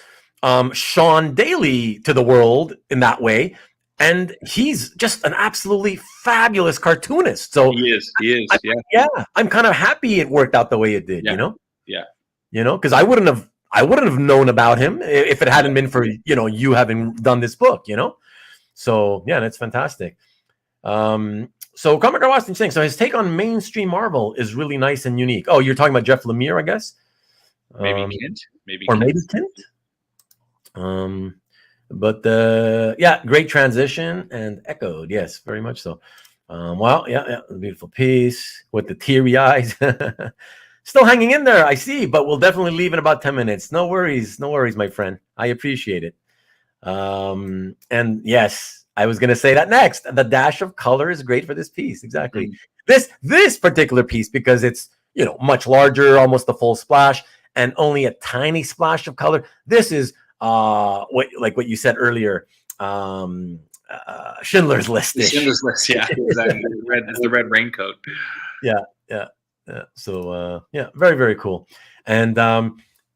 Shawn Daley to the world in that way. And he's just an absolutely fabulous cartoonist. So he is. I'm kind of happy it worked out the way it did. Yeah. Because I wouldn't have known about him if it hadn't been for you having done this book. So that's fantastic. So Comic Art Boston saying, so his take on mainstream Marvel is really nice and unique. Oh, you're talking about Jeff Lemire, I guess. Maybe Kindt. Maybe Kindt. But great transition and echoed. Yes, very much so. Beautiful piece with the teary eyes. Still hanging in there, I see, but we'll definitely leave in about 10 minutes. No worries, my friend. I appreciate it. And yes, I was going to say that next. The dash of color is great for this piece. Exactly. This particular piece, because it's, much larger, almost a full splash, and only a tiny splash of color. This is what you said earlier, Schindler's List. Schindler's List, yeah, exactly. It's the red raincoat. Yeah. So very, very cool. And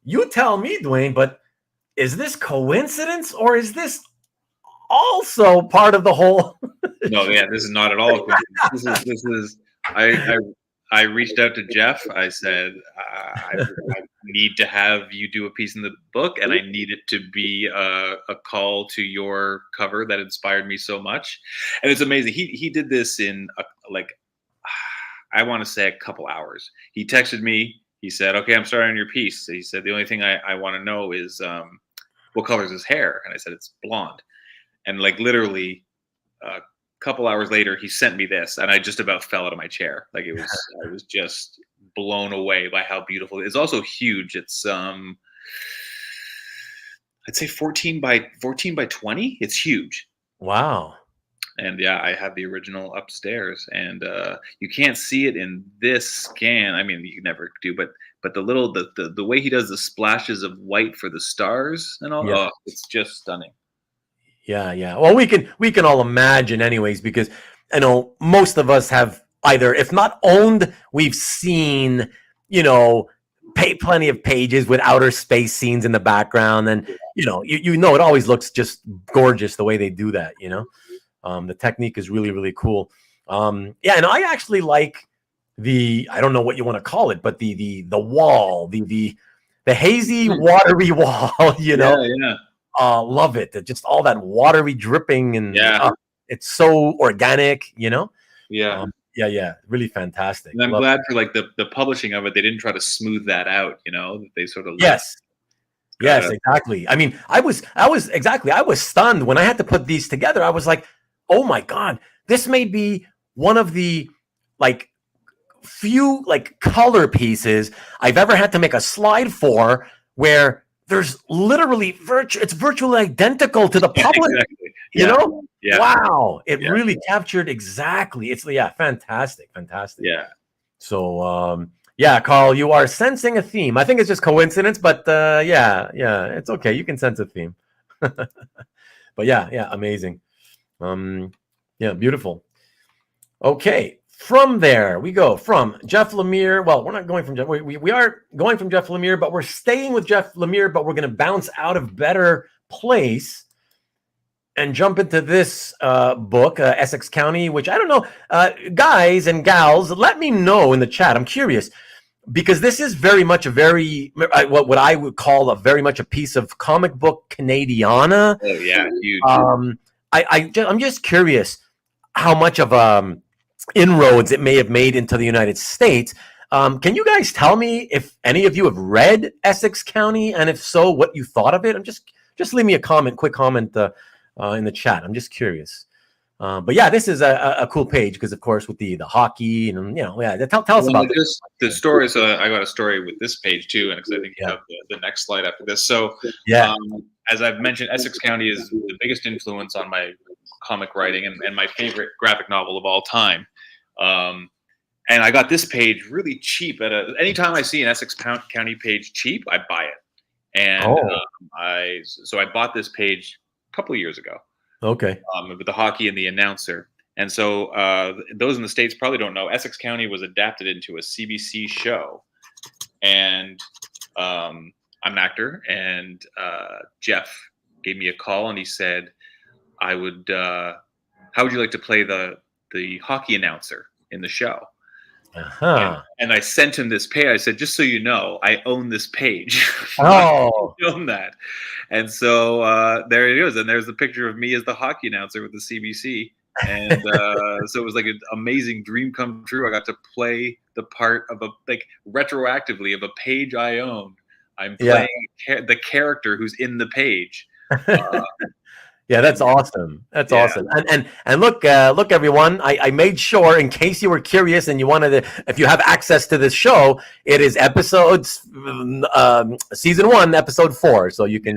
you tell me, Duane, but is this coincidence or is this also part of the whole? No, this is not at all. This is. I reached out to Jeff. I said, I need to have you do a piece in the book, and I need it to be a call to your cover that inspired me so much. And it's amazing. He did this in I want to say a couple hours. He texted me. He said, okay, I'm starting on your piece. He said, the only thing I want to know is what color is his hair? And I said, it's blonde. And literally couple hours later, he sent me this, and I just about fell out of my chair. I was just blown away by how beautiful it is. It's also huge. It's I'd say 14 by 20. It's huge. Wow. And I have the original upstairs, and you can't see it in this scan. I mean, you can never do, but the way he does the splashes of white for the stars and all, it's just stunning. Yeah. Well, we can all imagine anyways, because most of us have either, if not owned, we've seen, plenty of pages with outer space scenes in the background. And, it always looks just gorgeous the way they do that, the technique is really, really cool. And I actually like I don't know what you want to call it, but the wall, the hazy, watery wall, Yeah. Love it. Just all that watery dripping, and it's so organic, Yeah. Really fantastic. And I'm glad for the publishing of it. They didn't try to smooth that out, They sort of yes, exactly. I mean, I was stunned when I had to put these together. I was like, oh my God, this may be one of the like few like color pieces I've ever had to make a slide for where there's literally it's virtually identical to the public. Exactly. You know? Yeah. Wow. It really captured exactly. It's fantastic. Yeah. So Carl, you are sensing a theme. I think it's just coincidence, but it's okay. You can sense a theme. But amazing. Beautiful. Okay. From there, we go from Jeff Lemire. Well, we're not going from Jeff. We are going from Jeff Lemire, but we're staying with Jeff Lemire, but we're going to bounce out of Better Place and jump into this book, Essex County, which I don't know. Guys and gals, let me know in the chat. I'm curious because this is very much what I would call very much a piece of comic book Canadiana. Oh, yeah, huge. I'm just curious how much of inroads it may have made into the United States. Can you guys tell me if any of you have read Essex County, and if so, what you thought of it? I'm just leave me a quick comment in the chat. I'm just curious. But this is a cool page because, of course, with the hockey and tell us about the story. So I got a story with this page too, and because I think you have the next slide after this. So as I've mentioned, Essex County is the biggest influence on my comic writing and my favorite graphic novel of all time. And I got this page really cheap. Anytime I see an Essex County page cheap, I buy it. And I bought this page a couple of years ago. Okay. With the hockey and the announcer. And so those in the States probably don't know, Essex County was adapted into a CBC show. And I'm an actor, and Jeff gave me a call and he said, how would you like to play the hockey announcer in the show? And I sent him this page. I said, just so you know, I own this page. Oh, I own that. And so there it is. And there's the picture of me as the hockey announcer with the CBC. And so it was like an amazing dream come true. I got to play the part of retroactively of a page I owned. I'm playing the character who's in the page. That's awesome. That's awesome. And look, everyone, I made sure, in case you were curious and you wanted to, if you have access to this show, it is season 1, episode 4. So you can,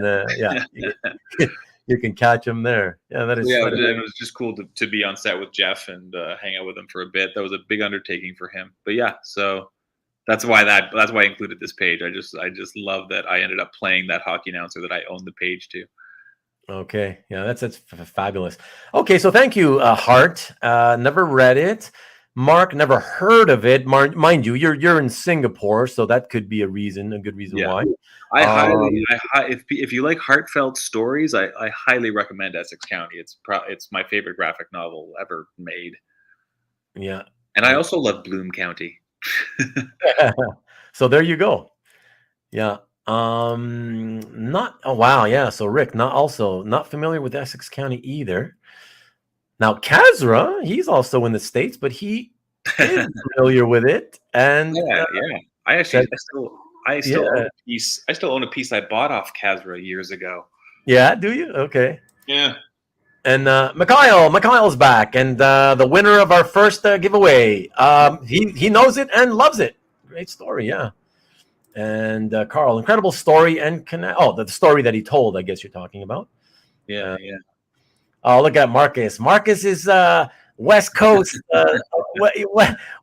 you can catch them there. Yeah, that is. Yeah, it was just cool to be on set with Jeff and hang out with him for a bit. That was a big undertaking for him. But so that's why I included this page. I just love that I ended up playing that hockey announcer that I owned the page to. Okay. Yeah, that's fabulous. Okay, so thank you, Hart. Never read it. Mark, never heard of it. Mind you, you're in Singapore, so that could be a good reason why. If you like heartfelt stories, I highly recommend Essex County. It's my favorite graphic novel ever made. Yeah. And I also love Bloom County. So there you go. Yeah. So Rick, not familiar with Essex County either. Now Kazra, he's also in the States, but he is familiar with it. And I still own a piece I bought off Kazra years ago. Yeah, do you? Okay. Yeah. And Mikhail's back, and the winner of our first giveaway. He knows it and loves it. Great story, yeah. And Carl, incredible story and the story that he told, I guess you're talking about. Yeah. Oh, look at Marcus. Marcus is West Coast,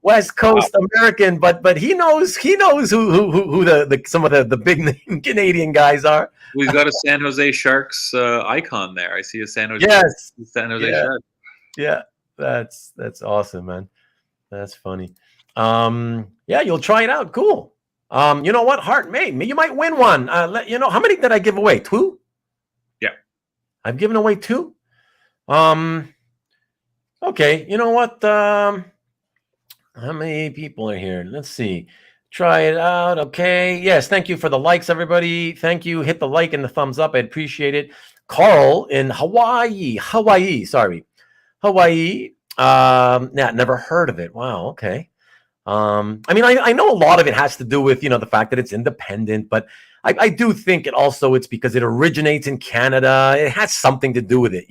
West Coast American, but he knows who some of the big name Canadian guys are. We've got a San Jose Sharks icon there. I see a San Jose. Yes. San Jose Sharks. Yeah, that's awesome, man. That's funny. You'll try it out. Cool. You know what, Hart, you might win one. How many did I give away? 2? Yeah, I've given away 2. Okay, you know what? How many people are here? Let's see. Try it out. Okay. Yes, thank you for the likes, everybody. Thank you. Hit the like and the thumbs up. I'd appreciate it. Carl in Hawaii. Never heard of it. Wow. Okay. I know a lot of it has to do with, the fact that it's independent, but I do think it's because it originates in Canada. It has something to do with it,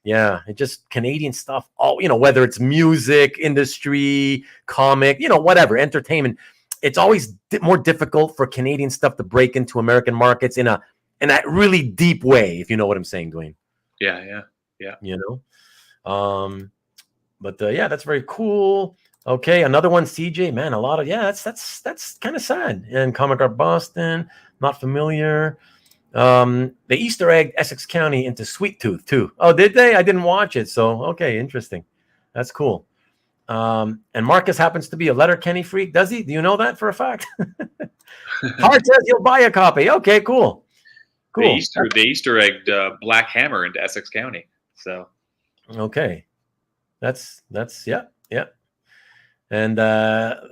Yeah, it just Canadian stuff. Oh, whether it's music, industry, comic, whatever, entertainment. It's always more difficult for Canadian stuff to break into American markets in that really deep way, if you know what I'm saying, Duane. Yeah. But yeah, that's very cool. Okay, another one, CJ. Man, a lot of that's kind of sad. And Comic Art Boston, not familiar. The Easter egg Essex County into Sweet Tooth too. Oh, did they? I didn't watch it. So okay, interesting. That's cool. And Marcus happens to be a Letterkenny freak. Does he? Do you know that for a fact? Hart says he'll buy a copy. Okay, cool. They Easter egged Black Hammer into Essex County. So okay, that's yeah. And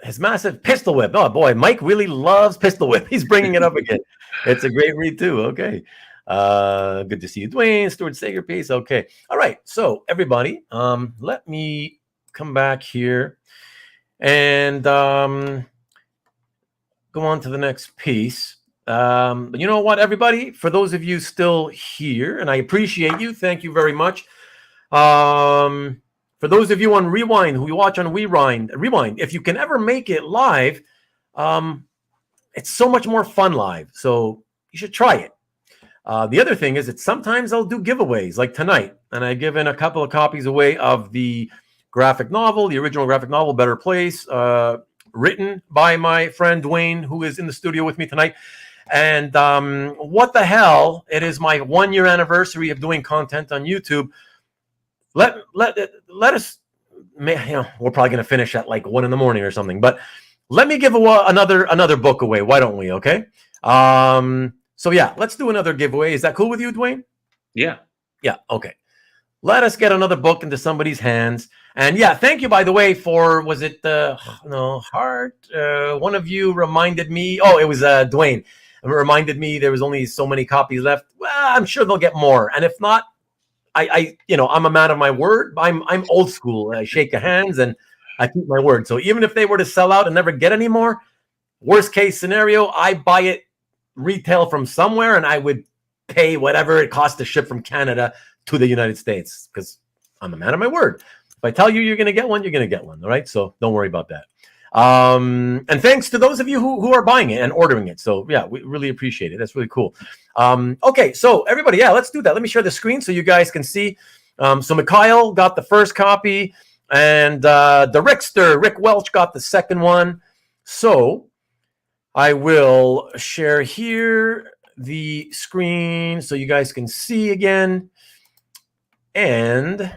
his massive pistol whip. Oh boy, Mike really loves pistol whip. He's bringing it up again. It's a great read too. Okay, good to see you, Duane. Stuart Sager piece. Okay, all right. So everybody, let me come back here and go on to the next piece. You know what, everybody? For those of you still here, and I appreciate you. Thank you very much. For those of you on Rewind, who you watch on Rewind, if you can ever make it live, it's so much more fun live. So you should try it. The other thing is that sometimes I'll do giveaways like tonight, and I've given a couple of copies away of the graphic novel, the original graphic novel, Better Place, written by my friend Duane, who is in the studio with me tonight. And what the hell? It is my 1-year anniversary of doing content on YouTube. Let us, we're probably going to finish at like 1 a.m. or something, but let me give another book away. Why don't we? Okay. So yeah, let's do another giveaway. Is that cool with you, Duane? Yeah. Yeah. Okay. Let us get another book into somebody's hands. And yeah, thank you, by the way, for, was it Hart? One of you reminded me. Oh, it was Duane. It reminded me there was only so many copies left. Well, I'm sure they'll get more. And if not, I'm a man of my word. I'm old school. I shake hands and I keep my word. So even if they were to sell out and never get any more, worst case scenario, I buy it retail from somewhere and I would pay whatever it costs to ship from Canada to the United States because I'm a man of my word. If I tell you you're going to get one, you're going to get one. All right. So don't worry about that. And thanks to those of you who are buying it and ordering it. So yeah, we really appreciate it. That's really cool. Okay, so everybody, yeah, let's do that. Let me share the screen so you guys can see. So Mikhail got the first copy, and the Rick Welch got the second one. So I will share here the screen so you guys can see again. And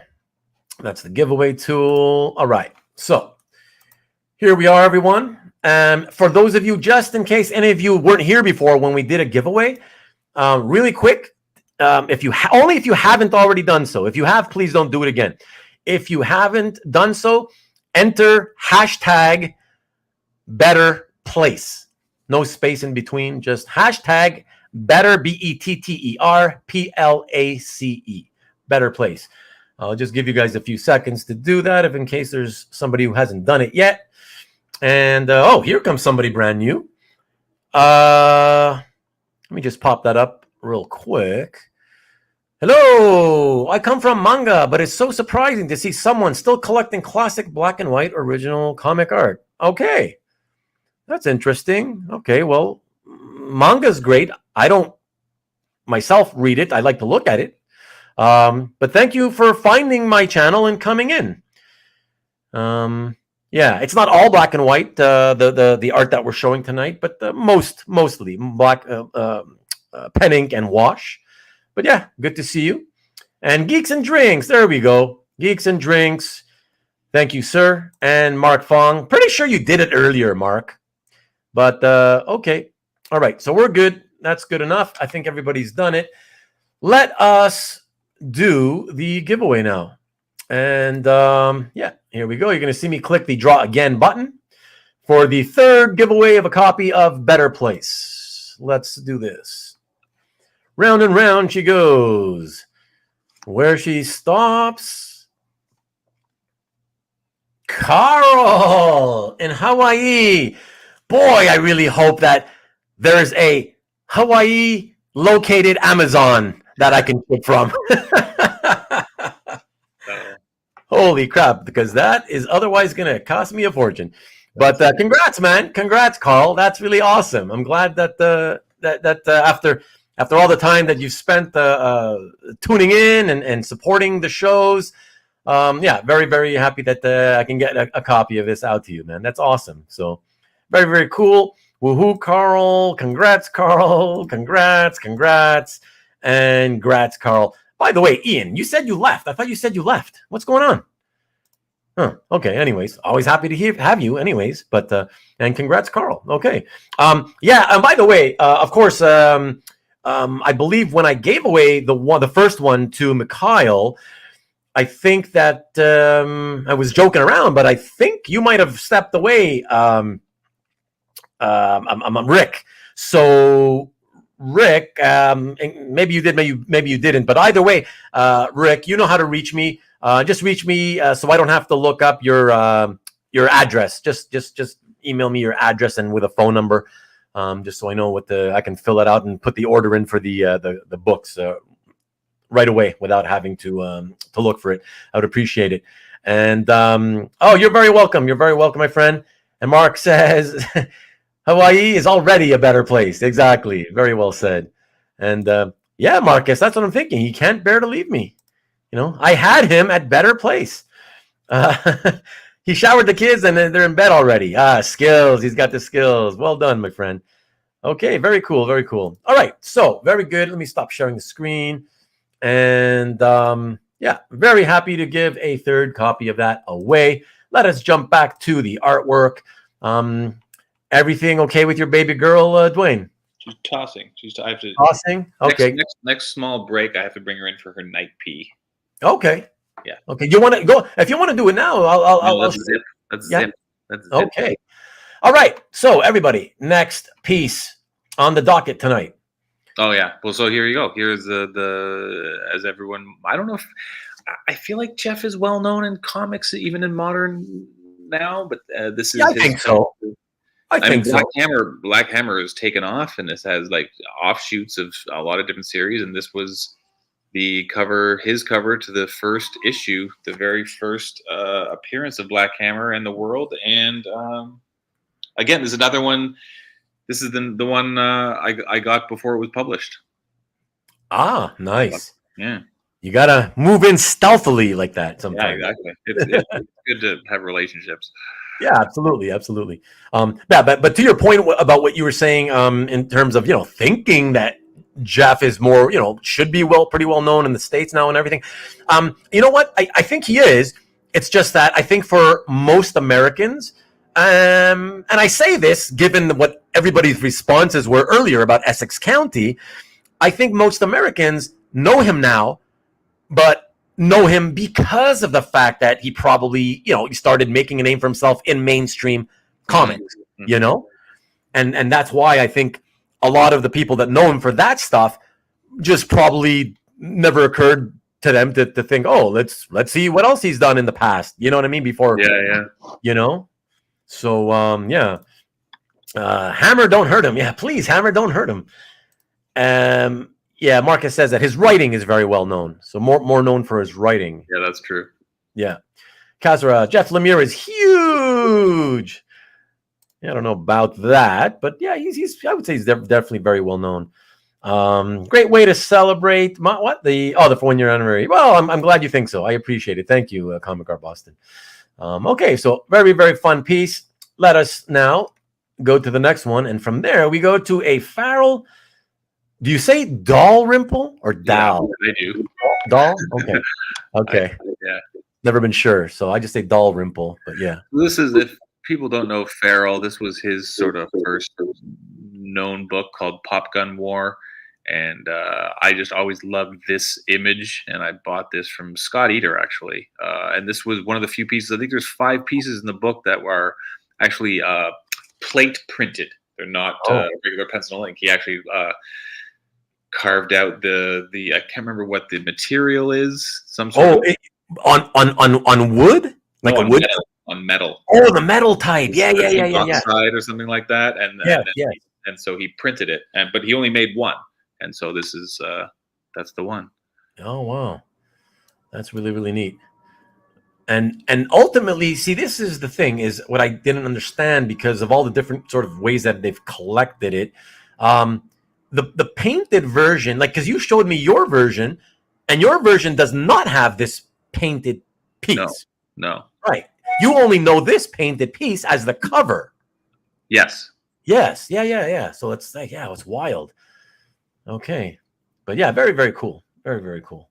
that's the giveaway tool. All right, so here we are, everyone. For those of you, just in case any of you weren't here before when we did a giveaway, really quick, if you haven't already done so. If you have, please don't do it again. If you haven't done so, enter hashtag Better Place. No space in between, just hashtag Better, BetterPlace. Better Place. I'll just give you guys a few seconds to do that, if in case there's somebody who hasn't done it yet. And here comes somebody brand new. Let me just pop that up real quick. Hello, I come from manga, but it's so surprising to see someone still collecting classic black and white original comic art. Okay, that's interesting. Okay, well, manga's great. I don't myself read it. I like to look at it. But thank you for finding my channel and coming in. Yeah, it's not all black and white, the art that we're showing tonight, but mostly black, pen ink and wash. But yeah, good to see you. And Geeks and Drinks, there we go. Geeks and Drinks. Thank you, sir. And Mark Fong. Pretty sure you did it earlier, Mark. But okay. All right, so we're good. That's good enough. I think everybody's done it. Let us do the giveaway now. And yeah, here we go. You're going to see me click the Draw Again button for the third giveaway of a copy of Better Place. Let's do this. Round and round she goes. Where she stops. Carl in Hawaii. Boy, I really hope that there's a Hawaii located Amazon that I can pick from. Holy crap, because that is otherwise going to cost me a fortune. But congrats, man. Congrats, Carl. That's really awesome. I'm glad that after all the time that you've spent tuning in and supporting the shows, very, very happy that I can get a copy of this out to you, man. That's awesome. So very, very cool. Woohoo, Carl. Congrats, Carl. Congrats. And grats, Carl. By the way, Ian, you said you left. I thought you said you left. What's going on? Huh. Okay. Anyways, always happy to have you. Anyways, but and congrats, Carl. Okay. And by the way, of course, I believe when I gave away the first one to Mikhail, I think that I was joking around, but I think you might have stepped away. I'm Rick. So. Rick, maybe you did, maybe you didn't, but either way, Rick, you know how to reach me. Just reach me so I don't have to look up your address. Just email me your address and with a phone number, just so I know I can fill it out and put the order in for the books right away without having to look for it. I would appreciate it. And you're very welcome. You're very welcome, my friend. And Mark says. Hawaii is already a better place. Exactly. Very well said. And Marcus, that's what I'm thinking. He can't bear to leave me. You know, I had him at better place. He showered the kids and they're in bed already. Skills. He's got the skills. Well done, my friend. Okay. Very cool. Very cool. All right. So very good. Let me stop sharing the screen. And very happy to give a third copy of that away. Let us jump back to the artwork. Everything okay with your baby girl, Duane? She's tossing. I have to tossing. Okay. Next small break, I have to bring her in for her night pee. Okay. Yeah. Okay. You want to go? If you want to do it now, I'll zip. That's yeah. zip. That's zip. Okay. All right. So everybody, next piece on the docket tonight. Oh yeah. Well, so here you go. Here's the as everyone. I don't know if I feel like Jeff is well known in comics, even in modern now. But this is. Yeah, I think so. I think mean, Black Hammer has taken off, and this has like offshoots of a lot of different series. And this was his cover to the first issue, the very first appearance of Black Hammer in the world. And again, there's another one. This is the one I got before it was published. Ah, nice. Yeah. You gotta move in stealthily like that sometimes. Yeah, exactly. It's good to have relationships. Yeah, absolutely. But to your point about what you were saying, in terms of thinking that Jeff is more, should be pretty well known in the States now and everything. You know what? I think he is. It's just that I think for most Americans, and I say this given what everybody's responses were earlier about Essex County, I think most Americans know him now, but know him because of the fact that he probably, he started making a name for himself in mainstream comics, and that's why I think a lot of the people that know him for that stuff just probably never occurred to them to think, oh, let's see what else he's done in the past. You know what I mean? Before, So, Hammer, don't hurt him. Yeah, please, Hammer, don't hurt him. Yeah, Marcus says that his writing is very well known. So more known for his writing. Yeah, that's true. Yeah. Kazra, Jeff Lemire is huge. Yeah, I don't know about that, but yeah, he's I would say he's definitely very well known. Great way to celebrate the 1 year anniversary. Well, I'm glad you think so. I appreciate it. Thank you, Comic Art Boston. Okay, so very, very fun piece. Let us now go to the next one, and from there we go to a Farel. Do you say Dalrymple or Dal? Yeah, I do. Dal? Okay. Okay. Yeah. Never been sure, so I just say Dalrymple, but yeah. This is, if people don't know Farel, this was his sort of first known book called Pop Gun War. And I just always loved this image, and I bought this from Scott Eater, actually. And this was one of the few pieces. I think there's 5 pieces in the book that were actually plate printed. They're not regular pencil and ink. He actually carved out the I can't remember what the material is. Some sort of on wood, like a wood metal, on metal. Oh, the metal type. Yeah. Oxide or something like that. And yeah. And so he printed it, but he only made one. And so this is That's the one. Oh, wow. That's really, really neat. And ultimately, see, this is the thing, is what I didn't understand because of all the different sort of ways that they've collected it. The painted version, like, because you showed me your version, and your version does not have this painted piece. No. Right. You only know this painted piece as the cover. Yes. Yes. Yeah. So it's like, it's wild. Okay. But yeah, very, very cool. Very, very cool.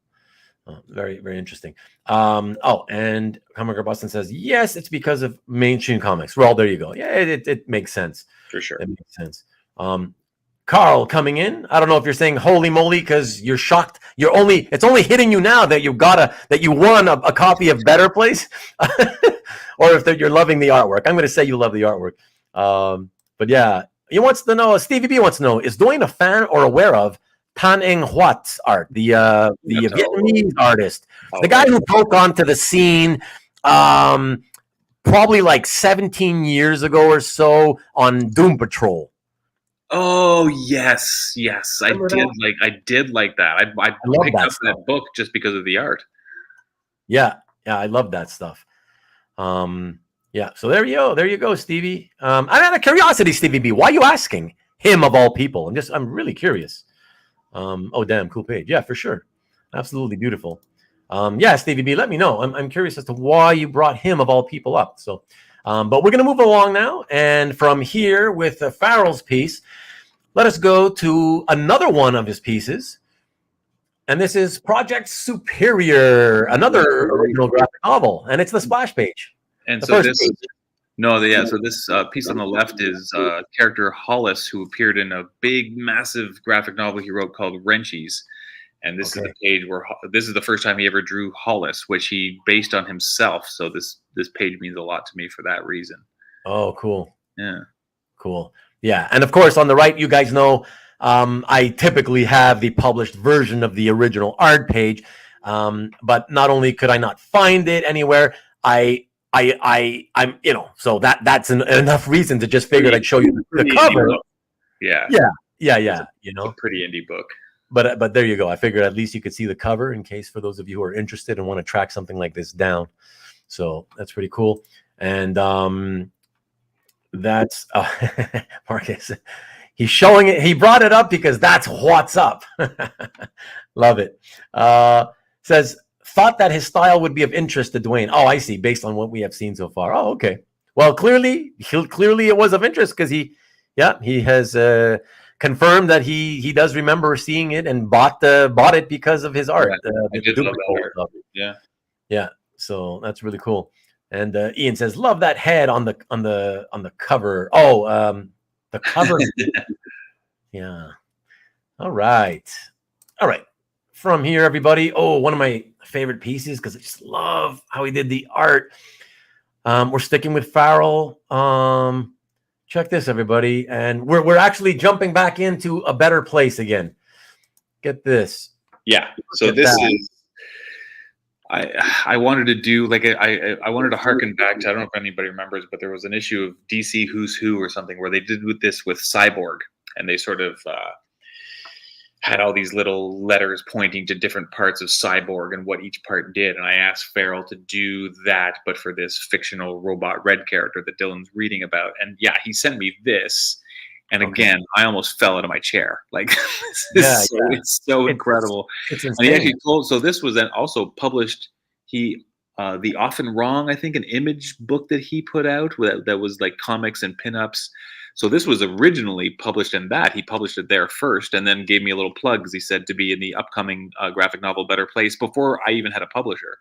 Very, very interesting. And Comic Boston says, yes, it's because of mainstream comics. Well, there you go. Yeah, it makes sense. For sure. It makes sense. Carl coming in. I don't know if you're saying holy moly because you're shocked. It's only hitting you now that you won a copy of Better Place, or if you're loving the artwork. I'm going to say you love the artwork. But yeah, he wants to know. Stevie B wants to know: is Duane a fan or aware of Tan Eng Huat's art, the Vietnamese artist, the guy who broke onto the scene, probably like 17 years ago or so on Doom Patrol. Oh yes, I did like that. I picked up that book just because of the art. Yeah, I love that stuff. Yeah, so there you go, Stevie. I'm out of curiosity, Stevie B. Why are you asking him of all people? I'm really curious. Oh damn, cool page. Yeah, for sure. Absolutely beautiful. Yeah, Stevie B, let me know. I'm curious as to why you brought him of all people up. So, but we're gonna move along now, and from here with Farel's piece, let us go to another one of his pieces, and this is Project Superior, another original graphic novel, and it's the splash page. And so this piece on the left is character Hollis, who appeared in a big, massive graphic novel he wrote called Wrenchies. And this is the page where this is the first time he ever drew Hollis, which he based on himself. So this page means a lot to me for that reason. Oh, cool. Yeah. Cool. Yeah. And of course, on the right, you guys know I typically have the published version of the original art page. But not only could I not find it anywhere, I'm so that's enough reason to just figure I'd show you the cover. Yeah. You know, it's a pretty indie book. But there you go. I figured at least you could see the cover in case for those of you who are interested and want to track something like this down. So that's pretty cool. And that's Marcus. He's showing it. He brought it up because that's what's up. Love it. Says, thought that his style would be of interest to Duane. Oh, I see. Based on what we have seen so far. Oh, okay. Well, clearly it was of interest because he has confirmed that he does remember seeing it and bought it because of his art. I did love that art. Yeah. So that's really cool. And Ian says, love that head on the cover. Oh, the cover. Yeah. All right. From here, everybody. Oh, one of my favorite pieces because I just love how he did the art. We're sticking with Farel. Check this, everybody, and we're actually jumping back into A Better Place again. Get this. Yeah. So this is. I wanted to do I wanted to harken back to, I don't know if anybody remembers, but there was an issue of DC Who's Who or something where they did this with Cyborg, and they sort of had all these little letters pointing to different parts of Cyborg and what each part did. And I asked Farel to do that, but for this fictional robot Red character that Dylan's reading about. And yeah, he sent me this. And again, I almost fell out of my chair. Like, it's so incredible. It's insane. And he actually told, so this was then also published, the Often Wrong, I think, an Image book that he put out that was like comics and pinups. So this was originally published in that. He published it there first and then gave me a little plug because he said to be in the upcoming graphic novel Better Place before I even had a publisher.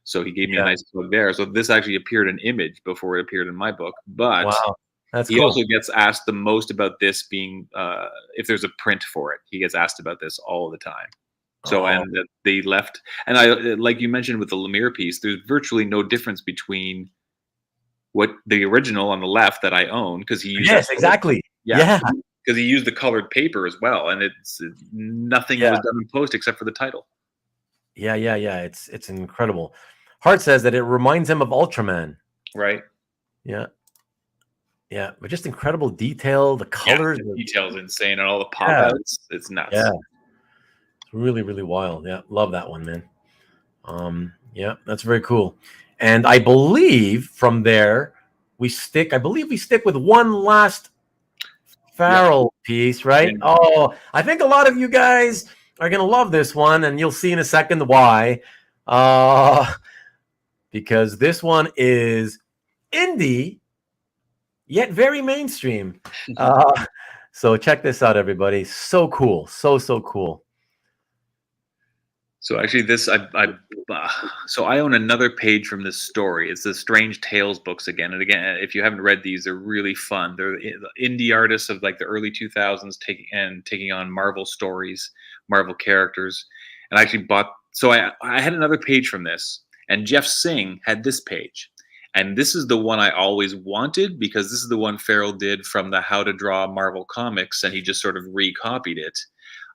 So he gave me a nice plug there. So this actually appeared in Image before it appeared in my book. But wow. That's he also gets asked the most about this being, if there's a print for it. He gets asked about this all the time. So, and they left. And I, like you mentioned with the Lemire piece, there's virtually no difference between what the original on the left that I own, because he used exactly. Yeah. Because he used the colored paper as well. And it's nothing was done in post except for the title. Yeah. It's incredible. Hart says that it reminds him of Ultraman. Right. Yeah, but just incredible detail. The colors, the detail's insane, and all the pop outs. It's nuts. Yeah, it's Really, really wild. Yeah, love that one, man. Yeah, that's very cool. And I believe from there we stick. I believe we stick with one last Farel piece, right? Yeah. Oh, I think a lot of you guys are gonna love this one, and you'll see in a second why. Because this one is indie yet very mainstream. So check this out, everybody. So cool, so cool. So actually, so I own another page from this story. It's the Strange Tales books again. And again, if you haven't read these, they're really fun. They're indie artists of like the early 2000s taking on Marvel stories, Marvel characters. And I actually bought. So I had another page from this, and Jeff Singh had this page. And this is the one I always wanted because this is the one Farel did from the How to Draw Marvel comics, and he just sort of recopied it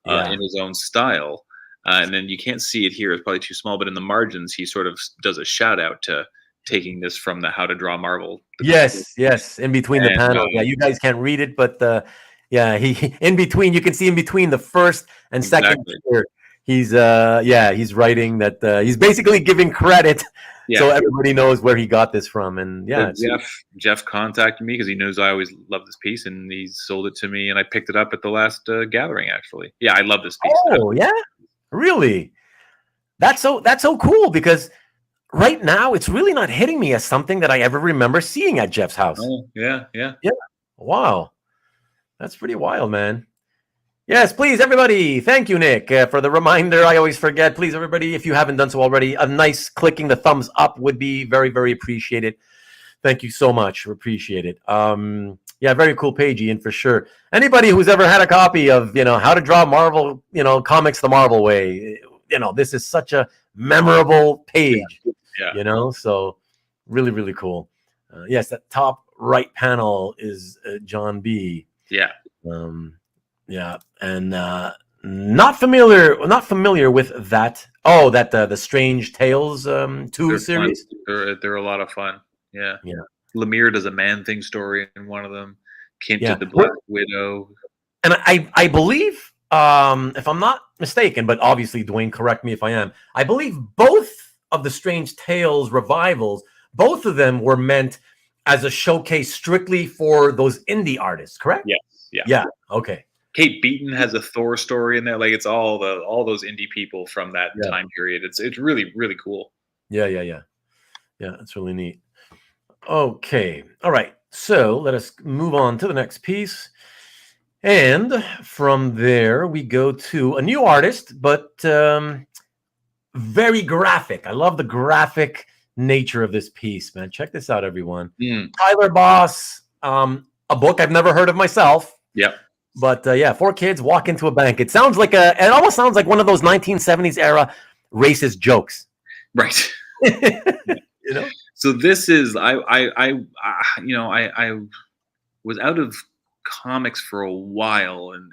in his own style. And then you can't see it here; it's probably too small. But in the margins, he sort of does a shout out to taking this from the How to Draw Marvel. Yes, in between the panels. Yeah, you guys can't read it, but he in between. You can see in between the first and second tier. He's he's writing that. He's basically giving credit. Yeah. So everybody knows where he got this from, and Jeff contacted me because he knows I always love this piece, and he sold it to me, and I picked it up at the last gathering. Actually, yeah, I love this piece. Oh yeah, really? That's so cool because right now it's really not hitting me as something that I ever remember seeing at Jeff's house. Oh yeah. Wow, that's pretty wild, man. Yes, please, everybody. Thank you, Nick, for the reminder. I always forget. Please, everybody, if you haven't done so already, a nice clicking the thumbs up would be very, very appreciated. Thank you so much. Appreciate it. Yeah, very cool page, Ian, for sure. Anybody who's ever had a copy of, How to Draw Marvel, comics the Marvel way, this is such a memorable page, so really, really cool. Yes, that top right panel is John B. Yeah. Yeah, and not familiar with that. Oh, that the Strange Tales 2 series. They're a lot of fun. Yeah. Lemire does a Man Thing story in one of them. Kindt did the Black Widow. And I believe, if I'm not mistaken, but obviously Duane, correct me if I am. I believe both of the Strange Tales revivals, both of them were meant as a showcase strictly for those indie artists. Correct? Yes. Yeah. Okay. Kate Beaton has a Thor story in there. Like it's all those indie people from that time period. It's really, really cool. Yeah. That's really neat. Okay. All right. So let us move on to the next piece. And from there we go to a new artist, but very graphic. I love the graphic nature of this piece, man. Check this out, everyone. Tyler Boss, a book I've never heard of myself. Yep. But 4 kids walk into a bank. It almost sounds like one of those 1970s era racist jokes. Right. So this is I was out of comics for a while, and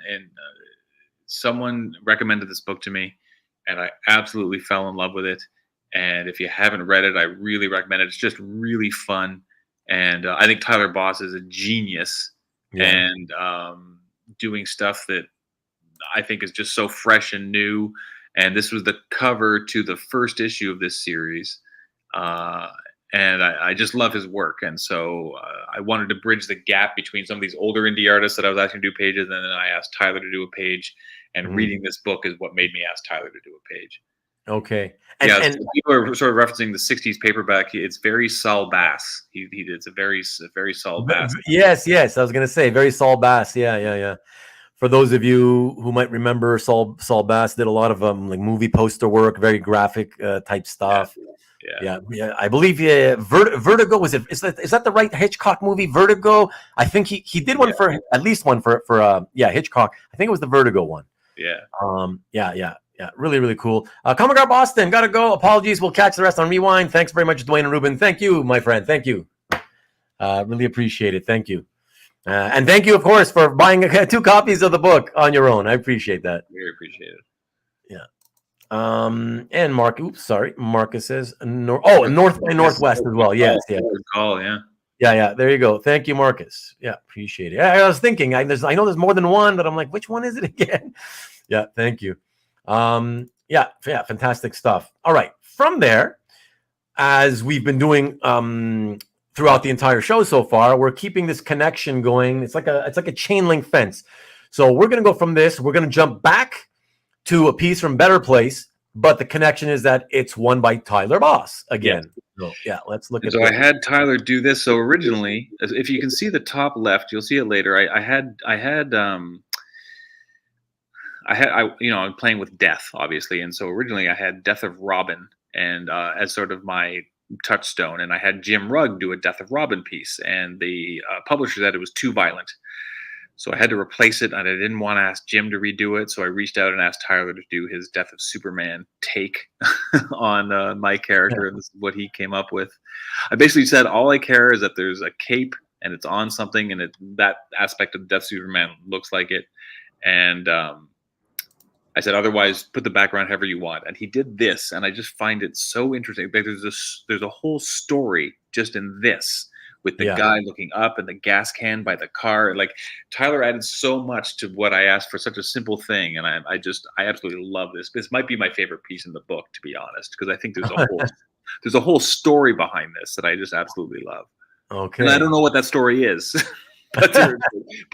someone recommended this book to me, and I absolutely fell in love with it. And if you haven't read it, I really recommend it. It's just really fun, and I think Tyler Boss is a genius, and doing stuff that I think is just so fresh and new. And this was the cover to the first issue of this series. And I just love his work. And so I wanted to bridge the gap between some of these older indie artists that I was asking to do pages. And then I asked Tyler to do a page. And reading this book is what made me ask Tyler to do a page. Okay. And people are sort of referencing the 60s paperback. It's very Saul Bass. He did. It's a very Saul Bass. Yes. I was going to say very Saul Bass. Yeah. For those of you who might remember, Saul Bass did a lot of like movie poster work, very graphic type stuff. Yeah. I believe Vertigo was it? Is that the right Hitchcock movie? Vertigo. I think he did one for at least one for Hitchcock. I think it was the Vertigo one. Yeah. Yeah. Really, really cool. Comic Art Boston, gotta go. Apologies. We'll catch the rest on Rewind. Thanks very much, Duane and Ruben. Thank you, my friend. Thank you. Really appreciate it. Thank you. And thank you, of course, for buying 2 copies of the book on your own. I appreciate that. Very appreciate it. Yeah. And Marcus says North by Northwest as well. Yes. Good call. Yeah. Yeah. There you go. Thank you, Marcus. Yeah, appreciate it. I was thinking, I know there's more than one, but I'm like, which one is it again? Yeah. Thank you. Yeah, fantastic stuff. All right, from there, as we've been doing throughout the entire show so far, we're keeping this connection going. It's like a chain link fence. So we're gonna go from this. We're gonna jump back to a piece from Better Place, but the connection is that it's one by Tyler Boss again. Yeah. So, yeah, let's look at so this. I had Tyler do this. So originally, if you can see the top left, you'll see it later. I'm playing with death, obviously, and so originally I had Death of Robin and as sort of my touchstone, and I had Jim Rugg do a Death of Robin piece, and the publisher said it was too violent, so I had to replace it, and I didn't want to ask Jim to redo it, so I reached out and asked Tyler to do his Death of Superman take on my character, and this is what he came up with. I basically said all I care is that there's a cape and it's on something, and that aspect of Death of Superman looks like it, and I said, otherwise, put the background however you want. And he did this, and I just find it so interesting. There's a whole story just in this, with the guy looking up and the gas can by the car. Like, Tyler added so much to what I asked for such a simple thing, and I absolutely love this. This might be my favorite piece in the book, to be honest, because I think there's a whole story behind this that I just absolutely love. Okay. And I don't know what that story is, but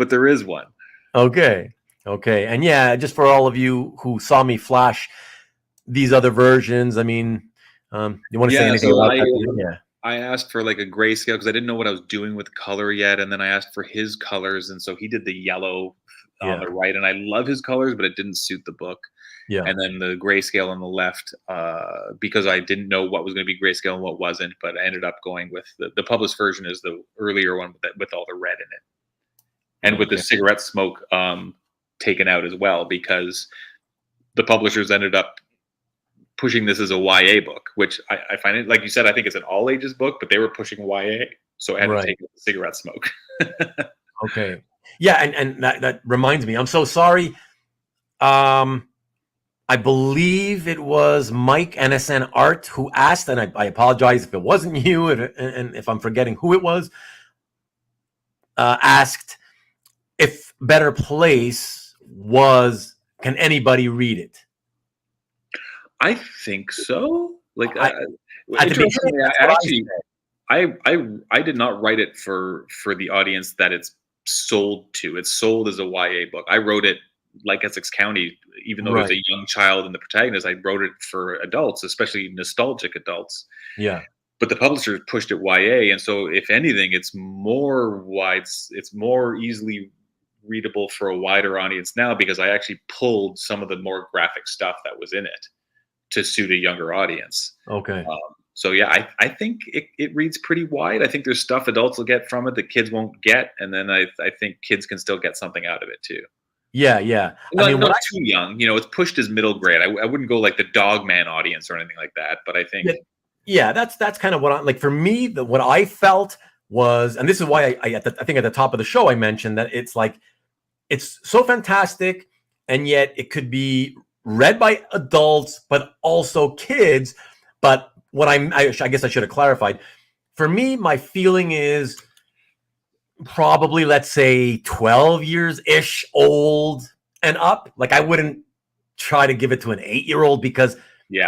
there is one. Okay. And yeah, just for all of you who saw me flash these other versions, I mean, you want to say anything about that? Yeah. I asked for like a grayscale because I didn't know what I was doing with color yet. And then I asked for his colors. And so he did the yellow on the right. And I love his colors, but it didn't suit the book. Yeah. And then the grayscale on the left, because I didn't know what was going to be grayscale and what wasn't. But I ended up going with the published version is the earlier one with all the red in it. And with the cigarette smoke taken out as well, because the publishers ended up pushing this as a YA book, which I find it, like you said, I think it's an all ages book, but they were pushing YA, so I had to take the cigarette smoke. Okay. Yeah, and that reminds me, I'm so sorry. I believe it was Mike NSN Art who asked, and I apologize if it wasn't you, and if I'm forgetting who it was, asked if Better Place can anybody read it? I think so. Like, I did not write it for the audience that it's sold to. It's sold as a YA book. I wrote it like Essex County, even though there's a young child in the protagonist. I wrote it for adults, especially nostalgic adults. Yeah. But the publisher pushed it YA, and so if anything, it's more it's more easily readable for a wider audience now, because I actually pulled some of the more graphic stuff that was in it to suit a younger audience. Okay. So yeah, I think it reads pretty wide. I think there's stuff adults will get from it that kids won't get, and then I think kids can still get something out of it too. Yeah. I mean, not too young. It's pushed as middle grade. I wouldn't go like the Dog Man audience or anything like that, but I think. Yeah, that's kind of what I like. For me, what I felt was, and this is why I think at the top of the show I mentioned that it's like, it's so fantastic, and yet it could be read by adults, but also kids. But what I guess I should have clarified. For me, my feeling is probably, let's say, 12 years-ish old and up. Like, I wouldn't try to give it to an 8-year-old, because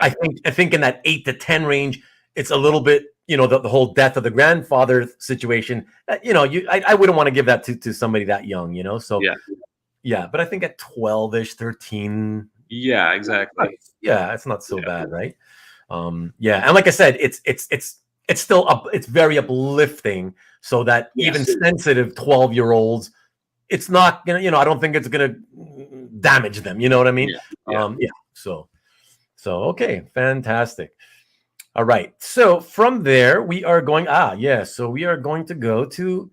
I think in that 8 to 10 range, it's a little bit, the whole death of the grandfather situation. I wouldn't want to give that to somebody that young, So yeah. But I think at 12-ish, 13. Yeah, exactly. Yeah, it's not so bad, right? And like I said, it's still it's very uplifting, so that even sensitive 12-year-olds, it's not gonna, I don't think it's gonna damage them. You know what I mean? So okay, fantastic. All right. So from there, we are going. So we are going to go to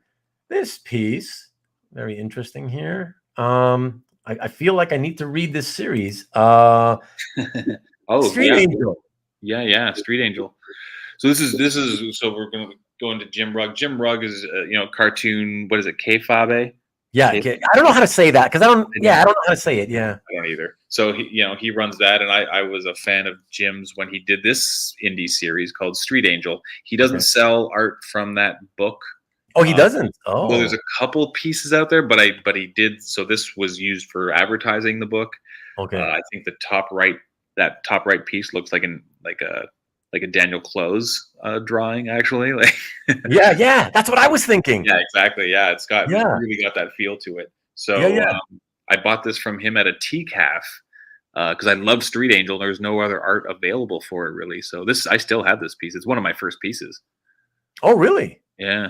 this piece. Very interesting here. I feel like I need to read this series. Street Angel. Yeah, Street Angel. So this is so we're going to go into Jim Rugg. Jim Rugg is cartoon. What is it? KAYFABE. Yeah, I don't know how to say that, because I don't know how to say it. Yeah, I don't either. So he runs that, and I was a fan of Jim's when he did this indie series called Street Angel. He doesn't sell art from that book. Oh, he doesn't. Oh, well, there's a couple pieces out there, but he did. So this was used for advertising the book. Okay. I think the top right piece looks like a Daniel Close drawing, actually. Like, yeah, that's what I was thinking. Yeah, exactly. Yeah, it's really got that feel to it. So I bought this from him at a TCAF because I love Street Angel. There's no other art available for it, really. So I still have this piece. It's one of my first pieces. Oh, really? Yeah.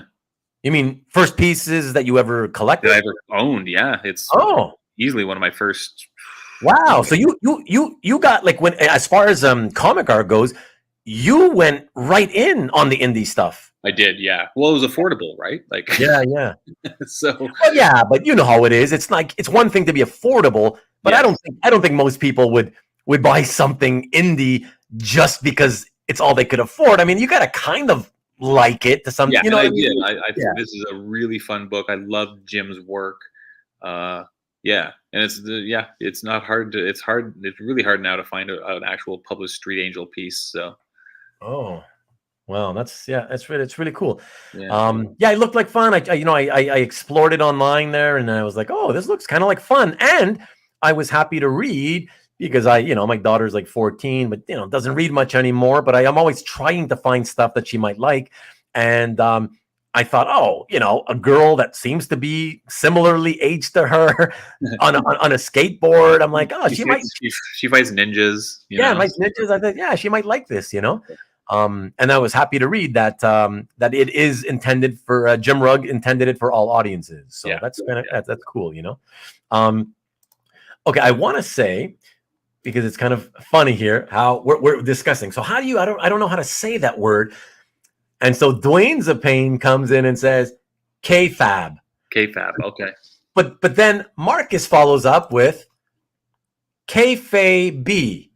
You mean first pieces that you ever collected? That I ever owned? Yeah, it's easily one of my first. Wow. So you got, like, when, as far as comic art goes, you went right in on the indie stuff. I did, yeah. Well, it was affordable, right? Like, yeah. So, well, yeah, but you know how it is. It's like, it's one thing to be affordable, but yes. I don't think most people would buy something indie just because it's all they could afford. I mean, you got to kind of like it to some. Yeah, you know, I did. I think this is a really fun book. I love Jim's work. Yeah, and it's not hard to. It's really hard now to find an actual published Street Angel piece. So. Oh. Well, it's really cool. Yeah. It looked like fun. I explored it online there, and I was like, oh, this looks kind of like fun. And I was happy to read because my daughter's like 14, but doesn't read much anymore. But I'm always trying to find stuff that she might like. And I thought, a girl that seems to be similarly aged to her on a skateboard. I'm like, she fights ninjas. Fights ninjas. I thought, she might like this, And I was happy to read that that it is intended for Jim Rugg intended it for all audiences. So that's cool, Okay, I want to say, because it's kind of funny here how we're discussing. So how do you? I don't know how to say that word. And so Duanezapain comes in and says, KAYFABE. KAYFABE, okay. But then Marcus follows up with KAYFABE.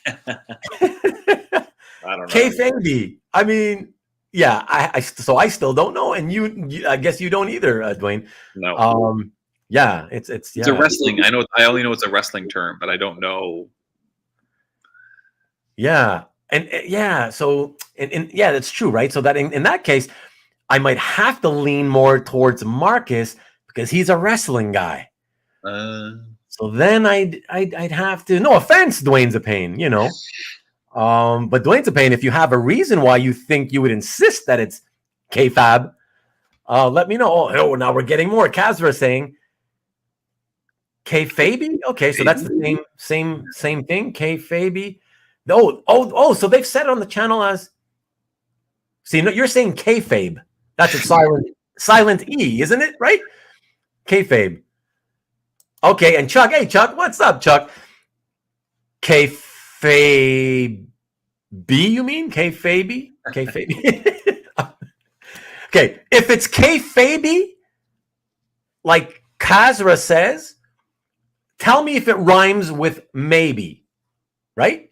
I don't know. KAYFABE. I mean, I still don't know, and you I guess you don't either, Duane. No. It's a wrestling. I only know it's a wrestling term, but I don't know. Yeah, and so that's true, right? So that in that case, I might have to lean more towards Marcus because he's a wrestling guy. So then I'd have to. No offense, Duanezapain, but Duanezapain, if you have a reason why you think you would insist that it's KAYFABE, let me know. Oh, now we're getting more. Kazra saying KAYFABE. Okay, so that's the same thing. KAYFABE. So they've said it on the channel as. See, no, you're saying KAYFABE. That's a silent E, isn't it? Right? KAYFABE. Okay, and Chuck. Hey, Chuck, what's up, Chuck? KAYFABE, you mean? KAYFABE? KAYFABE. Okay, if it's KAYFABE, like Kazra says, tell me if it rhymes with maybe, right?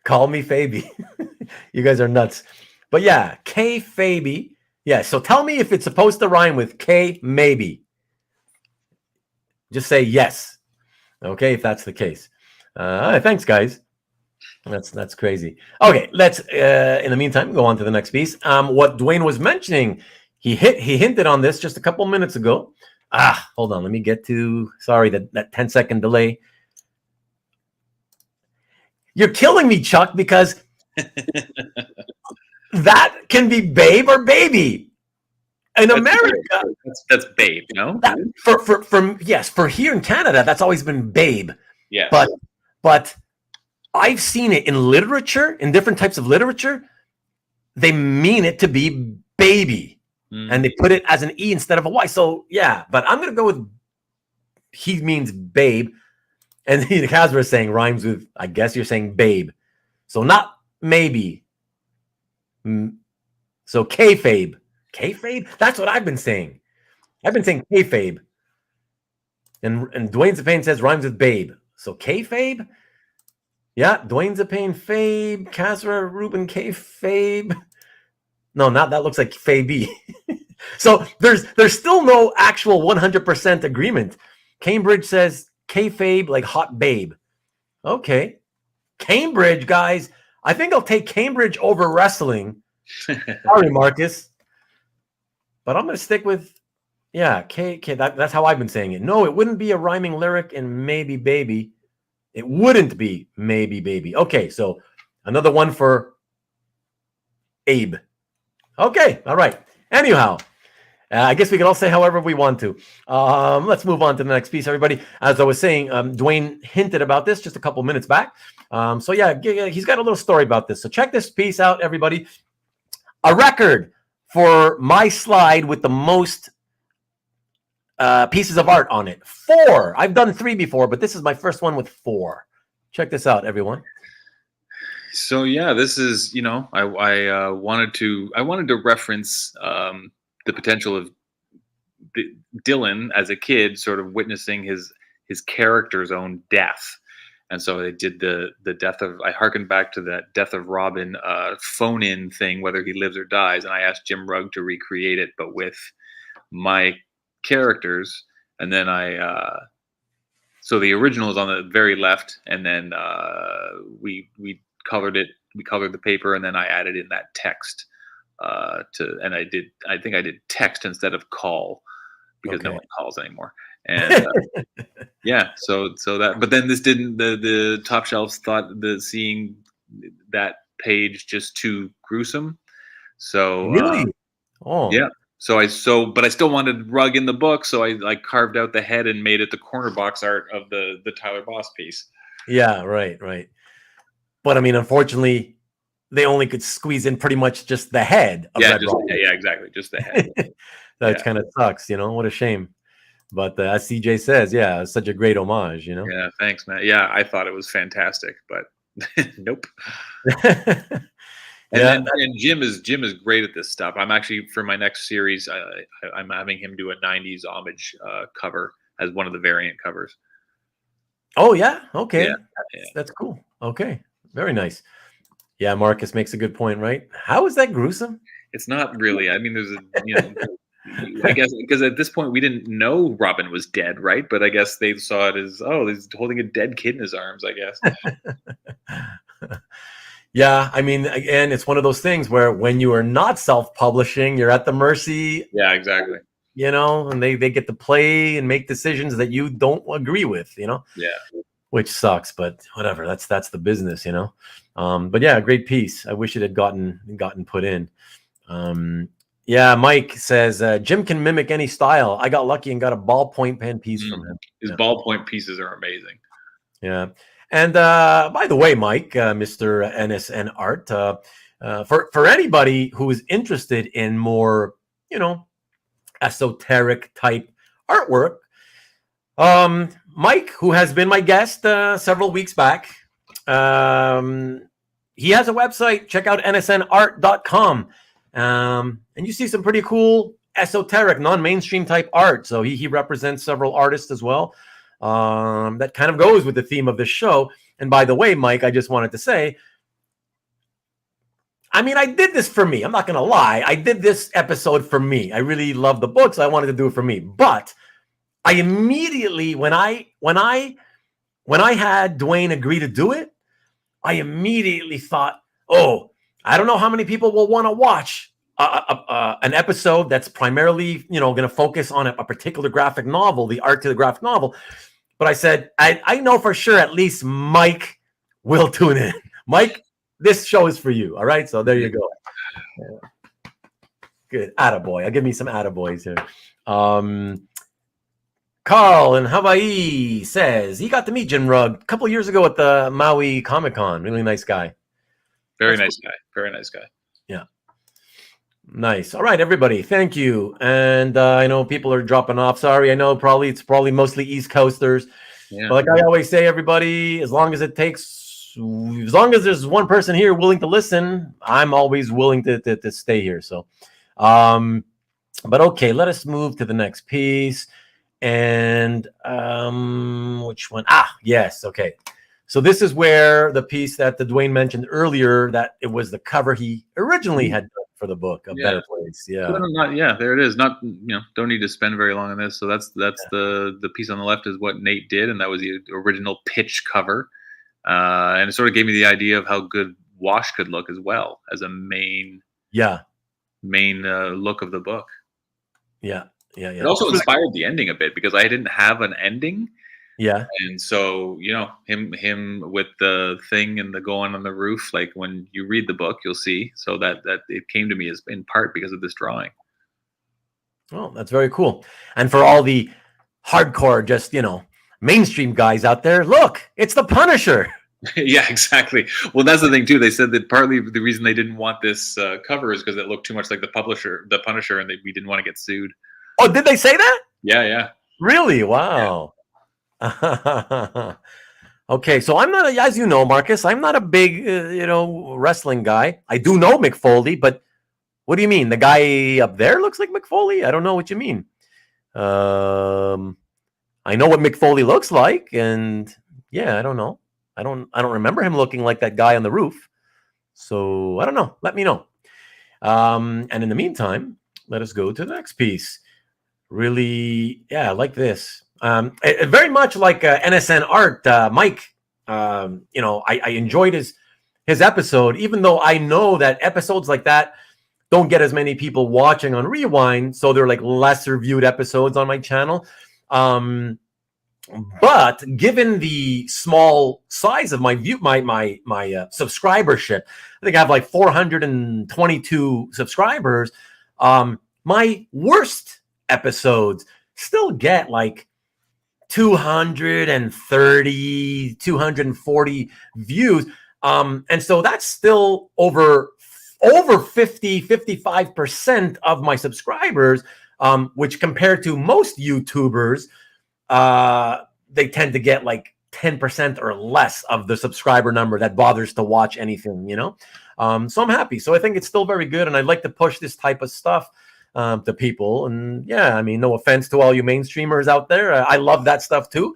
Call me Fabi. You guys are nuts. But yeah, KAYFABE. Yeah, so tell me if it's supposed to rhyme with K maybe. Just say yes. Okay, if that's the case. Thanks, guys. That's crazy. Okay, let's in the meantime go on to the next piece. What Duane was mentioning, he hinted on this just a couple minutes ago. Hold on, let me get to that 10-second delay. You're killing me, Chuck, because that can be babe or baby. In America, that's babe, for here in Canada, that's always been babe. Yeah. But I've seen it in literature, in different types of literature. They mean it to be baby, and they put it as an E instead of a Y. So yeah, but I'm gonna go with he means babe, and the Kazra is saying rhymes with. I guess you're saying babe, so not maybe. So KAYFABE. KAYFABE? That's what I've been saying. I've been saying KAYFABE. And Duanezapain says rhymes with babe. So KAYFABE? Yeah, Duanezapain, Fabe, Kazra, Ruben, KAYFABE. No, not that looks like Fabi. So there's still no actual 100% agreement. Cambridge says KAYFABE like hot babe. Okay. Cambridge, guys. I think I'll take Cambridge over wrestling. Sorry, Marcus. But I'm going to stick with Yeah, that's how I've been saying it. No, it wouldn't be a rhyming lyric in Maybe Baby. It wouldn't be Maybe Baby. Okay, so another one for Abe. Okay, all right. Anyhow, I guess we can all say however we want to. Let's move on to the next piece, everybody. As I was saying, Duane hinted about this just a couple minutes back. So yeah, he's got a little story about this. So check this piece out, everybody. A record for my slide with the most pieces of art on it. 4. I've done 3 before, but this is my first one with 4. Check this out, everyone. So yeah, this is, you know, I wanted to reference the potential of Dylan as a kid, sort of witnessing his character's own death. And so I did the death of, I harkened back to that Death of Robin phone-in thing, whether he lives or dies. And I asked Jim Rugg to recreate it, but with my characters. And then so the original is on the very left. And then we colored it. We colored the paper, and then I added in that text I think I did text instead of call, because no one calls anymore. And yeah, so that, but then this didn't, the top shelves thought seeing that page just too gruesome. So really, yeah. But I still wanted Rugg in the book, so I carved out the head and made it the corner box art of the Tyler Boss piece. Yeah, right. But I mean, unfortunately, they only could squeeze in pretty much just the head of Red Robin. Yeah, exactly, just the head. That kind of sucks, you know. What a shame. But as CJ says, yeah, it's such a great homage, you know. Yeah, thanks, man. Yeah, I thought it was fantastic, but nope. And Jim is great at this stuff. I'm actually, for my next series, I'm having him do a '90s homage cover as one of the variant covers. Oh yeah, okay, yeah. That's cool. Okay, very nice. Yeah, Marcus makes a good point, right? How is that gruesome? It's not really. I mean, there's I guess because at this point we didn't know Robin was dead, right? But I guess they saw it as, oh, he's holding a dead kid in his arms, I guess. Yeah, I mean, again, it's one of those things where when you are not self-publishing, you're at the mercy. Yeah, exactly. You know, and they get to play and make decisions that you don't agree with, you know? Yeah. Which sucks, but whatever. That's the business, you know? But yeah, great piece. I wish it had gotten put in. Yeah, Mike says, Jim can mimic any style. I got lucky and got a ballpoint pen piece from him. His ballpoint pieces are amazing. Yeah. And by the way, Mike, Mr. NSN Art, for anybody who is interested in more, you know, esoteric type artwork, Mike, who has been my guest several weeks back, he has a website. Check out nsnart.com. And you see some pretty cool esoteric, non-mainstream type art. So he represents several artists as well. That kind of goes with the theme of this show. And by the way, Mike, I just wanted to say, I mean, I did this for me. I'm not going to lie. I did this episode for me. I really love the books. I wanted to do it for me. But I immediately, when I had Duane agree to do it, I immediately thought, oh, I don't know how many people will want to watch an episode that's primarily, you know, going to focus on a particular graphic novel, the art to the graphic novel. But I said, I know for sure at least Mike will tune in. Mike, this show is for you. All right. So there you go. Yeah. Good. Attaboy. I'll give me some attaboys here. Carl in Hawaii says he got to meet Jim Rugg a couple years ago at the Maui Comic-Con. Really nice guy. Very nice guy. Very nice guy. Yeah. Nice. All right, everybody. Thank you. And I know people are dropping off. Sorry. I know it's probably mostly East Coasters. Yeah. But like I always say, everybody, as long as there's one person here willing to listen, I'm always willing to stay here. So, but okay, let us move to the next piece. And which one? Yes. Okay. So this is where the piece that the Duane mentioned earlier, that it was the cover he originally had done for the book, A Better Place. Yeah. There it is. Not, don't need to spend very long on this. So that's the piece on the left is what Nate did, and that was the original pitch cover. And it sort of gave me the idea of how good wash could look as well as a main look of the book. Yeah. Yeah. It also inspired the ending a bit because I didn't have an ending. Yeah. And so, him with the thing and the going on the roof, like when you read the book, you'll see. So that it came to me as in part because of this drawing. Oh, that's very cool. And for all the hardcore, just, mainstream guys out there, look, it's the Punisher. Yeah, exactly. Well, that's the thing too. They said that partly the reason they didn't want this cover is because it looked too much like the Punisher, and we didn't want to get sued. Oh, did they say that? Yeah. Really? Wow. Yeah. Okay, so I'm not, as you know, Marcus, I'm not a big, wrestling guy. I do know Mick Foley, but what do you mean? The guy up there looks like Mick Foley? I don't know what you mean. I know what Mick Foley looks like, and yeah, I don't know. I don't remember him looking like that guy on the roof. So I don't know. Let me know. And in the meantime, let us go to the next piece. Really, yeah, I like this. Very much like NSN art, Mike. I enjoyed his episode, even though I know that episodes like that don't get as many people watching on Rewind, so they're like lesser viewed episodes on my channel. But given the small size of my subscribership, I think I have like 422 subscribers. My worst episodes still get like 230, 240 views. And so that's still over 55% of my subscribers, which compared to most YouTubers, they tend to get like 10% or less of the subscriber number that bothers to watch anything, so I'm happy. So I think it's still very good. And I'd like to push this type of stuff to people. And yeah, I mean, no offense to all you mainstreamers out there. I love that stuff too.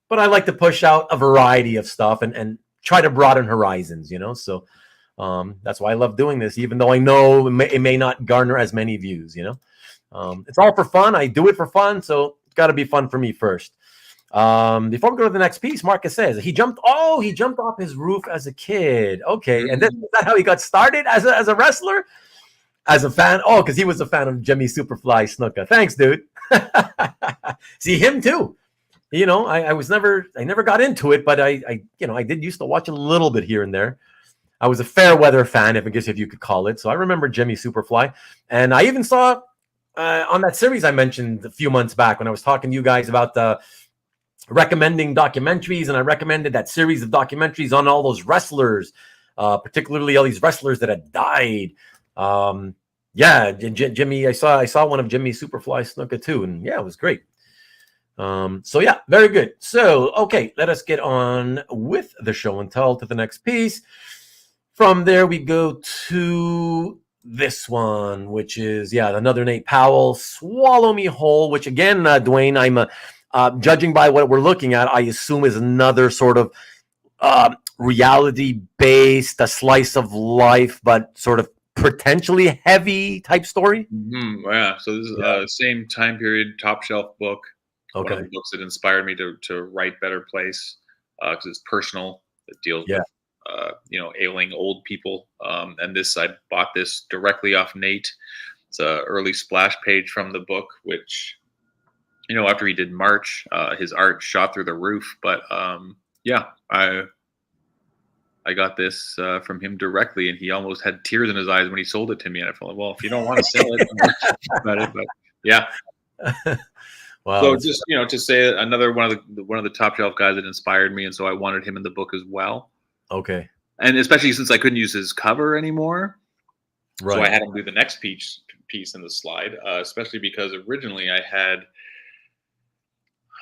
But I like to push out a variety of stuff and try to broaden horizons, So that's why I love doing this, even though I know it may not garner as many views, It's all for fun. I do it for fun. So it's got to be fun for me first. Before we go to the next piece, Marcus says he jumped off his roof as a kid. Okay. And then is that how he got started as a wrestler? As a fan? Oh, because he was a fan of Jimmy Superfly Snuka. Thanks, dude. See, him too. I never got into it, but I did used to watch a little bit here and there. I was a fair weather fan, if you could call it. So I remember Jimmy Superfly. And I even saw on that series I mentioned a few months back when I was talking to you guys about recommending documentaries, and I recommended that series of documentaries on all those wrestlers, particularly all these wrestlers that had died. Jimmy, I saw one of Jimmy Superfly Snuka too, and yeah, it was great. So yeah, very good. So okay, let us get on with the show and tell to the next piece. From there we go to this one, which is another Nate Powell, Swallow Me Whole, which again, Duane, I'm judging by what we're looking at, I assume is another sort of reality-based, a slice of life, but sort of potentially heavy type story. Mm-hmm. Yeah. So this is same time period, top shelf book. Okay. One of the books that inspired me to write Better Place because it's personal. It deals with ailing old people. And I bought this directly off Nate. It's an early splash page from the book, which after he did March, his art shot through the roof. But I got this from him directly, and he almost had tears in his eyes when he sold it to me. And I felt, well, if you don't want to sell it, about it. But yeah. Wow. So just to say another one of the top shelf guys that inspired me, and so I wanted him in the book as well. Okay. And especially since I couldn't use his cover anymore, right. So I had him do the next piece in the slide, especially because originally I had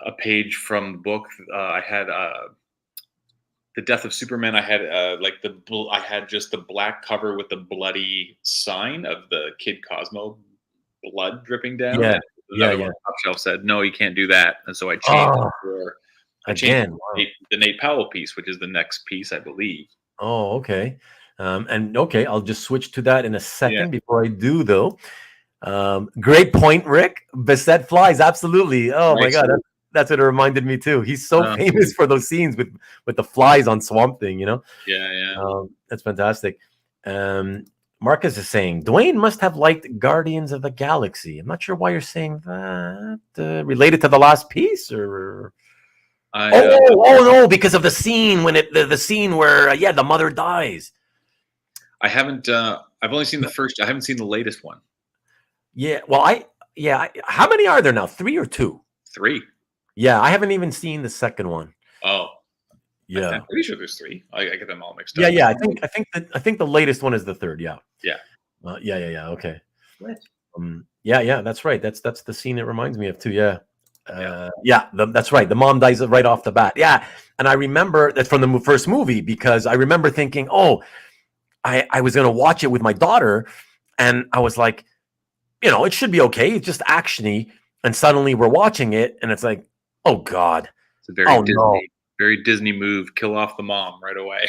a page from the book. I had the Death of Superman. I had I had just the black cover with the bloody sign of the kid Cosmo, blood dripping down. Yeah. Top shelf said no, you can't do that, and so I changed it for the Nate Powell piece, which is the next piece, I believe. Oh, okay. And okay, I'll just switch to that in a second. Before I do, though, great point, Rick. Beset flies, absolutely. Oh my God, that's what it reminded me too. He's so famous for those scenes with the flies on Swamp Thing, Yeah. That's fantastic. Marcus is saying Duane must have liked Guardians of the Galaxy. I'm not sure why you're saying that. Related to the last piece, or no, because of the scene when the scene where the mother dies. I haven't. I've only seen the first. I haven't seen the latest one. Yeah. Well, how many are there now? 3 or 2? 3. Yeah, I haven't even seen the second one. Oh. Yeah. I'm pretty sure there's 3. I get them all mixed up. Yeah. I think the latest one is the 3rd. Yeah. Yeah. Yeah. Okay. What? Yeah. That's right. That's the scene it reminds me of too. Yeah. That's right. The mom dies right off the bat. Yeah. And I remember that from the first movie, because I remember thinking, I was going to watch it with my daughter, and I was like, it should be okay. It's just actiony. And suddenly we're watching it, and it's like, oh God. It's a very Disney move. Kill off the mom right away.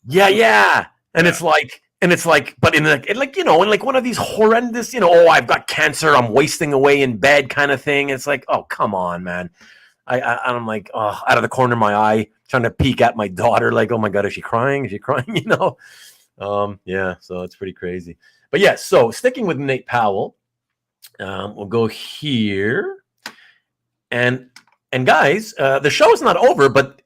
Yeah. And it's like, but in one of these horrendous, I've got cancer, I'm wasting away in bed kind of thing. It's like, oh, come on, man. I'm like, out of the corner of my eye, trying to peek at my daughter, like, oh my God, is she crying? Yeah, so it's pretty crazy. But yeah, so sticking with Nate Powell, we'll go here. And guys, the show's not over, but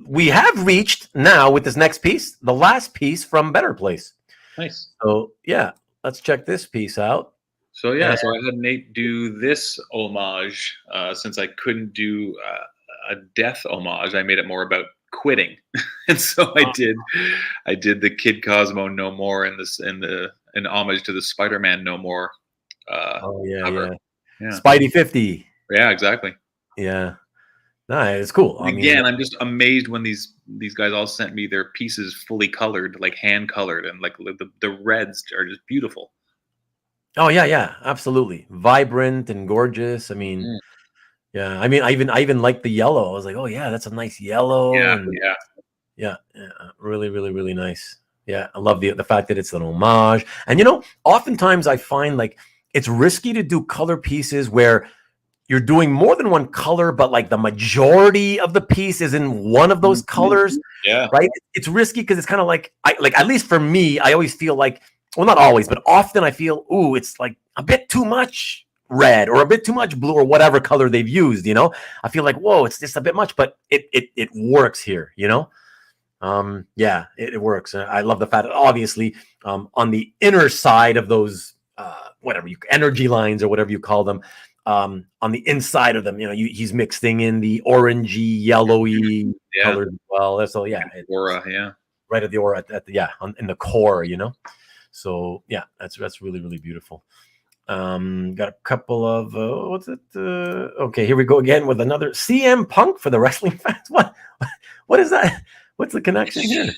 we have reached now with this next piece, the last piece from Better Place. Nice. So yeah, let's check this piece out. So yeah, so I had Nate do this homage. Since I couldn't do a death homage, I made it more about quitting, and so I did the Kid Cosmo No More in homage to the Spider-Man No More. Yeah. Spidey 50. Yeah, exactly. Yeah. No, it's cool. Again, I'm just amazed when these guys all sent me their pieces fully colored, like hand colored, and like the reds are just beautiful. Oh yeah, absolutely, vibrant and gorgeous. I mean, I even like the yellow. I was like, oh yeah, that's a nice yellow. Yeah, really, really, really nice. Yeah, I love the fact that it's an homage. And oftentimes I find like it's risky to do color pieces where you're doing more than one color, but like the majority of the piece is in one of those colors. Yeah. Right. It's risky because it's kind of like at least for me, I always feel like, well, not always, but often I feel, it's like a bit too much red or a bit too much blue or whatever color they've used. I feel like, whoa, it's just a bit much, but it works here. It works. I love the fact that obviously on the inner side of those energy lines or whatever you call them, on the inside of them, he's mixing in the orangey, yellowy colors as well. So aura, right at the aura in the core, So yeah, that's really, really beautiful. Got a couple of what's it? Okay, here we go again with another CM Punk for the wrestling fans. What is that? What's the connection here?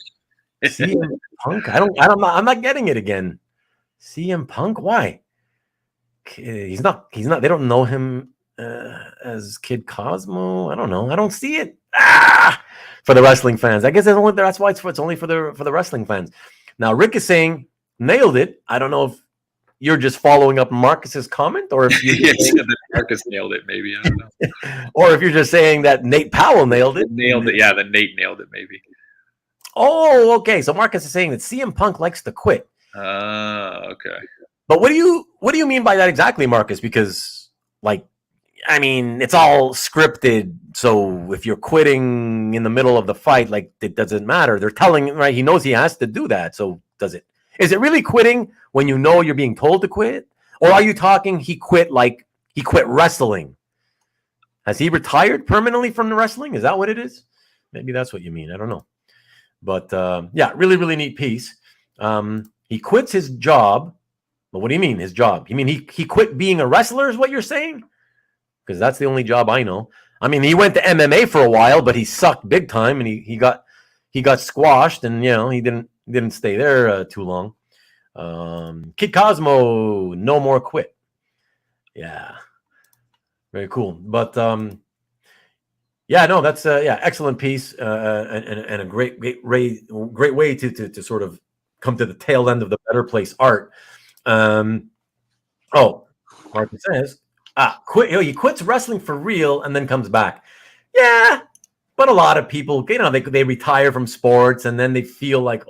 CM Punk? I'm not getting it again. CM Punk? Why? He's not. They don't know him as Kid Cosmo. I don't know. I don't see it. For the wrestling fans, I guess that's why it's only for the wrestling fans. Now Rick is saying nailed it. I don't know if you're just following up Marcus's comment, or if you Marcus nailed it, maybe. I don't know. Or if you're just saying that Nate Powell nailed it. Yeah, that Nate nailed it, maybe. Oh, okay. So Marcus is saying that CM Punk likes to quit. Okay. But what do you mean by that exactly, Marcus? Because it's all scripted. So if you're quitting in the middle of the fight, like, it doesn't matter. They're telling him, right? He knows he has to do that. So is it really quitting when you know you're being told to quit? Or are you talking he quit wrestling? Has he retired permanently from the wrestling? Is that what it is? Maybe that's what you mean. I don't know. But really, really neat piece. He quits his job. But what do you mean his job? You mean he quit being a wrestler is what you're saying? Because that's the only job I know. I mean, he went to MMA for a while, but he sucked big time, and he got squashed, and he didn't stay there too long. Kid Cosmo, no more quit. Yeah, very cool. But that's excellent piece and a great way to sort of come to the tail end of the Better Place art. Martin says, he quits wrestling for real and then comes back. Yeah, but a lot of people, they retire from sports and then they feel like,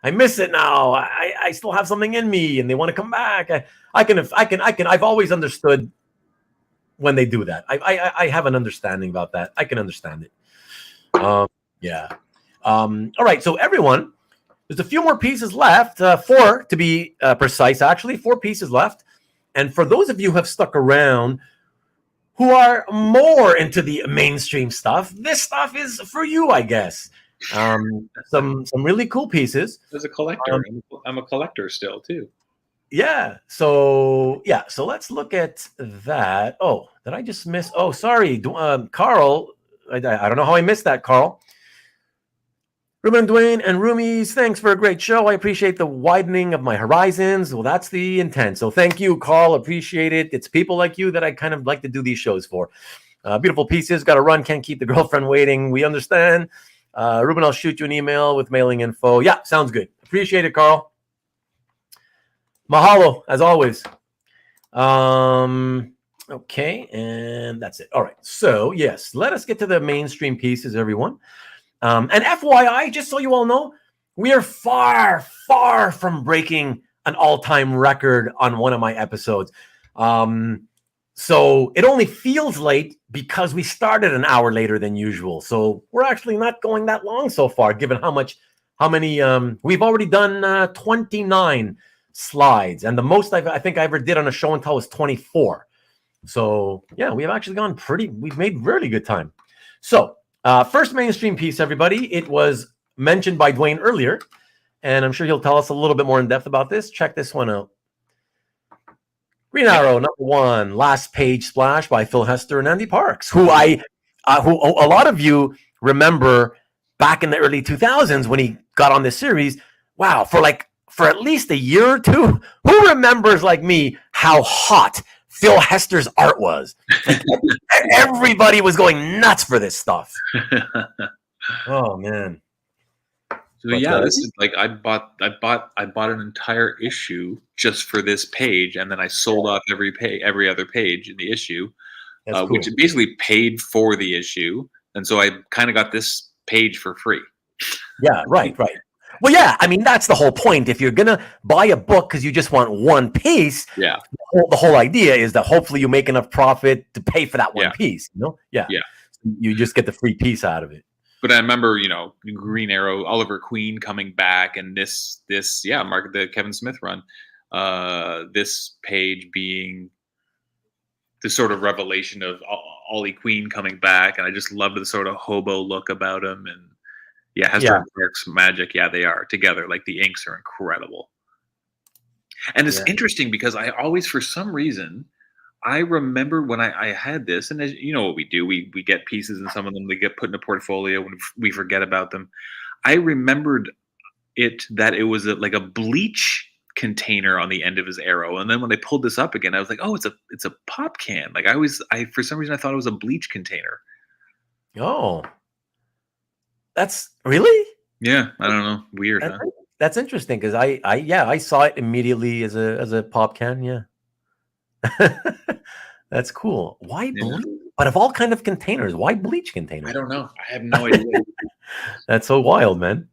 I miss it now. I still have something in me, and they want to come back. I've always understood when they do that. I have an understanding about that. I can understand it. Yeah. All right. So everyone, there's a few more pieces left. 4 to be precise. Actually, 4 pieces left. And for those of you who have stuck around, who are more into the mainstream stuff, this stuff is for you, I guess. Some really cool pieces. As a collector, I'm a collector still too. Yeah. So let's look at that. Oh, did I just miss? Oh, sorry, Carl. I don't know how I missed that, Carl. Ruben and Duane and Roomies, thanks for a great show. I appreciate the widening of my horizons. Well, that's the intent. So thank you, Carl. Appreciate it. It's people like you that I kind of like to do these shows for. Beautiful pieces. Got to run. Can't keep the girlfriend waiting. We understand. Ruben, I'll shoot you an email with mailing info. Yeah, sounds good. Appreciate it, Carl. Mahalo, as always. Okay, and that's it. All right. So, yes, let us get to the mainstream pieces, everyone. And FYI, just so you all know, we are far, far from breaking an all-time record on one of my episodes. So it only feels late because we started an hour later than usual. So we're actually not going that long so far, given how many we've already done 29 slides, and the most I think I ever did on a show and tell was 24. So yeah, we've actually we've made really good time. So first mainstream piece, everybody. It was mentioned by Duane earlier, and I'm sure he'll tell us a little bit more in depth about this. Check this one out. Green Arrow, #1, last page splash by Phil Hester and Andy Parks, who a lot of you remember back in the early 2000s when he got on this series. Wow, for at least a year or two, who remembers like me how hot Phil Hester's art was? Like, everybody was going nuts for this stuff. Oh man. So this is like I bought an entire issue just for this page, and then I sold off every other page in the issue, cool. Which basically paid for the issue, and so I kind of got this page for free. Yeah, right. Well, yeah, I mean that's the whole point. If you're gonna buy a book because you just want one piece, yeah, the whole idea is that hopefully you make enough profit to pay for that one piece. You know, yeah. You just get the free piece out of it. But I remember, Green Arrow, Oliver Queen coming back, and this Mark, the Kevin Smith run, this page being the sort of revelation of Ollie Queen coming back, and I just loved the sort of hobo look about him, and Hester and Parks magic, they are together. Like the inks are incredible, and it's interesting because I always, for some reason, I remember when I had this, and as you know what we do, we get pieces, and some of them they get put in a portfolio when we forget about them. I remembered that it was like a bleach container on the end of his arrow, and then when I pulled this up again, I was like, oh, it's a pop can. Like I for some reason I thought it was a bleach container. Oh, that's really? Yeah, I don't know. Weird, huh? That's interesting because I saw it immediately as a pop can. Yeah. That's cool. Why bleach? But of all kind of containers, why bleach containers? I don't know. I have no idea. That's so wild, man.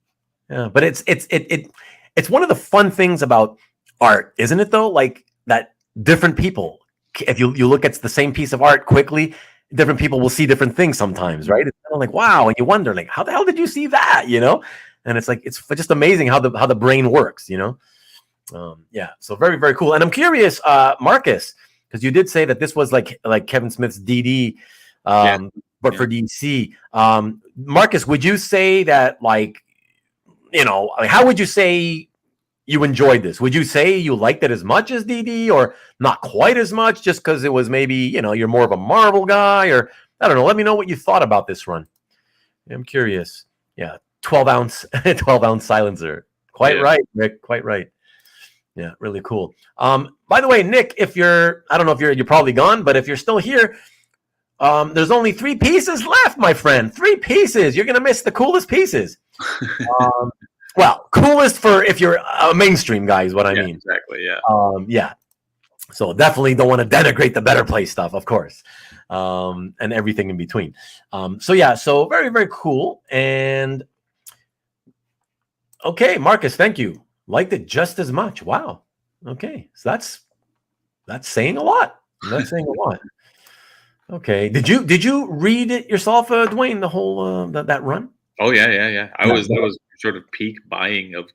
Yeah, but it's one of the fun things about art, isn't it? Though, like that, different people, if you look at the same piece of art quickly, different people will see different things sometimes, right? It's kind of like wow, and you wonder like how the hell did you see that? And it's like it's just amazing how the brain works, So very, very cool. And I'm curious, Marcus, because you did say that this was like Kevin Smith's DD, but for DC. Marcus, would you say that how would you say you enjoyed this? Would you say you liked it as much as DD or not quite as much just because it was maybe, you're more of a Marvel guy or I don't know. Let me know what you thought about this run. I'm curious. Yeah. 12 ounce silencer. Quite right, Rick. Quite right. Yeah, really cool. By the way, Nick, I don't know if you're probably gone, but if you're still here, there's only 3 pieces left, my friend. 3 pieces. You're gonna miss the coolest pieces. Well, coolest for if you're a mainstream guy is what I mean. Exactly. Yeah. So definitely don't want to denigrate the better play stuff, of course, and everything in between. So very, very cool. And Okay, Marcus, thank you. Liked it just as much. Wow. Okay, so that's saying a lot. That's saying a lot. Okay. Did you read it yourself, Duane? The whole that run? Oh yeah. That was sort of peak buying of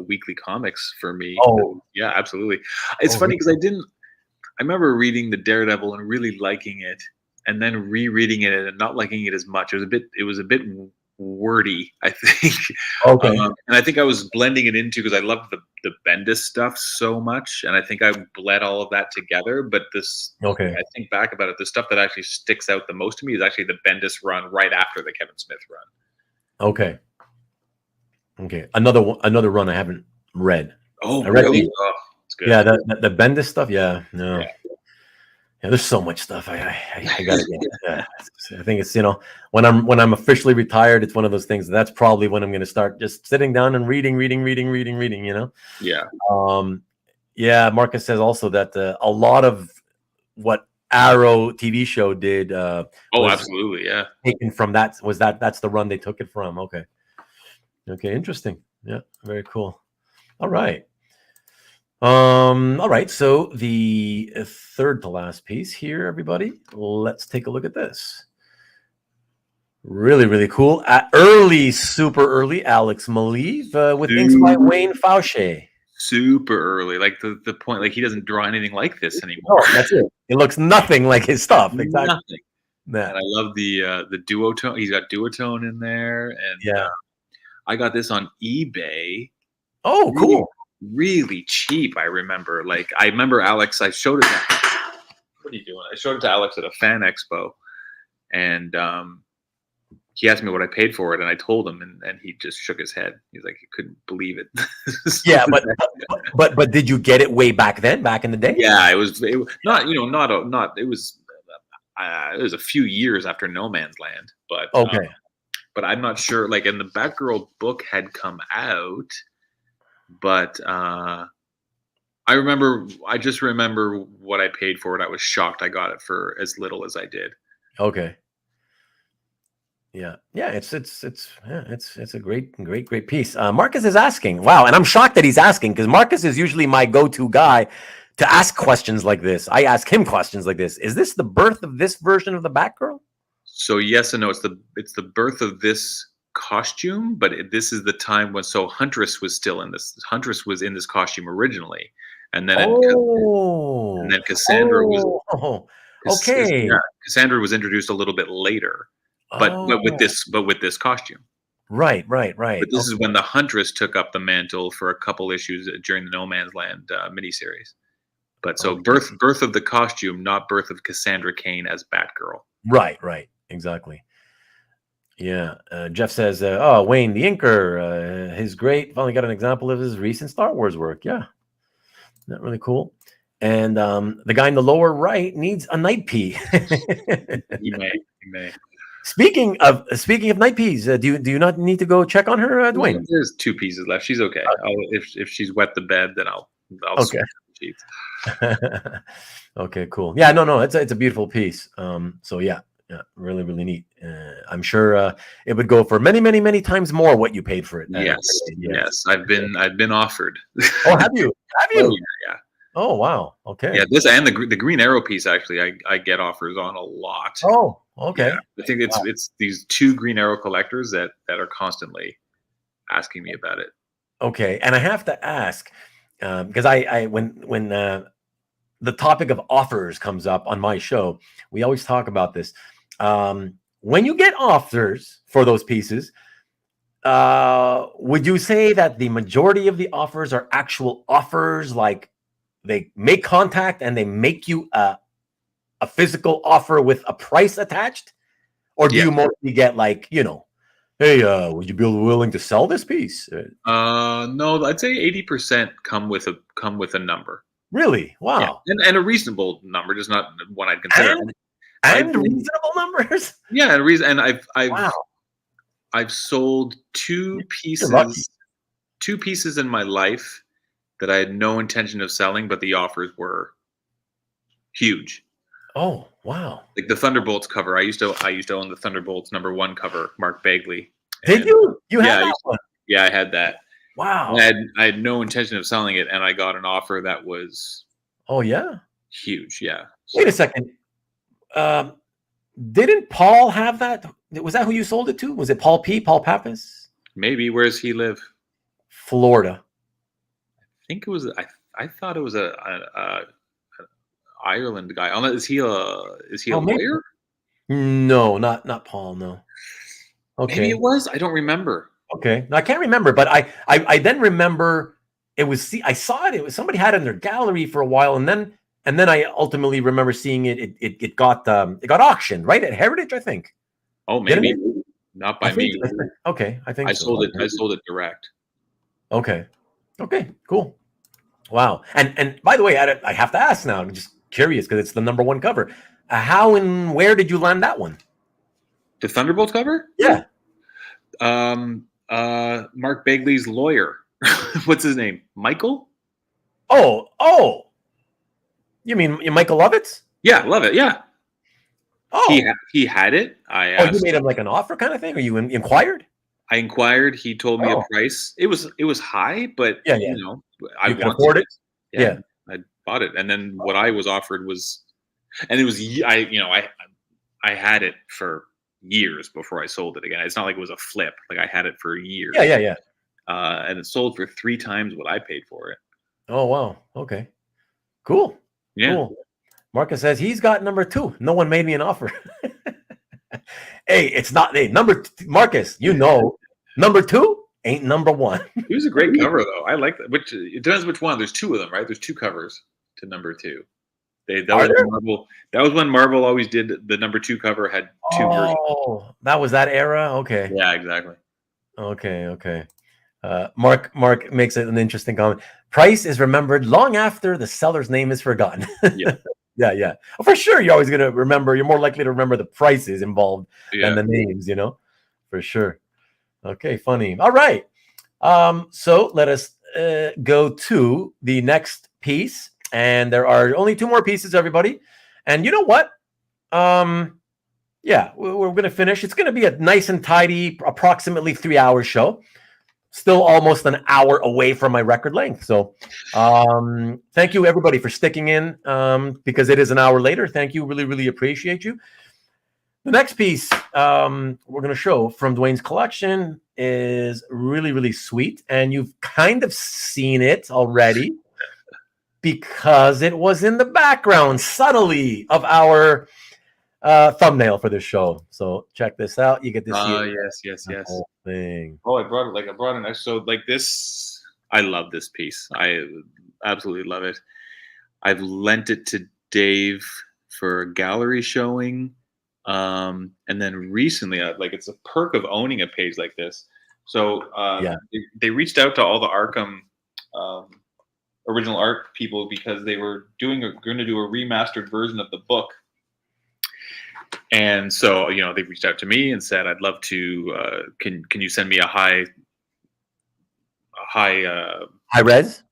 weekly comics for me. Oh yeah, absolutely. It's funny because I remember reading the Daredevil and really liking it, and then rereading it and not liking it as much. It was a bit wordy, I think. Okay. And I think I was blending it into because I loved the Bendis stuff so much, and I think I bled all of that together. But I think back about it, the stuff that actually sticks out the most to me is actually the Bendis run right after the Kevin Smith run. Okay. Another run I haven't read. Oh, I read really? Oh, it's good. Yeah, the Bendis stuff. Yeah, no. Yeah, there's so much stuff I gotta get. Yeah. I think it's when I'm officially retired, it's one of those things. That's probably when I'm going to start just sitting down and reading. Yeah. Yeah. Marcus says also that a lot of what Arrow TV show did. Absolutely, yeah. Taken from that's the run they took it from. Okay, interesting. Yeah, very cool. All right. All right, so the third to last piece here, everybody. Let's take a look at this. Really cool. Super early, Alex Maleev with inks by Wayne Fauché. Super early, like the point, like he doesn't draw anything like this anymore. Oh, that's it. It looks nothing like his stuff. Exactly. Nothing. Yeah. And I love the duotone. He's got duotone in there, and I got this on eBay. Oh, cool. Really cheap. I remember Alex. I showed it. What are you doing? I showed it to Alex at a fan expo, and he asked me what I paid for it, and I told him, and he just shook his head. He's like, he couldn't believe it. Yeah, but did you get it way back then, back in the day? Yeah, it was not. It was a few years after No Man's Land, but okay. But I'm not sure. Like, and the Batgirl book had come out. But I just remember what I paid for it. I was shocked I got it for as little as I did. Okay. Yeah. It's a great piece. Marcus is asking. Wow, and I'm shocked that he's asking because Marcus is usually my go-to guy to ask questions like this. I ask him questions like this. Is this the birth of this version of the Batgirl? So yes and no. It's the birth of this costume, but this is the time when Huntress was still in this. Huntress was in this costume originally, and then Cassandra was okay. Yeah, Cassandra was introduced a little bit later, but with this costume. Right. But this is when the Huntress took up the mantle for a couple issues during the No Man's Land miniseries. But birth of the costume, not birth of Cassandra Cain as Batgirl. Right. Exactly. Yeah. Jeff says, Wayne, the inker, his great. Finally got an example of his recent Star Wars work. Yeah. Not really cool. And the guy in the lower right needs a night pea. He may. Speaking of night peas, do you not need to go check on her, Duane? There's 2 pieces left. She's okay. If she's wet the bed, then I'll okay. Sheets. Okay, cool. Yeah, no, it's a beautiful piece. So yeah, really neat. I'm sure it would go for many times more what you paid for it. Yes. I've been offered. Oh, have you? Oh, yeah. Oh, wow. Okay. Yeah, this and the Green Arrow piece actually, I get offers on a lot. Oh, okay. Yeah, I think it's these 2 Green Arrow collectors that are constantly asking me about it. Okay, and I have to ask because when the topic of offers comes up on my show, we always talk about this. When you get offers for those pieces, would you say that the majority of the offers are actual offers, like they make contact and they make you a physical offer with a price attached? Or do you mostly get like, hey, would you be willing to sell this piece? No, I'd say 80% come with a number. Really? Wow. Yeah. And a reasonable number, just not one I'd consider. And reasonable numbers? Yeah, and I've sold 2 pieces in my life that I had no intention of selling, but the offers were huge. Oh, wow. Like the Thunderbolts cover. I used to own the Thunderbolts #1 cover, Mark Bagley. Did you? You had that one? Yeah, I had that. Wow. I had no intention of selling it, and I got an offer that was huge. Yeah. Wait a second. Didn't Paul have that? Was that who you sold it to? Was it Paul Pappas? Maybe. Where does he live? Florida. I think it was. I thought it was a Ireland guy. Is he a lawyer? Maybe. No, not Paul. No. Okay. Maybe it was. I don't remember. Okay, I can't remember, but I then remember it was. I saw it. It was somebody had it in their gallery for a while, and then I ultimately remember seeing it. It got auctioned, right, at Heritage, I think. Oh, maybe not by me. Okay, I think I sold it. I sold it direct. Okay, cool. Wow, and by the way, I have to ask now. I'm just curious because it's the #1 cover. How and where did you land that one? The Thunderbolt cover? Yeah. Mark Bagley's lawyer. What's his name? Michael? Oh. You mean Michael Lovitz? Yeah, love it. Yeah. Oh. He had it. I asked. You made him like an offer kind of thing, or you inquired? I inquired. He told me a price. It was high, but you know, I could afford it. Yeah, I bought it, and then what I was offered was, and it was I had it for years before I sold it again. It's not like it was a flip. Like I had it for years. Yeah. And it sold for 3 times what I paid for it. Oh wow. Okay. Cool. Yeah. Cool. Marcus says he's got #2. No one made me an offer. Hey, it's not. Hey, Marcus. You know, #2 ain't #1. It was a great cover though. I like that. Which it depends which one. There's 2 of them, right? There's 2 covers to #2. That was when Marvel always did the #2 cover had 2 versions. Oh, that was that era. Okay. Yeah, exactly. Okay. Mark makes it an interesting comment. Price is remembered long after the seller's name is forgotten. Yeah. Yeah. Well, for sure, you're always going to remember. You're more likely to remember the prices involved than the names, for sure. Okay, funny. All right. So let us go to the next piece. And there are only 2 more pieces, everybody. And you know what? Yeah, we're going to finish. It's going to be a nice and tidy, approximately 3-hour show. Still almost an hour away from my record length. So thank you, everybody, for sticking in because it is an hour later. Thank you. Really, really appreciate you. The next piece we're going to show from Duane's collection is really, really sweet. And you've kind of seen it already because it was in the background subtly of our thumbnail for this show. So check this out. You get to see yes. whole thing. Oh, I brought it. So like this, I love this piece. I absolutely love it. I've lent it to Dave for a gallery showing. And then recently, it's a perk of owning a page like this. So they reached out to all the Arkham original art people because they were going to do a remastered version of the book. And so, they reached out to me and said, I'd love to, can you send me a high res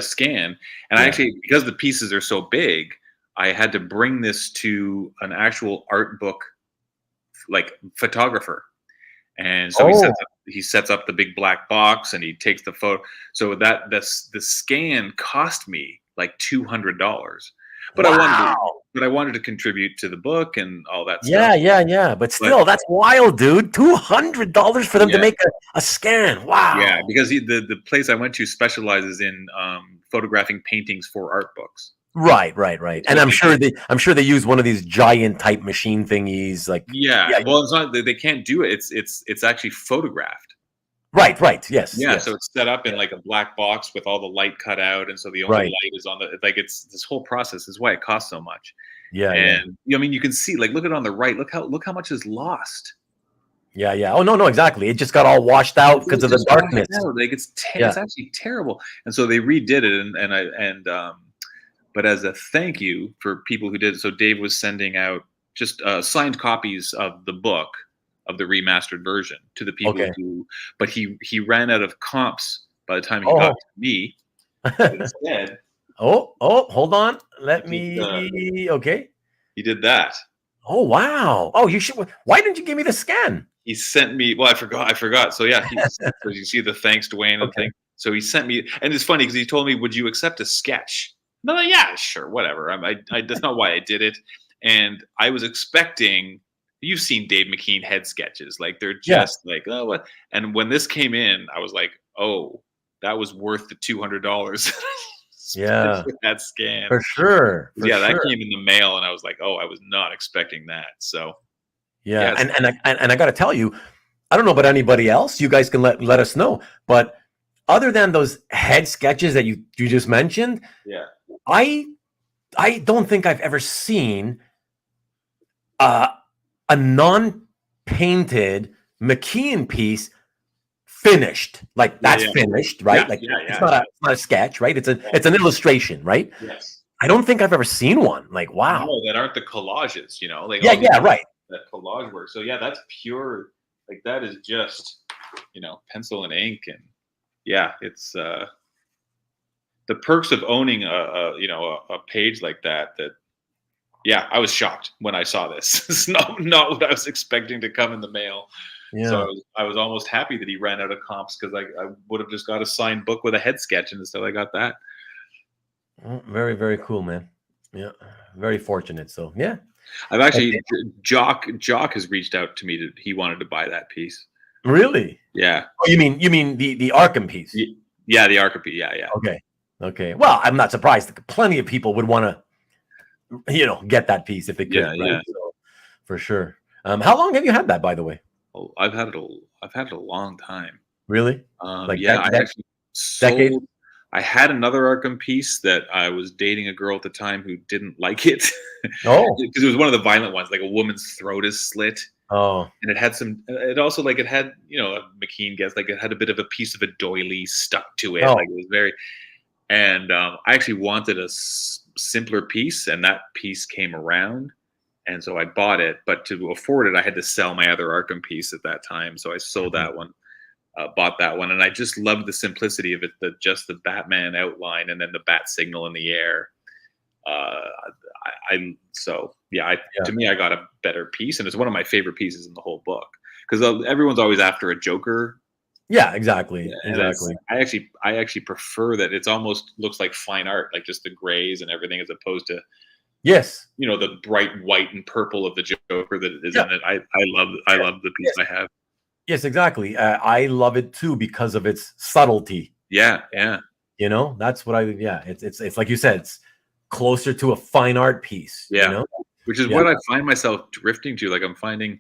scan? And I actually, because the pieces are so big, I had to bring this to an actual art book, photographer. And so he sets up the big black box and he takes the photo. So the scan cost me like $200, but I wanted to contribute to the book and all that stuff. Yeah. But still, that's wild, dude. $200 for them to make a scan. Wow. Yeah, because the place I went to specializes in photographing paintings for art books. Right. And I'm sure they use one of these giant type machine thingies. Well, it's not. They can't do it. It's actually photographed. Right. Yes. So it's set up in like a black box with all the light cut out, and so the only light is on the. It's this whole process is why it costs so much. Yeah. And you can see look at it on the right. Look how much is lost. Yeah. Oh no, exactly. It just got all washed out because of the darkness. It's actually terrible. And so they redid it, but as a thank you for people who did it, so Dave was sending out just signed copies of the book of the remastered version to the people who. But he ran out of comps by the time he got to me. Instead, hold on. Let me. He did that. Oh wow! Oh, you should. Why didn't you give me the scan? he sent me. Well, I forgot. So yeah, so you see the thanks, Duane, and thing. So he sent me, and it's funny because he told me, "Would you accept a sketch?" And I'm like, "Yeah, sure, whatever." That's not why I did it, and I was expecting. You've seen Dave McKean head sketches, like they're just like, oh, what? And when this came in, I was like, oh, that was worth the $200. Yeah, for that scan for sure. That came in the mail, and I was like, oh, I was not expecting that. So yeah. And I got to tell you, I don't know about anybody else. You guys can let us know. But other than those head sketches that you just mentioned, I don't think I've ever seen a non-painted McKean piece finished. Like that's finished, right? It's not a sketch, right? It's an illustration, right? Yes. I don't think I've ever seen one. Like, wow. No, that aren't the collages, like right. That collage work. So yeah, that's pure. Like that is just, pencil and ink, and it's the perks of owning a page like that. Yeah, I was shocked when I saw this. It's not what I was expecting to come in the mail. Yeah. So I was almost happy that he ran out of comps, because I would have just got a signed book with a head sketch, and instead I got that. Well, very, very cool, man. Yeah, very fortunate. So yeah, I've actually Jock has reached out to me he wanted to buy that piece. Really? Yeah. Oh, you mean the Arkham piece? Yeah, the Arkham piece. Yeah. Okay. Well, I'm not surprised. Plenty of people would want to, get that piece if they could. Yeah. So, for sure. How long have you had that, by the way? Oh, I've had it a long time. Really? I actually sold. I had another Arkham piece that I was dating a girl at the time who didn't like it. Oh, because it was one of the violent ones, like a woman's throat is slit. Oh, and it had it also, like, it had, a McKean guess, like it had a bit of a piece of a doily stuck to it. Oh. Like it was very, and I actually wanted a simpler piece, and that piece came around. And so I bought it, but to afford it, I had to sell my other Arkham piece at that time. So I sold that one, bought that one, and I just loved the simplicity of it, just the Batman outline and then the bat signal in the air. To me, I got a better piece, and it's one of my favorite pieces in the whole book, because everyone's always after a Joker. Yeah, exactly. Exactly. I actually prefer that. It's almost looks like fine art, like just the grays and everything, as opposed to. Yes. The bright white and purple of the Joker that is in it. I love the piece I have. Yes, exactly. I love it too because of its subtlety. Yeah. That's what it's like you said, it's closer to a fine art piece. Yeah. Which is what I find myself drifting to. Like I'm finding,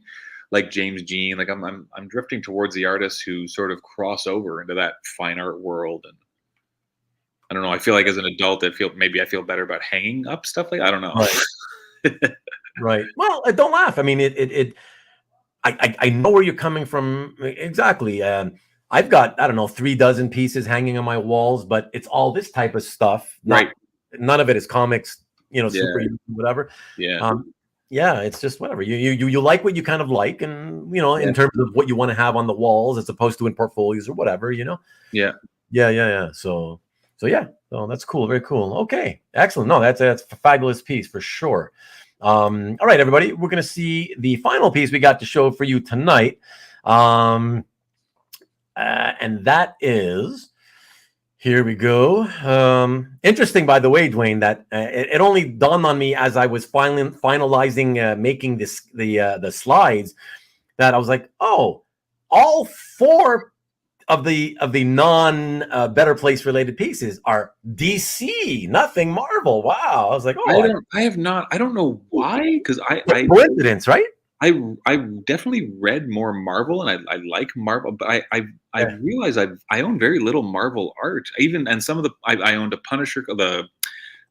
like James Jean, like I'm drifting towards the artists who sort of cross over into that fine art world. And I don't know. I feel like as an adult, I feel better about hanging up stuff like. I don't know. Right. Right. Well, don't laugh. I mean, I know where you're coming from. Exactly. I've got, I don't know, 36 pieces hanging on my walls, but it's all this type of stuff. Right. None of it is comics. Super whatever. Yeah. Yeah. It's just whatever you like what you kind of like, and in terms of what you want to have on the walls as opposed to in portfolios or whatever. Yeah. So yeah, that's cool. Very cool. Okay, excellent. No, that's a fabulous piece for sure. All right, everybody, we're going to see the final piece we got to show for you tonight. And that is, here we go. Interesting, by the way, Duane, that it only dawned on me as I was finalizing making the slides, that I was like, oh, all 4 of the non Better Place related pieces are DC, nothing Marvel. Wow. I was like, oh, I don't know why, because I coincidence, right? I definitely read more Marvel, and I like Marvel, but I realized I own very little Marvel art. And some of the I owned a Punisher, the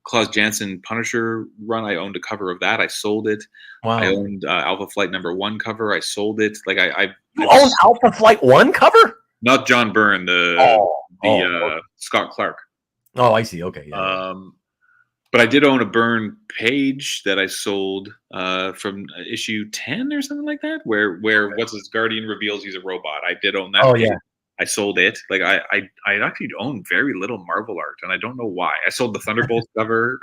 Klaus Janson Punisher run. I owned a cover of that. I sold it. Wow. I owned Alpha Flight #1 cover. I sold it. Like you own Alpha Flight 1 cover? Not John Byrne, Scott Clark. Oh, I see. Okay. Yeah. But I did own a Byrne page that I sold from issue 10 or something like that, where what's his Guardian reveals he's a robot. I did own that. Oh, page. yeah. I sold it. Like I actually own very little Marvel art, and I don't know why. I sold the Thunderbolts cover.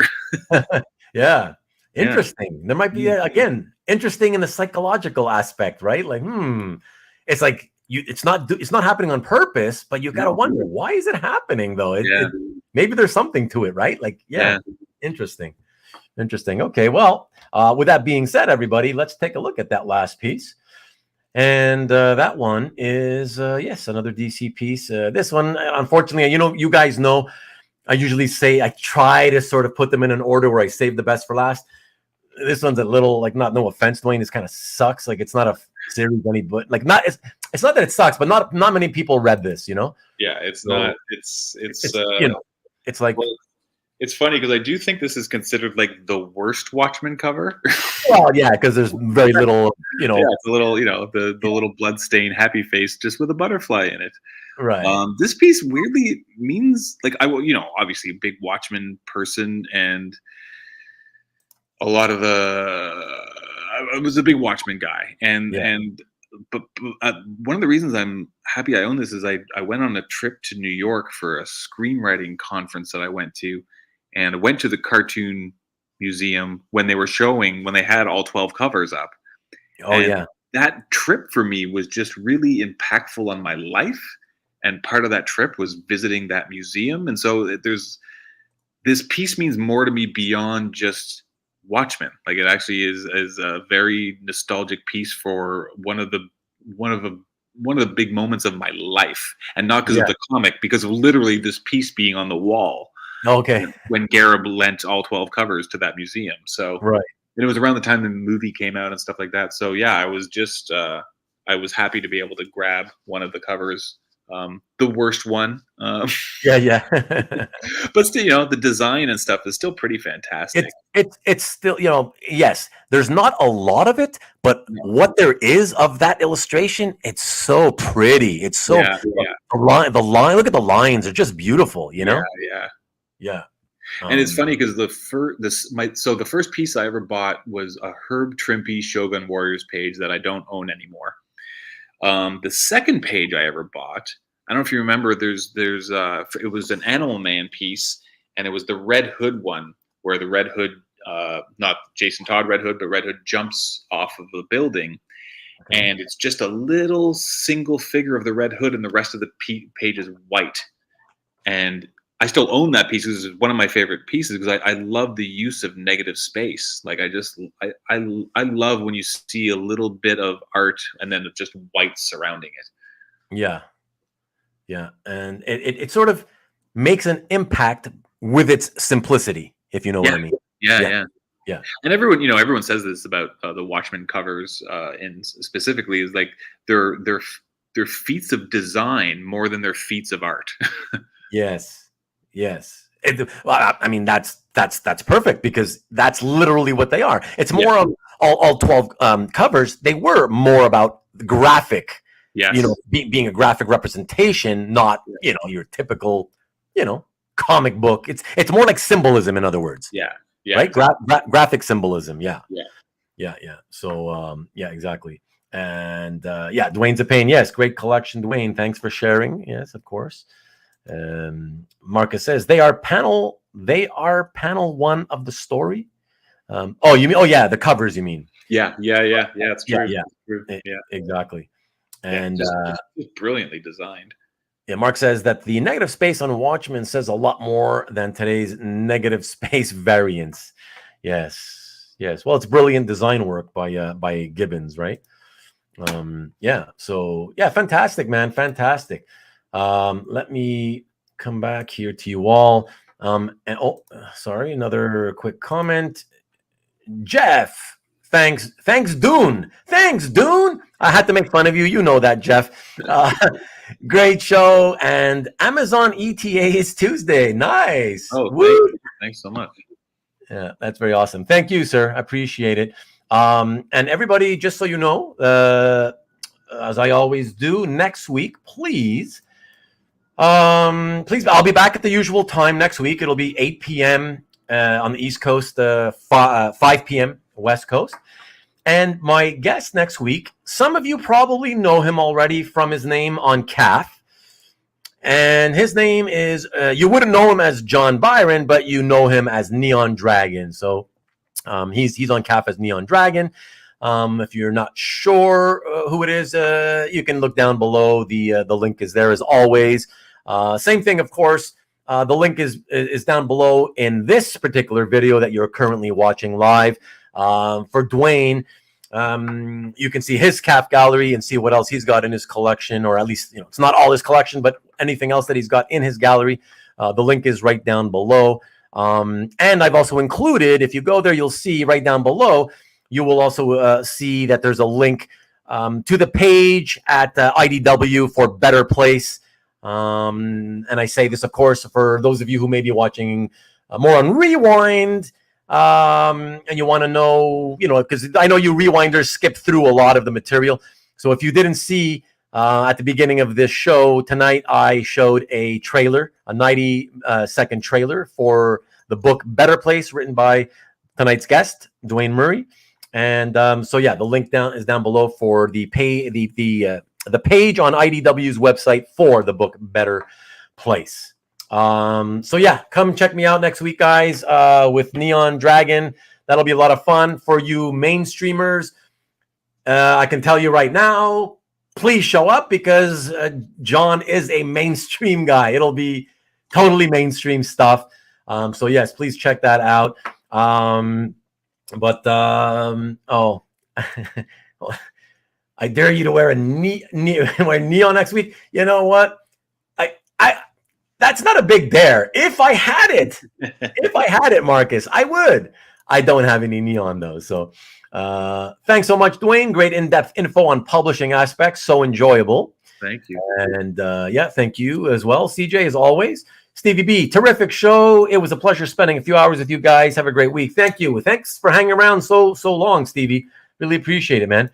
Yeah. Interesting. There might be again interesting in the psychological aspect, right? Like, it's like it's not happening on purpose, but you got to wonder, why is it happening though? Maybe there's something to it, right? Like, interesting. Okay, well, with that being said, everybody, let's take a look at that last piece. And that one is, yes, another DC piece. This one, unfortunately, you guys know, I usually say I try to sort of put them in an order where I save the best for last. This one's a little, like, no offense, Duane, this kind of sucks. Like, it's not a series but like, it's not that it sucks, but not many people read this, Yeah, it's not. It's it's like. Well, it's funny because I do think this is considered like the worst Watchmen cover. Well, yeah, because there's very little, Yeah, it's a little, the little bloodstained happy face just with a butterfly in it. Right. This piece weirdly means, like, obviously a big Watchmen person, and a lot of I was a big Watchmen guy, but one of the reasons I'm happy I own this is I went on a trip to New York for a screenwriting conference that I went to. And I went to the cartoon museum when they had all 12 covers up. Oh, and that trip for me was just really impactful on my life. And part of that trip was visiting that museum. And so this piece means more to me beyond just Watchmen. Like, it actually is a very nostalgic piece for one of the big moments of my life. And not because of the comic, because of literally this piece being on the wall. Okay. When Garib lent all 12 covers to that museum. So right. And it was around the time the movie came out and stuff like that. So yeah, I was just I was happy to be able to grab one of the covers. The worst one. Yeah. But still, the design and stuff is still pretty fantastic. It's still, yes, there's not a lot of it, but what there is of that illustration, it's so pretty. It's so the line. Look at the lines; they're just beautiful. Yeah. And it's funny because the first piece I ever bought was a Herb Trimpe Shogun Warriors page that I don't own anymore. The second page I ever bought, I don't know if you remember, it was an Animal Man piece, and it was the Red Hood one, where the Red Hood, not Jason Todd Red Hood, but Red Hood jumps off of the building. Okay. And it's just a little single figure of the Red Hood, and the rest of the page is white. And I still own that piece because it's one of my favorite pieces because I love the use of negative space. Like, I love when you see a little bit of art and then just white surrounding it. Yeah. And it sort of makes an impact with its simplicity, if you know what I mean. Yeah. And everyone says this about the Watchmen covers, and specifically is like they're feats of design more than they're feats of art. Yes. I mean, that's perfect because that's literally what they are. It's more of all 12 covers. They were more about the graphic, being a graphic representation, not your typical, comic book. It's more like symbolism, in other words. Yeah. Right. Graphic symbolism. Yeah. So exactly. And Duanezapain, yes, great collection, Duane. Thanks for sharing. Yes, of course. Marcus says they are panel one of the story. The covers, you mean? Yeah, it's true. Yeah, exactly. And just brilliantly designed. Yeah, Mark says that the negative space on Watchmen says a lot more than today's negative space variants. Yes. Well, it's brilliant design work by Gibbons, right? So fantastic, man, fantastic. Let me come back here to you all. Another quick comment. Jeff, thanks, Dune. Thanks, Dune. I had to make fun of you. You know that, Jeff. Great show. And Amazon ETA is Tuesday. Nice. Oh, thanks so much. Yeah, that's very awesome. Thank you, sir. I appreciate it. And everybody, just so you know, as I always do, next week, please, I'll be back at the usual time next week. It'll be 8 p.m. On the East Coast, 5 p.m. West Coast. And my guest next week, some of you probably know him already from his name on CAF. And his name is, you wouldn't know him as John Byron, but you know him as Neon Dragon. So he's on CAF as Neon Dragon. If you're not sure who it is, you can look down below. The link is there as always. Same thing, of course. The link is down below in this particular video that you're currently watching live. For Duane, you can see his calf gallery and see what else he's got in his collection, or at least, it's not all his collection, but anything else that he's got in his gallery. The link is right down below. And I've also included, if you go there, you'll see right down below, you will also see that there's a link to the page at IDW for Better Place. And I say this, of course, for those of you who may be watching more on Rewind, and you want to know, because I know you Rewinders skip through a lot of the material. So if you didn't see at the beginning of this show tonight, I showed a trailer, a 90-second trailer for the book Better Place, written by tonight's guest, Duane Murray. And so yeah, the link is down below for the page on IDW's website for the book Better Place. So yeah, come check me out next week, guys, with Neon Dragon. That'll be a lot of fun for you mainstreamers. I can tell you right now, please show up, because John is a mainstream guy. It'll be totally mainstream stuff. So yes, please check that out. Oh, I dare you to wear wear neon next week. You know what? That's not a big dare. If I had it, Marcus, I would. I don't have any neon though. So thanks so much, Duane. Great in-depth info on publishing aspects. So enjoyable. Thank you. And yeah, thank you as well, CJ, as always. Stevie B, terrific show. It was a pleasure spending a few hours with you guys. Have a great week. Thank you. Thanks for hanging around so long, Stevie. Really appreciate it, man.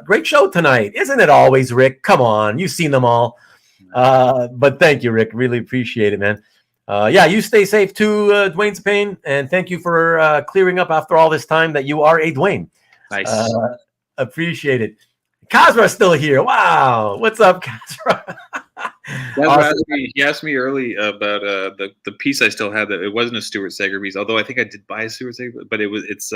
Great show tonight. Isn't it always, Rick? Come on. You've seen them all. But thank you, Rick. Really appreciate it, man. Yeah, you stay safe too, Duanezapain. And thank you for clearing up after all this time that you are a Duane. Nice. Appreciate it. Cosmo's still here. Wow. What's up, Cosmo? Awesome. He asked me early about the piece I still had. That it wasn't a Stuart Sager piece, although I think I did buy a Stuart Sager, but it's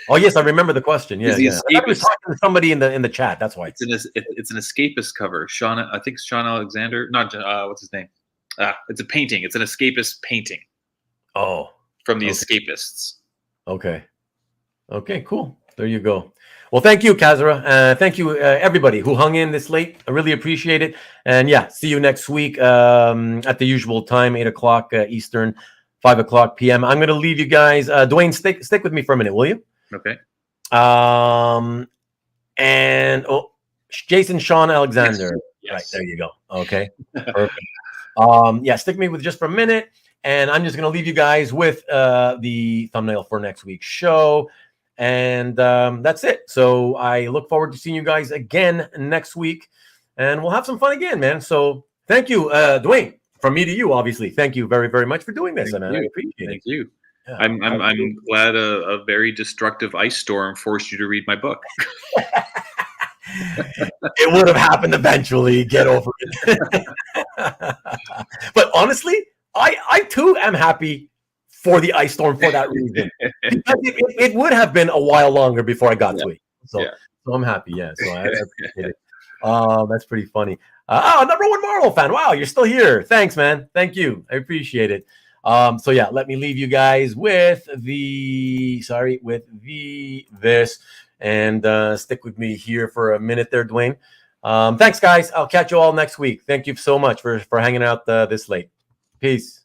Oh yes, I remember the question. Yeah, yeah. I was talking to somebody in the chat. That's why it's an escapist cover. Shawn, I think Shawn Alexander. Not what's his name? It's a painting. It's an escapist painting. Oh, from the Escapists. Okay. Okay. Cool. There you go. Well, thank you, Kazra. Thank you, everybody who hung in this late. I really appreciate it. And yeah, see you next week at the usual time, 8 o'clock Eastern, 5 o'clock p.m. I'm going to leave you guys. Duane, stick with me for a minute, will you? Okay. And Jason Shawn Alexander. Yes. Right, there you go. Okay. Perfect. Yeah, stick me with just for a minute. And I'm just going to leave you guys with the thumbnail for next week's show. And that's it. So I look forward to seeing you guys again next week. And we'll have some fun again, man. So thank you, Duane. From me to you, obviously. Thank you very, very much for doing this. Thank man. you. I appreciate it. Thank you. Yeah, I'm glad a very destructive ice storm forced you to read my book. It would have happened eventually. Get over it. But honestly, I too am happy for the ice storm for that reason. Because it would have been a while longer before I got to it. So I'm happy. Yeah. So I appreciate it. That's pretty funny. Number one Marvel fan. Wow, you're still here. Thanks, man. Thank you. I appreciate it. So yeah, let me leave you guys with this, and stick with me here for a minute there, Duane. Thanks, guys. I'll catch you all next week. Thank you so much for hanging out this late. Peace.